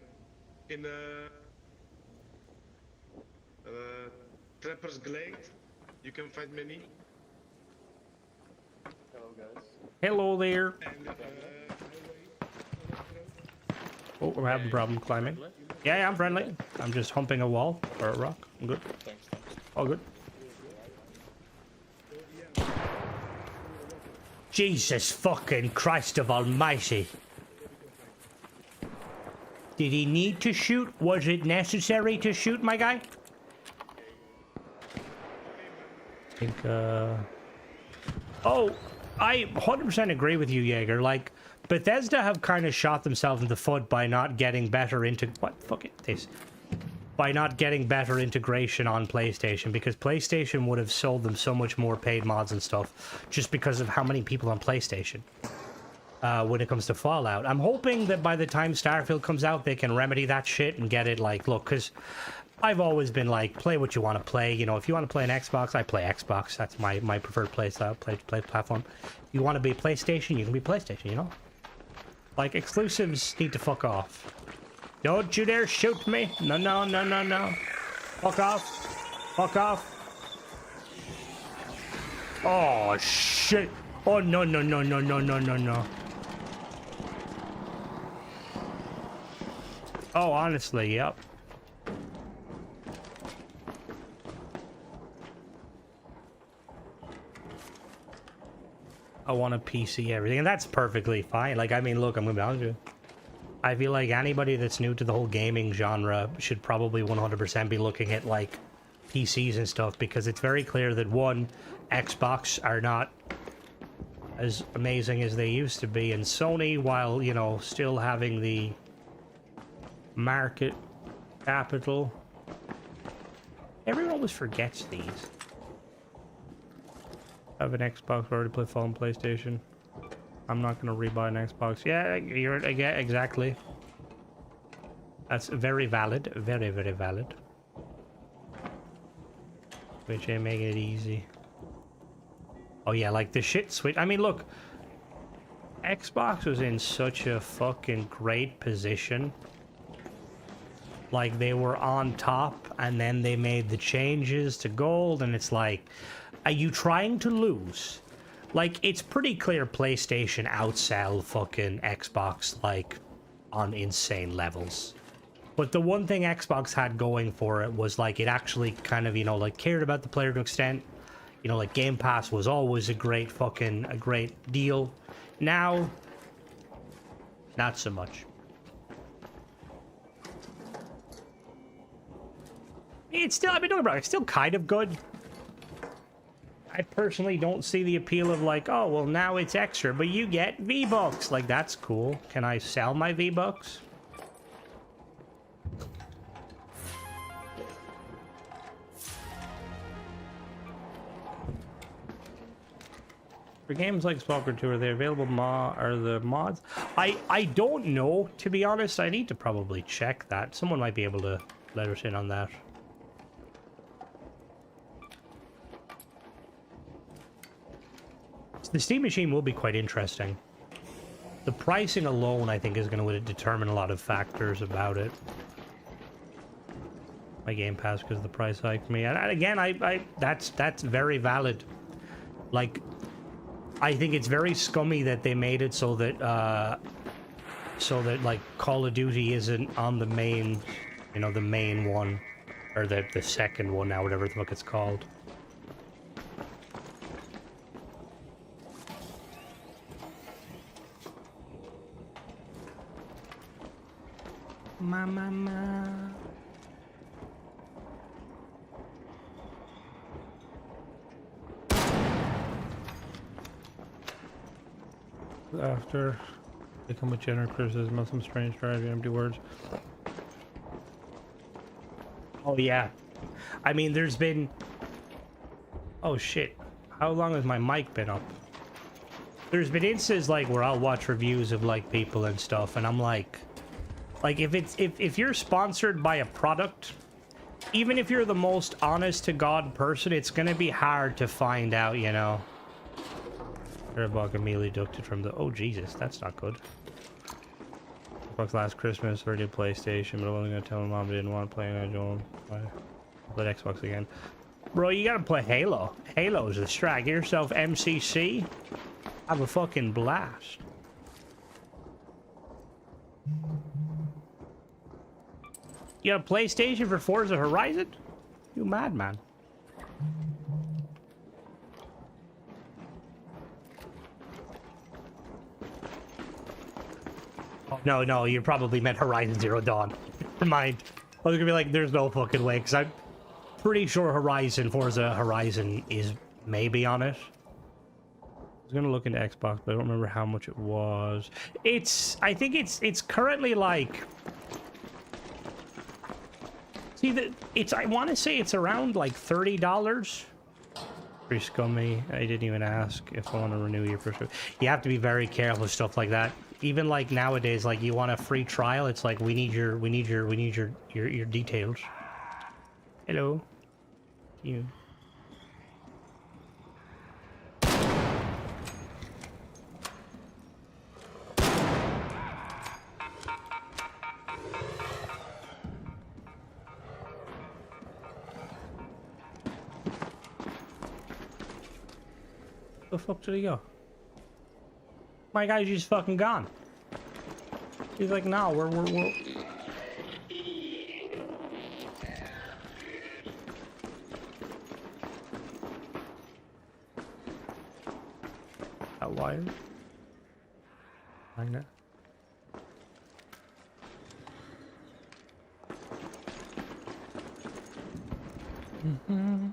In Trapper's Glade, you can find many. Hello, guys. Hello there. And, Oh, we're having a problem climbing. Yeah, I'm friendly. I'm just humping a wall or a rock. I'm good. Thanks. All good. Jesus fucking Christ of Almighty. Did he need to shoot? Was it necessary to shoot, my guy? I think, Oh, I 100% agree with you, Jaeger. Like, Bethesda have kind of shot themselves in the foot by not getting better into... What? Fuck it. This. By not getting better integration on PlayStation, because PlayStation would have sold them so much more paid mods and stuff just because of how many people on PlayStation when it comes to Fallout. I'm hoping that by the time Starfield comes out, they can remedy that shit and get it, like, look, because I've always been like, play what you want to play. You know, if you want to play an Xbox, I play Xbox. That's my preferred play platform. If you want to be PlayStation, you can be PlayStation, you know? Like, exclusives need to fuck off. Don't you dare shoot me. No, no, no, no, no. Fuck off. Fuck off. Oh, shit. Oh, no, no, no, no, no, no, no, no. Oh, honestly, yep. I want a PC everything, and that's perfectly fine. Like, I mean, look, I'm gonna be honest with you. I feel like anybody that's new to the whole gaming genre should probably 100% be looking at, like, PCs and stuff, because it's very clear that, one, Xbox are not as amazing as they used to be, and Sony, while, you know, still having the market capital... Everyone always forgets these. I have an Xbox, already play Fallout on PlayStation. I'm not gonna rebuy an Xbox. Yeah, yeah, exactly. That's very valid. Very, very valid. Which ain't making it easy. Oh yeah, like the shit switch. I mean, look. Xbox was in such a fucking great position. Like, they were on top, and then they made the changes to gold, and it's like, are you trying to lose? Like, it's pretty clear PlayStation outsell fucking Xbox, like, on insane levels. But the one thing Xbox had going for it was, like, it actually kind of, you know, like, cared about the player to an extent. You know, like, Game Pass was always a great deal. Now, not so much. It's still, I mean, don't get me wrong, it's still kind of good. I personally don't see the appeal of like, oh, well, now it's extra, but you get V-Bucks. Like, that's cool. Can I sell my V-Bucks? For games like Stalker 2, are they available are the mods? I don't know, to be honest. I need to probably check that. Someone might be able to let us in on that. The Steam Machine will be quite interesting. The pricing alone, I think, is going to determine a lot of factors about it. My Game Pass because the price hiked me, and again, that's very valid. Like, I think it's very scummy that they made it so that like Call of Duty isn't on the main, you know, the main one, or the second one now, whatever the fuck it's called. Mama. After they come with general criticism of some strange drive empty words. Oh yeah, I mean, there's been. Oh shit! How long has my mic been up? There's been instances like where I'll watch reviews of like people and stuff, and I'm like if you're sponsored by a product, even if you're the most honest to God person, it's gonna be hard to find out, you know. Airbog immediately deducted from the. Oh Jesus, that's not good. Xbox last Christmas already did PlayStation, but I'm only gonna tell my mom I didn't want to play, and I don't play Xbox again. Bro, you gotta play Halo. Halo's the strat. Get yourself MCC. Have a fucking blast. You got a PlayStation for Forza Horizon? You madman. Oh, no, you probably meant Horizon Zero Dawn. Never mind. I was gonna be like, there's no fucking way, because I'm pretty sure Forza Horizon is maybe on it. I was gonna look into Xbox, but I don't remember how much it was. I think it's currently like. See, I want to say it's around like $30. Pretty scummy. I didn't even ask if I want to renew your first. You have to be very careful with stuff like that. Even like nowadays, like you want a free trial, it's like we need your details. Hello. You. Where the fuck did he go? My guy's just fucking gone. He's like, no, we're that wire. Kinda. Mm-hmm.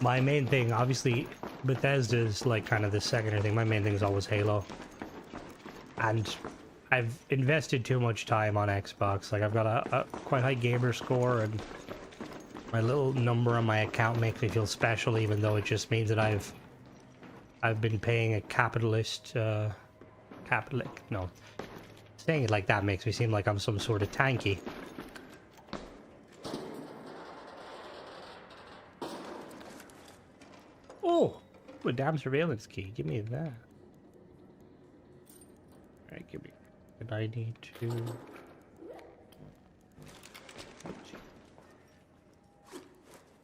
My main thing, obviously, Bethesda is like kind of the secondary thing. My main thing is always Halo. And I've invested too much time on Xbox. Like, I've got a quite high gamer score, and my little number on my account makes me feel special, even though it just means that I've been paying a Saying it like that makes me seem like I'm some sort of tanky. Oh, a damn surveillance key. Give me that. Alright, give me. And I need to.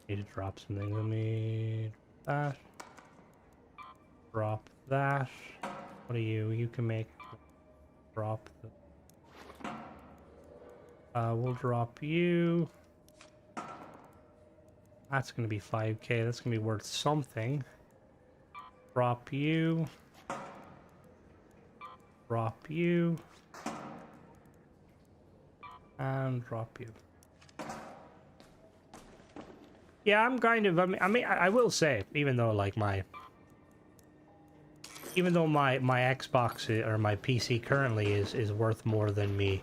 Need to drop something. Let me. That. Drop that. What are you? You can make. Drop the. We'll drop you. That's gonna be 5k. That's gonna be worth something. Drop you. Drop you. And drop you. Yeah, I'm kind of. I will say, even though like my Xbox or my PC currently is worth more than me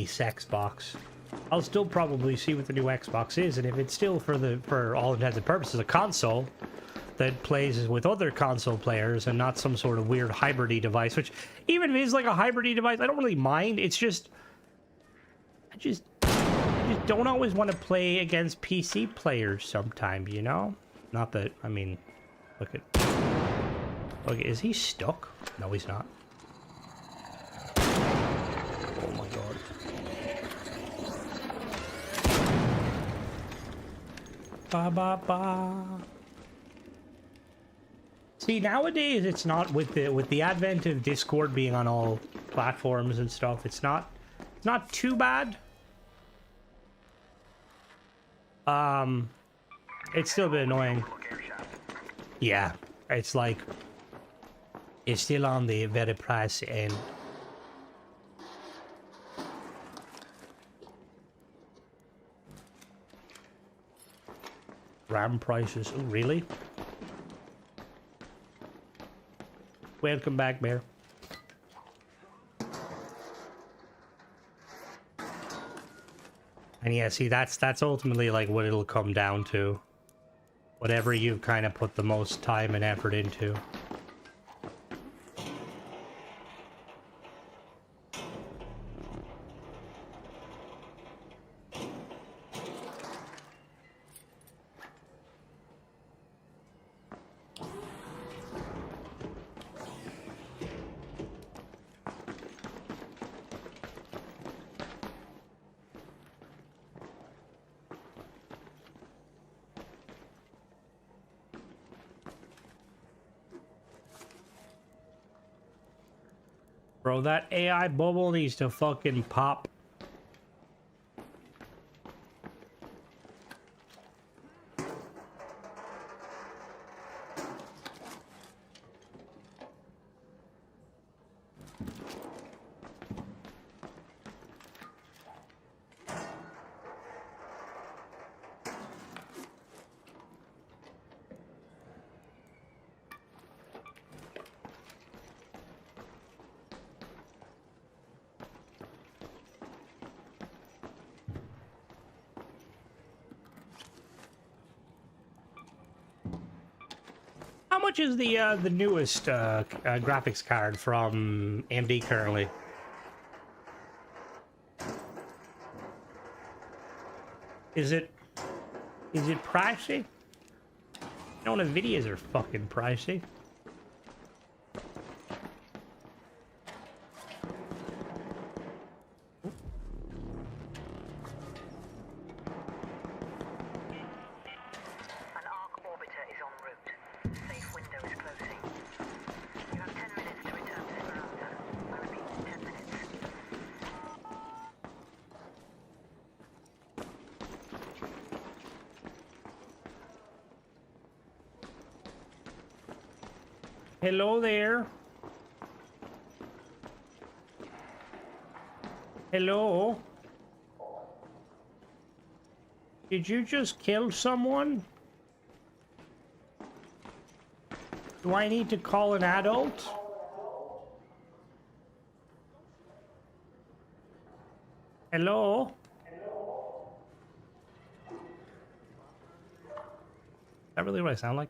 sex box, I'll still probably see what the new Xbox is, and if it's still for all intents and purposes a console that plays with other console players and not some sort of weird hybrid-y device, which even if it is like a hybrid-y device, I don't really mind. It's just I just don't always want to play against PC players sometimes, you know? Not that, I mean, look, is he stuck? No, he's not. Oh my god. Ba ba ba. See, nowadays it's not with the advent of Discord being on all platforms and stuff. It's not too bad. It's still a bit annoying. Yeah, it's like it's still on the very pricey end. RAM prices. Oh, really? Welcome back, Bear. And yeah, see, that's ultimately like what it'll come down to. Whatever you've kind of put the most time and effort into. Bro, that AI bubble needs to fucking pop. How much is the newest graphics card from AMD currently? Is it pricey? No, Nvidias are fucking pricey. Hello there. Hello? Did you just kill someone? Do I need to call an adult? Hello? Is that really what I sound like?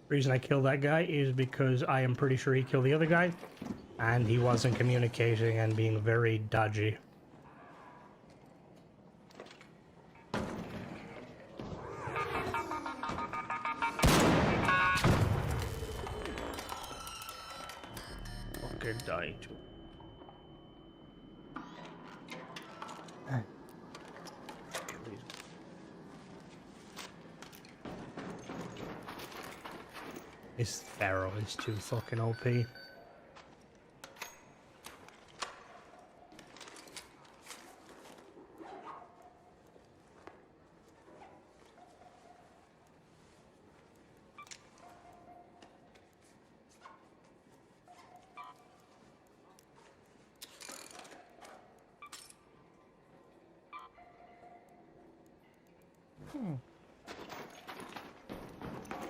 Reason I killed that guy is because I am pretty sure he killed the other guy, and he wasn't communicating and being very dodgy. Fucking died. This Pharaoh is too fucking OP.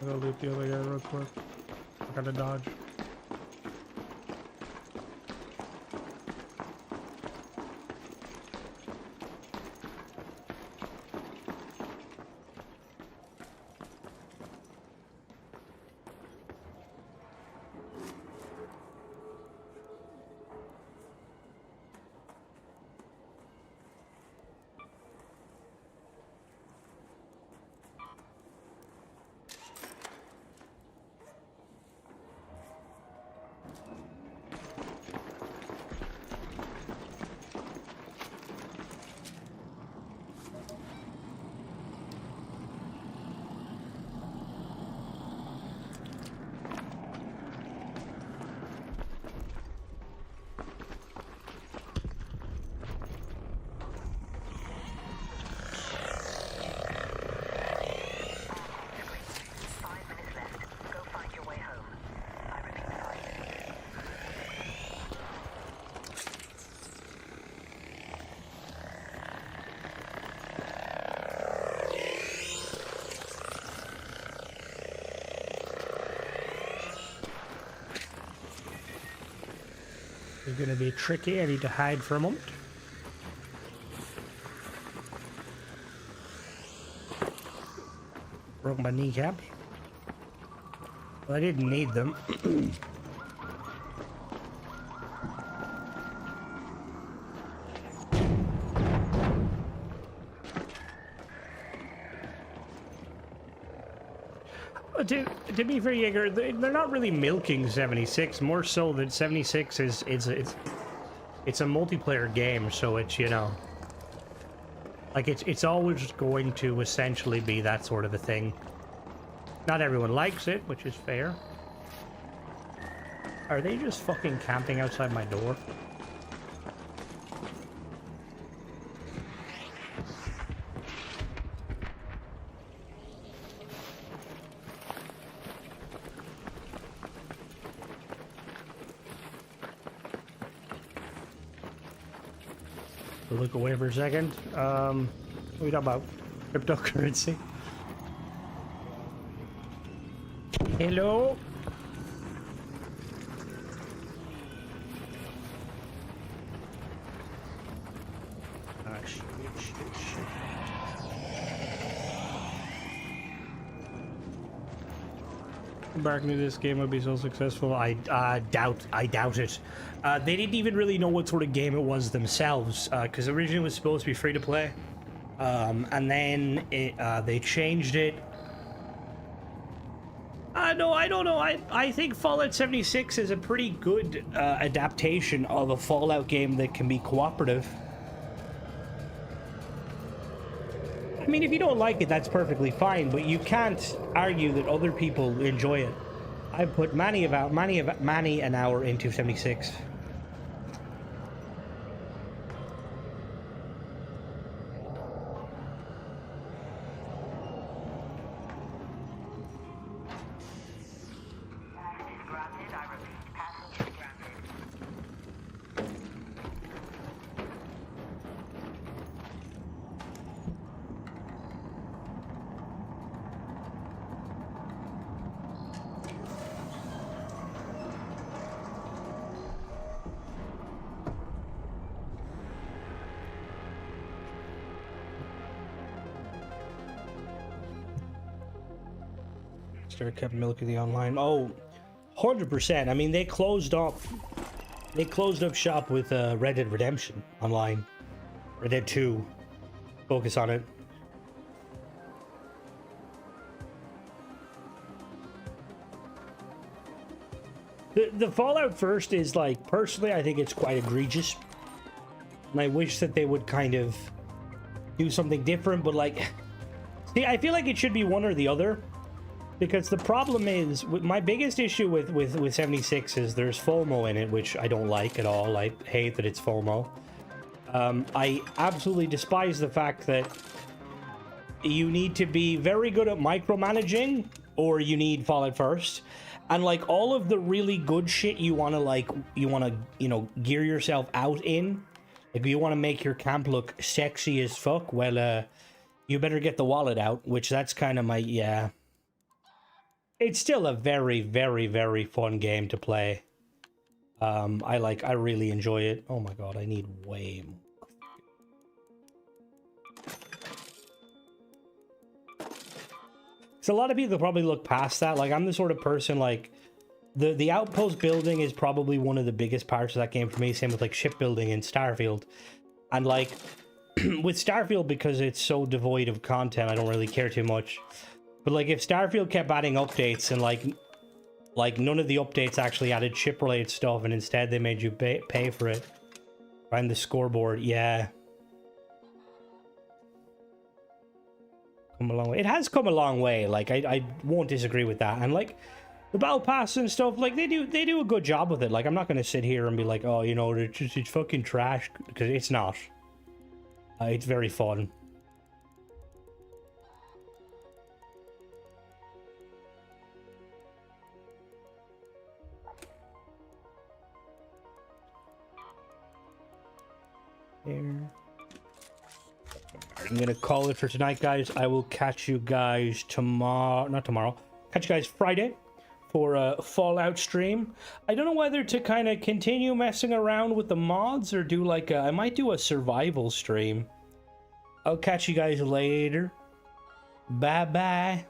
I'll loot the other guy real quick. I gotta dodge. It's gonna be tricky. I need to hide for a moment. Broke my kneecaps. Well, I didn't need them. To be fair, Jaeger, they're not really milking 76. More so that 76 is it's a multiplayer game, so it's, you know, like it's always going to essentially be that sort of a thing. Not everyone likes it, which is fair. Are they just fucking camping outside my door? Look away for a second. What are we talking about? Cryptocurrency? Hello? Ah, shit. Embarking into this game would be so successful. I doubt it. They didn't even really know what sort of game it was themselves, because originally it was supposed to be free to play, and then they changed it. No, I don't know. I think Fallout 76 is a pretty good adaptation of a Fallout game that can be cooperative. I mean, if you don't like it, that's perfectly fine, but you can't argue that other people enjoy it. I've put many an hour into 76. Rockstar kept milking the online. Oh, 100%. I mean, they closed up shop with Red Dead Redemption online. Red Dead 2. Focus on it. The Fallout first is, like, personally, I think it's quite egregious. And I wish that they would kind of do something different, but, like... See, I feel like it should be one or the other. Because the problem is, my biggest issue with 76 is there's FOMO in it, which I don't like at all. I hate that it's FOMO. I absolutely despise the fact that you need to be very good at micromanaging, or you need Fallout first. And, like, all of the really good shit you want to, you know, gear yourself out in. Like, you want to make your camp look sexy as fuck. Well, you better get the wallet out, which that's kind of my, yeah. It's still a very, very, very fun game to play. I really enjoy it. Oh my god, I need way more. So a lot of people probably look past that. Like, I'm the sort of person, like, the outpost building is probably one of the biggest parts of that game for me. Same with, like, shipbuilding in Starfield. And, like, with Starfield, because it's so devoid of content, I don't really care too much. But, like, if Starfield kept adding updates and, like none of the updates actually added ship-related stuff, and instead they made you pay for it. Find the scoreboard, yeah. Come a long way. It has come a long way. Like, I won't disagree with that. And, like, the battle pass and stuff, like, they do a good job with it. Like, I'm not gonna sit here and be like, oh, you know, it's fucking trash, because it's not. It's very fun. There. I'm gonna call it for tonight, guys. I will catch you guys tomorrow. Not tomorrow. Catch you guys Friday for a Fallout stream. I don't know whether to kind of continue messing around with the mods or do like I might do a survival stream. I'll catch you guys later. Bye bye.